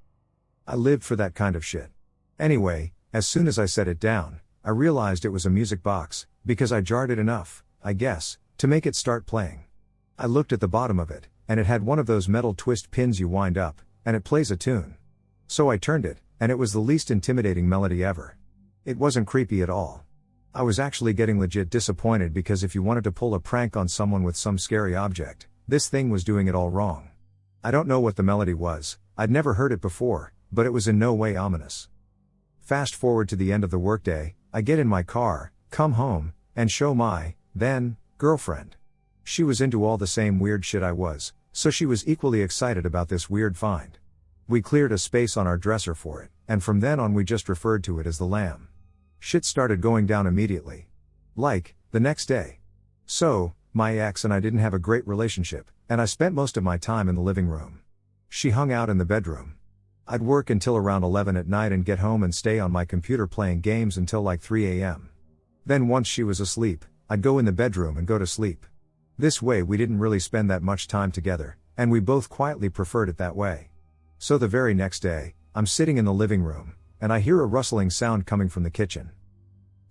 I lived for that kind of shit. Anyway, as soon as I set it down, I realized it was a music box, because I jarred it enough, I guess, to make it start playing. I looked at the bottom of it, and it had one of those metal twist pins you wind up, and it plays a tune. So I turned it, and it was the least intimidating melody ever. It wasn't creepy at all. I was actually getting legit disappointed because if you wanted to pull a prank on someone with some scary object, this thing was doing it all wrong. I don't know what the melody was, I'd never heard it before, but it was in no way ominous. Fast forward to the end of the workday, I get in my car, come home, and show my, then, girlfriend. She was into all the same weird shit I was, so she was equally excited about this weird find. We cleared a space on our dresser for it, and from then on we just referred to it as the lamb. Shit started going down immediately. Like, the next day. So, my ex and I didn't have a great relationship, and I spent most of my time in the living room. She hung out in the bedroom. I'd work until around 11 at night and get home and stay on my computer playing games until like 3 a.m. Then once she was asleep, I'd go in the bedroom and go to sleep. This way we didn't really spend that much time together, and we both quietly preferred it that way. So the very next day, I'm sitting in the living room, and I hear a rustling sound coming from the kitchen.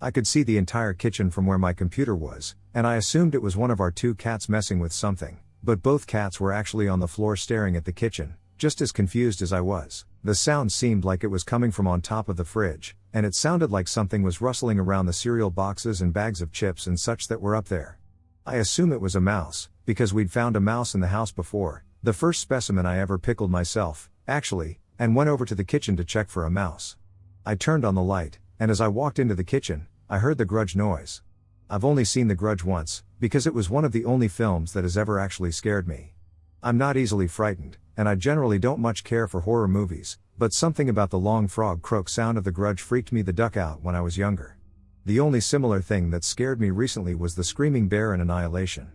I could see the entire kitchen from where my computer was, and I assumed it was one of our 2 cats messing with something, but both cats were actually on the floor staring at the kitchen, just as confused as I was. The sound seemed like it was coming from on top of the fridge, and it sounded like something was rustling around the cereal boxes and bags of chips and such that were up there. I assume it was a mouse, because we'd found a mouse in the house before, the first specimen I ever pickled myself, actually, and went over to the kitchen to check for a mouse. I turned on the light, and as I walked into the kitchen, I heard the Grudge noise. I've only seen The Grudge once, because it was one of the only films that has ever actually scared me. I'm not easily frightened, and I generally don't much care for horror movies, but something about the long frog croak sound of The Grudge freaked me the duck out when I was younger. The only similar thing that scared me recently was the screaming bear in Annihilation.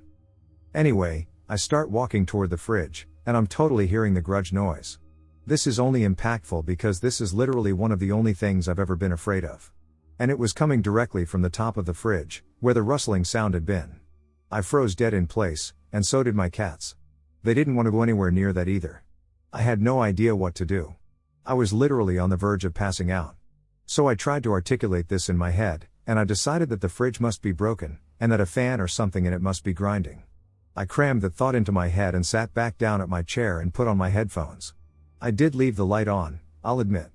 Anyway, I start walking toward the fridge, and I'm totally hearing the Grudge noise. This is only impactful because this is literally one of the only things I've ever been afraid of. And it was coming directly from the top of the fridge, where the rustling sound had been. I froze dead in place, and so did my cats. They didn't want to go anywhere near that either. I had no idea what to do. I was literally on the verge of passing out. So I tried to articulate this in my head, and I decided that the fridge must be broken, and that a fan or something in it must be grinding. I crammed that thought into my head and sat back down at my chair and put on my headphones. I did leave the light on, I'll admit.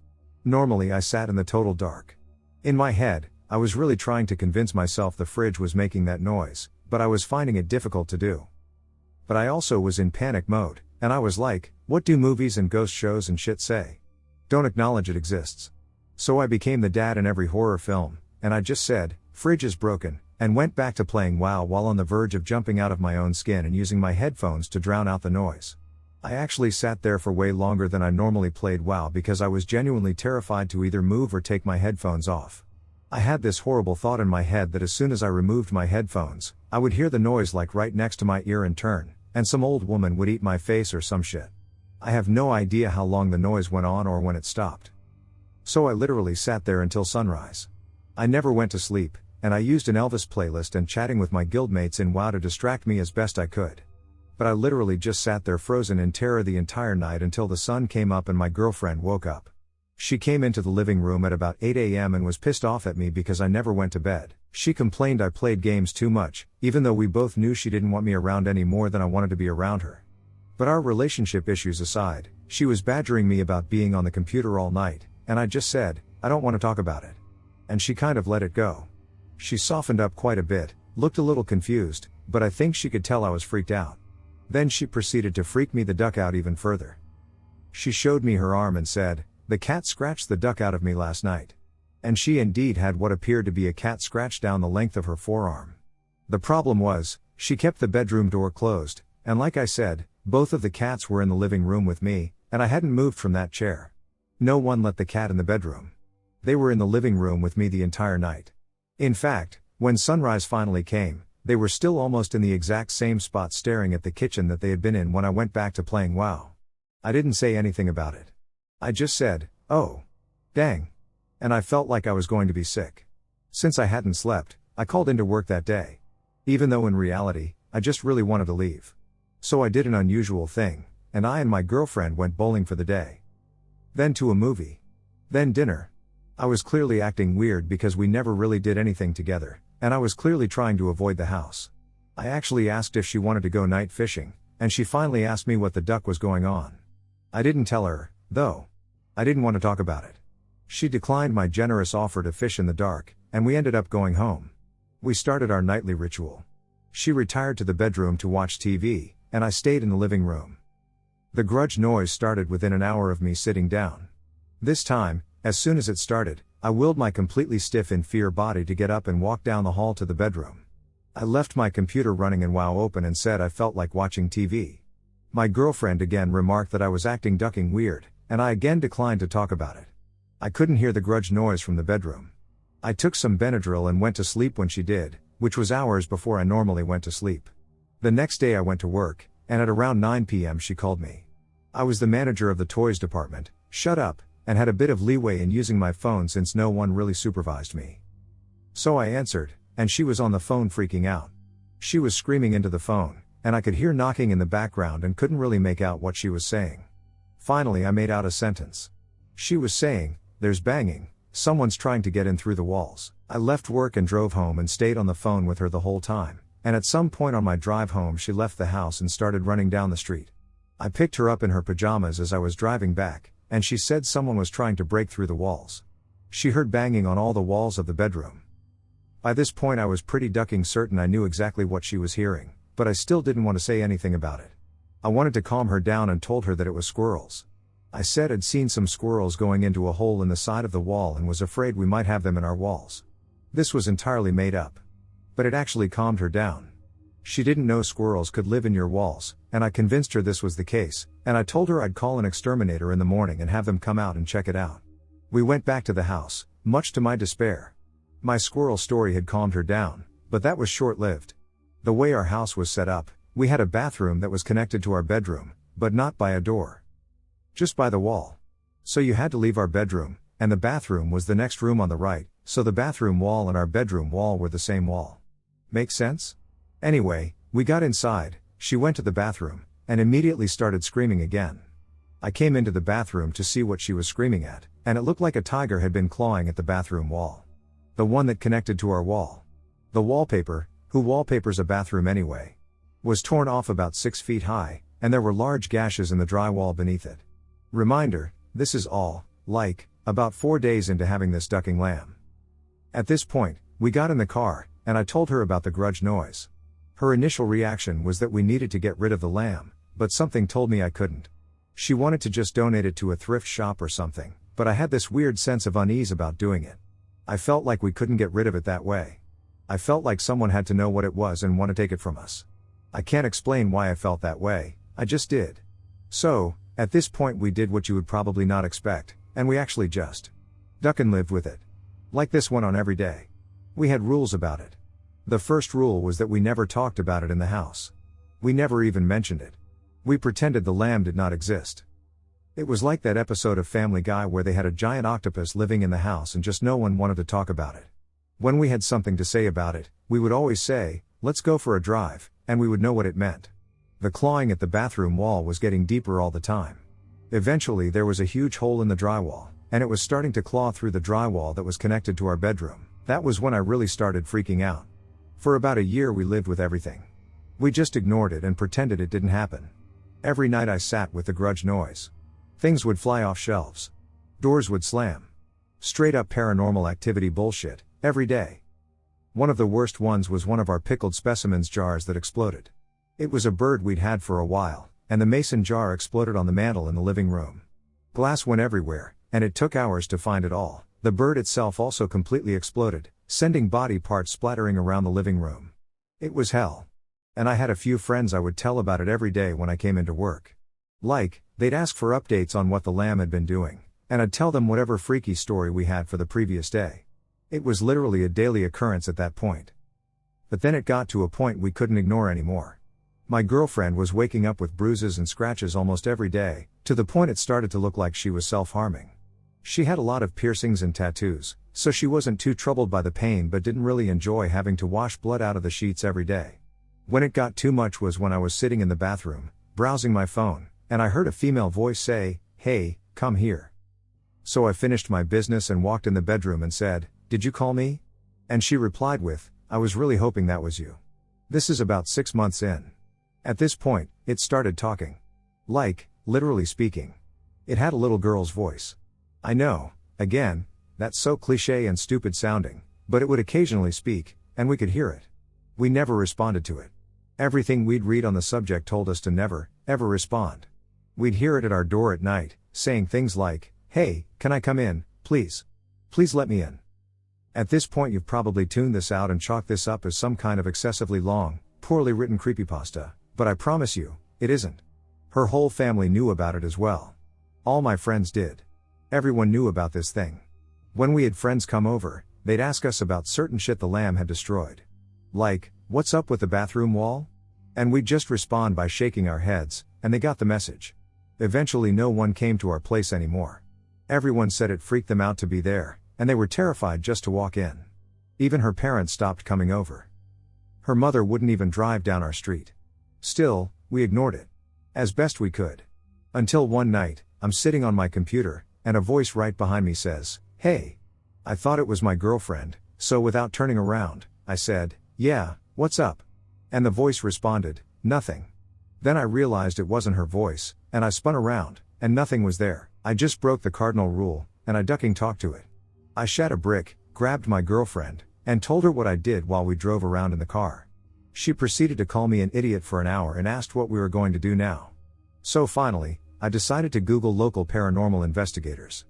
Normally I sat in the total dark. In my head, I was really trying to convince myself the fridge was making that noise, but I was finding it difficult to do. But I also was in panic mode, and I was like, what do movies and ghost shows and shit say? Don't acknowledge it exists. So I became the dad in every horror film, and I just said, fridge is broken, and went back to playing WoW while on the verge of jumping out of my own skin and using my headphones to drown out the noise. I actually sat there for way longer than I normally played WoW because I was genuinely terrified to either move or take my headphones off. I had this horrible thought in my head that as soon as I removed my headphones, I would hear the noise like right next to my ear and turn, and some old woman would eat my face or some shit. I have no idea how long the noise went on or when it stopped. So I literally sat there until sunrise. I never went to sleep, and I used an Elvis playlist and chatting with my guildmates in WoW to distract me as best I could. But I literally just sat there frozen in terror the entire night until the sun came up and my girlfriend woke up. She came into the living room at about 8 a.m. and was pissed off at me because I never went to bed. She complained I played games too much, even though we both knew she didn't want me around any more than I wanted to be around her. But our relationship issues aside, she was badgering me about being on the computer all night, and I just said, I don't want to talk about it. And she kind of let it go. She softened up quite a bit, looked a little confused, but I think she could tell I was freaked out. Then she proceeded to freak me the duck out even further. She showed me her arm and said, the cat scratched the duck out of me last night. And she indeed had what appeared to be a cat scratch down the length of her forearm. The problem was, she kept the bedroom door closed, and like I said, both of the cats were in the living room with me, and I hadn't moved from that chair. No one let the cat in the bedroom. They were in the living room with me the entire night. In fact, when sunrise finally came, they were still almost in the exact same spot staring at the kitchen that they had been in when I went back to playing WoW. I didn't say anything about it. I just said, oh. Dang. And I felt like I was going to be sick. Since I hadn't slept, I called into work that day. Even though in reality, I just really wanted to leave. So I did an unusual thing, and I and my girlfriend went bowling for the day. Then to a movie. Then dinner. I was clearly acting weird because we never really did anything together, and I was clearly trying to avoid the house. I actually asked if she wanted to go night fishing, and she finally asked me what the duck was going on. I didn't tell her, though. I didn't want to talk about it. She declined my generous offer to fish in the dark, and we ended up going home. We started our nightly ritual. She retired to the bedroom to watch TV, and I stayed in the living room. The grudge noise started within an hour of me sitting down. This time, as soon as it started, I willed my completely stiff in fear body to get up and walk down the hall to the bedroom. I left my computer running and WoW open and said I felt like watching TV. My girlfriend again remarked that I was acting ducking weird, and I again declined to talk about it. I couldn't hear the grudge noise from the bedroom. I took some Benadryl and went to sleep when she did, which was hours before I normally went to sleep. The next day I went to work, and at around 9 p.m. she called me. I was the manager of the toys department, shut up, and had a bit of leeway in using my phone since no one really supervised me. So I answered, and she was on the phone freaking out. She was screaming into the phone, and I could hear knocking in the background and couldn't really make out what she was saying. Finally I made out a sentence. She was saying, "There's banging, someone's trying to get in through the walls." I left work and drove home and stayed on the phone with her the whole time, and at some point on my drive home she left the house and started running down the street. I picked her up in her pajamas as I was driving back, and she said someone was trying to break through the walls. She heard banging on all the walls of the bedroom. By this point I was pretty ducking certain I knew exactly what she was hearing, but I still didn't want to say anything about it. I wanted to calm her down and told her that it was squirrels. I said I'd seen some squirrels going into a hole in the side of the wall and was afraid we might have them in our walls. This was entirely made up. But it actually calmed her down. She didn't know squirrels could live in your walls, and I convinced her this was the case, and I told her I'd call an exterminator in the morning and have them come out and check it out. We went back to the house, much to my despair. My squirrel story had calmed her down, but that was short-lived. The way our house was set up, we had a bathroom that was connected to our bedroom, but not by a door. Just by the wall. So you had to leave our bedroom, and the bathroom was the next room on the right, so the bathroom wall and our bedroom wall were the same wall. Make sense? Anyway, we got inside, she went to the bathroom, and immediately started screaming again. I came into the bathroom to see what she was screaming at, and it looked like a tiger had been clawing at the bathroom wall. The one that connected to our wall. The wallpaper, who wallpapers a bathroom anyway, was torn off about 6 feet high, and there were large gashes in the drywall beneath it. Reminder, this is all, about 4 days into having this ducking lamb. At this point, we got in the car, and I told her about the grudge noise. Her initial reaction was that we needed to get rid of the lamb, but something told me I couldn't. She wanted to just donate it to a thrift shop or something, but I had this weird sense of unease about doing it. I felt like we couldn't get rid of it that way. I felt like someone had to know what it was and want to take it from us. I can't explain why I felt that way, I just did. So, at this point we did what you would probably not expect, and we actually just duck and lived with it. Like this went on every day. We had rules about it. The first rule was that we never talked about it in the house. We never even mentioned it. We pretended the lamb did not exist. It was like that episode of Family Guy where they had a giant octopus living in the house and just no one wanted to talk about it. When we had something to say about it, we would always say, "Let's go for a drive," and we would know what it meant. The clawing at the bathroom wall was getting deeper all the time. Eventually there was a huge hole in the drywall, and it was starting to claw through the drywall that was connected to our bedroom. That was when I really started freaking out. For about a year we lived with everything. We just ignored it and pretended it didn't happen. Every night I sat with the grudge noise. Things would fly off shelves. Doors would slam. Straight up paranormal activity bullshit, every day. One of the worst ones was one of our pickled specimens jars that exploded. It was a bird we'd had for a while, and the mason jar exploded on the mantel in the living room. Glass went everywhere, and it took hours to find it all. The bird itself also completely exploded, sending body parts splattering around the living room. It was hell. And I had a few friends I would tell about it every day when I came into work. They'd ask for updates on what the lamb had been doing, and I'd tell them whatever freaky story we had for the previous day. It was literally a daily occurrence at that point. But then it got to a point we couldn't ignore anymore. My girlfriend was waking up with bruises and scratches almost every day, to the point it started to look like she was self-harming. She had a lot of piercings and tattoos, so she wasn't too troubled by the pain but didn't really enjoy having to wash blood out of the sheets every day. When it got too much was when I was sitting in the bathroom, browsing my phone, and I heard a female voice say, "Hey, come here." So I finished my business and walked in the bedroom and said, "Did you call me?" And she replied with, "I was really hoping that was you." This is about 6 months in. At this point, it started talking. Literally speaking. It had a little girl's voice. I know, again, that's so cliché and stupid sounding, but it would occasionally speak, and we could hear it. We never responded to it. Everything we'd read on the subject told us to never, ever respond. We'd hear it at our door at night, saying things like, "Hey, can I come in, please? Please let me in." At this point you've probably tuned this out and chalked this up as some kind of excessively long, poorly written creepypasta, but I promise you, it isn't. Her whole family knew about it as well. All my friends did. Everyone knew about this thing. When we had friends come over, they'd ask us about certain shit the lamb had destroyed. Like, "What's up with the bathroom wall?" And we'd just respond by shaking our heads, and they got the message. Eventually no one came to our place anymore. Everyone said it freaked them out to be there, and they were terrified just to walk in. Even her parents stopped coming over. Her mother wouldn't even drive down our street. Still, we ignored it. As best we could. Until one night, I'm sitting on my computer, and a voice right behind me says, "Hey." I thought it was my girlfriend, so without turning around, I said, "Yeah, what's up?" And the voice responded, "Nothing." Then I realized it wasn't her voice, and I spun around, and nothing was there. I just broke the cardinal rule, and I ducking talked to it. I shat a brick, grabbed my girlfriend, and told her what I did while we drove around in the car. She proceeded to call me an idiot for an hour and asked what we were going to do now. So finally, I decided to Google local paranormal investigators.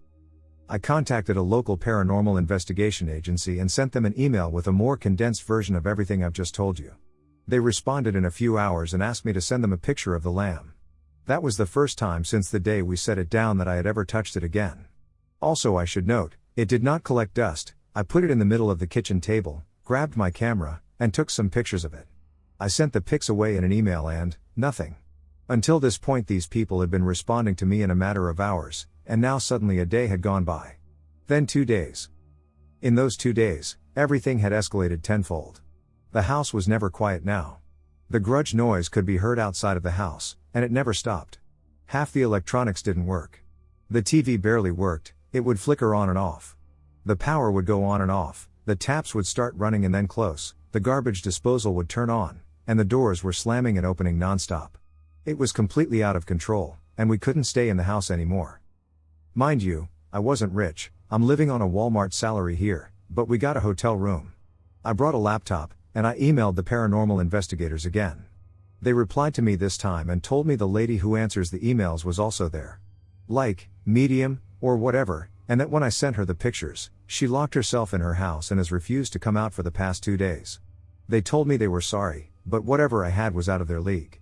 I contacted a local paranormal investigation agency and sent them an email with a more condensed version of everything I've just told you. They responded in a few hours and asked me to send them a picture of the lamb. That was the first time since the day we set it down that I had ever touched it again. Also, I should note, it did not collect dust. I put it in the middle of the kitchen table, grabbed my camera, and took some pictures of it. I sent the pics away in an email and, nothing. Until this point these people had been responding to me in a matter of hours, and now suddenly a day had gone by. Then 2 days. In those 2 days, everything had escalated tenfold. The house was never quiet now. The grudge noise could be heard outside of the house, and it never stopped. Half the electronics didn't work. The TV barely worked, it would flicker on and off. The power would go on and off, the taps would start running and then close, the garbage disposal would turn on, and the doors were slamming and opening nonstop. It was completely out of control, and we couldn't stay in the house anymore. Mind you, I wasn't rich, I'm living on a Walmart salary here, but we got a hotel room. I brought a laptop, and I emailed the paranormal investigators again. They replied to me this time and told me the lady who answers the emails was also there. Like, medium, or whatever, and that when I sent her the pictures, she locked herself in her house and has refused to come out for the past 2 days. They told me they were sorry, but whatever I had was out of their league.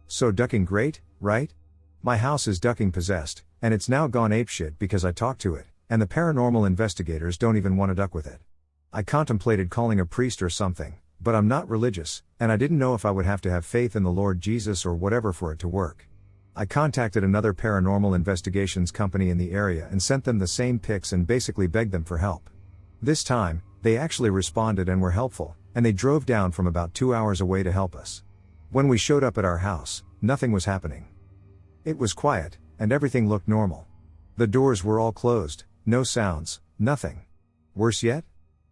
So ducking great, right? My house is ducking possessed, and it's now gone apeshit because I talked to it, and the paranormal investigators don't even want to duck with it. I contemplated calling a priest or something, but I'm not religious, and I didn't know if I would have to have faith in the Lord Jesus or whatever for it to work. I contacted another paranormal investigations company in the area and sent them the same pics and basically begged them for help. This time, they actually responded and were helpful, and they drove down from about 2 hours away to help us. When we showed up at our house, nothing was happening. It was quiet, and everything looked normal. The doors were all closed, no sounds, nothing. Worse yet?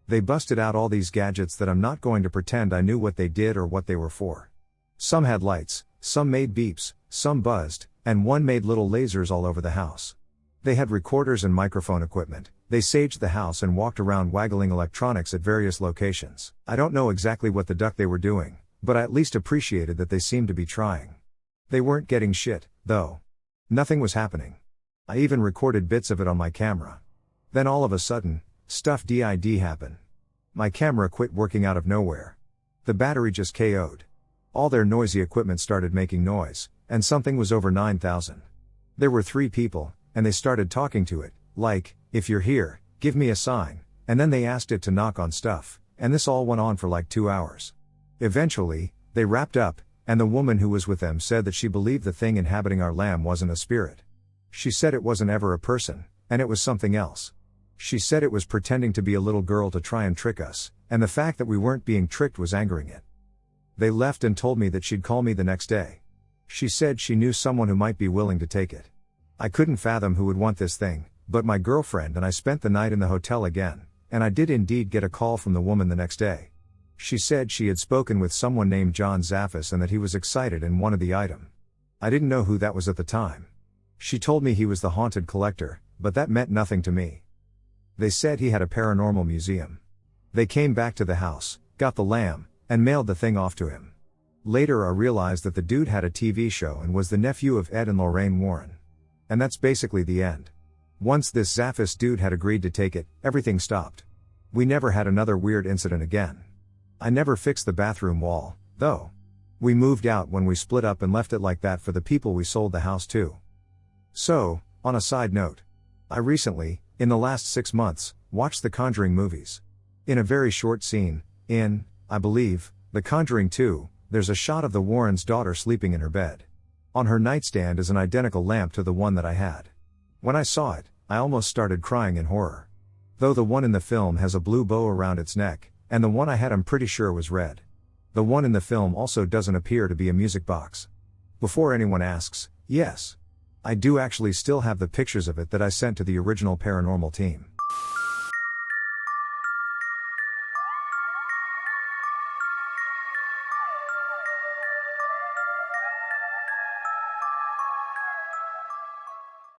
They busted out all these gadgets that I'm not going to pretend I knew what they did or what they were for. Some had lights, some made beeps, some buzzed, and one made little lasers all over the house. They had recorders and microphone equipment. They saged the house and walked around waggling electronics at various locations. I don't know exactly what the duck they were doing, but I at least appreciated that they seemed to be trying. They weren't getting shit, though. Nothing was happening. I even recorded bits of it on my camera. Then all of a sudden, stuff did happen. My camera quit working out of nowhere. The battery just KO'd. All their noisy equipment started making noise, and something was over 9,000. There were 3 people, and they started talking to it, like, "If you're here, give me a sign," and then they asked it to knock on stuff, and this all went on for like 2 hours. Eventually, they wrapped up, and the woman who was with them said that she believed the thing inhabiting our lamb wasn't a spirit. She said it wasn't ever a person, and it was something else. She said it was pretending to be a little girl to try and trick us, and the fact that we weren't being tricked was angering it. They left and told me that she'd call me the next day. She said she knew someone who might be willing to take it. I couldn't fathom who would want this thing, but my girlfriend and I spent the night in the hotel again, and I did indeed get a call from the woman the next day. She said she had spoken with someone named John Zaffis and that he was excited and wanted the item. I didn't know who that was at the time. She told me he was the haunted collector, but that meant nothing to me. They said he had a paranormal museum. They came back to the house, got the lamb, and mailed the thing off to him. Later I realized that the dude had a TV show and was the nephew of Ed and Lorraine Warren. And that's basically the end. Once this Zaffis dude had agreed to take it, everything stopped. We never had another weird incident again. I never fixed the bathroom wall, though. We moved out when we split up and left it like that for the people we sold the house to. So, on a side note, I recently, in the last 6 months, watched the Conjuring movies. In a very short scene, in, I believe, The Conjuring 2, there's a shot of the Warrens' daughter sleeping in her bed. On her nightstand is an identical lamp to the one that I had. When I saw it, I almost started crying in horror. Though the one in the film has a blue bow around its neck, and the one I had I'm pretty sure was red. The one in the film also doesn't appear to be a music box. Before anyone asks, yes. I do actually still have the pictures of it that I sent to the original paranormal team.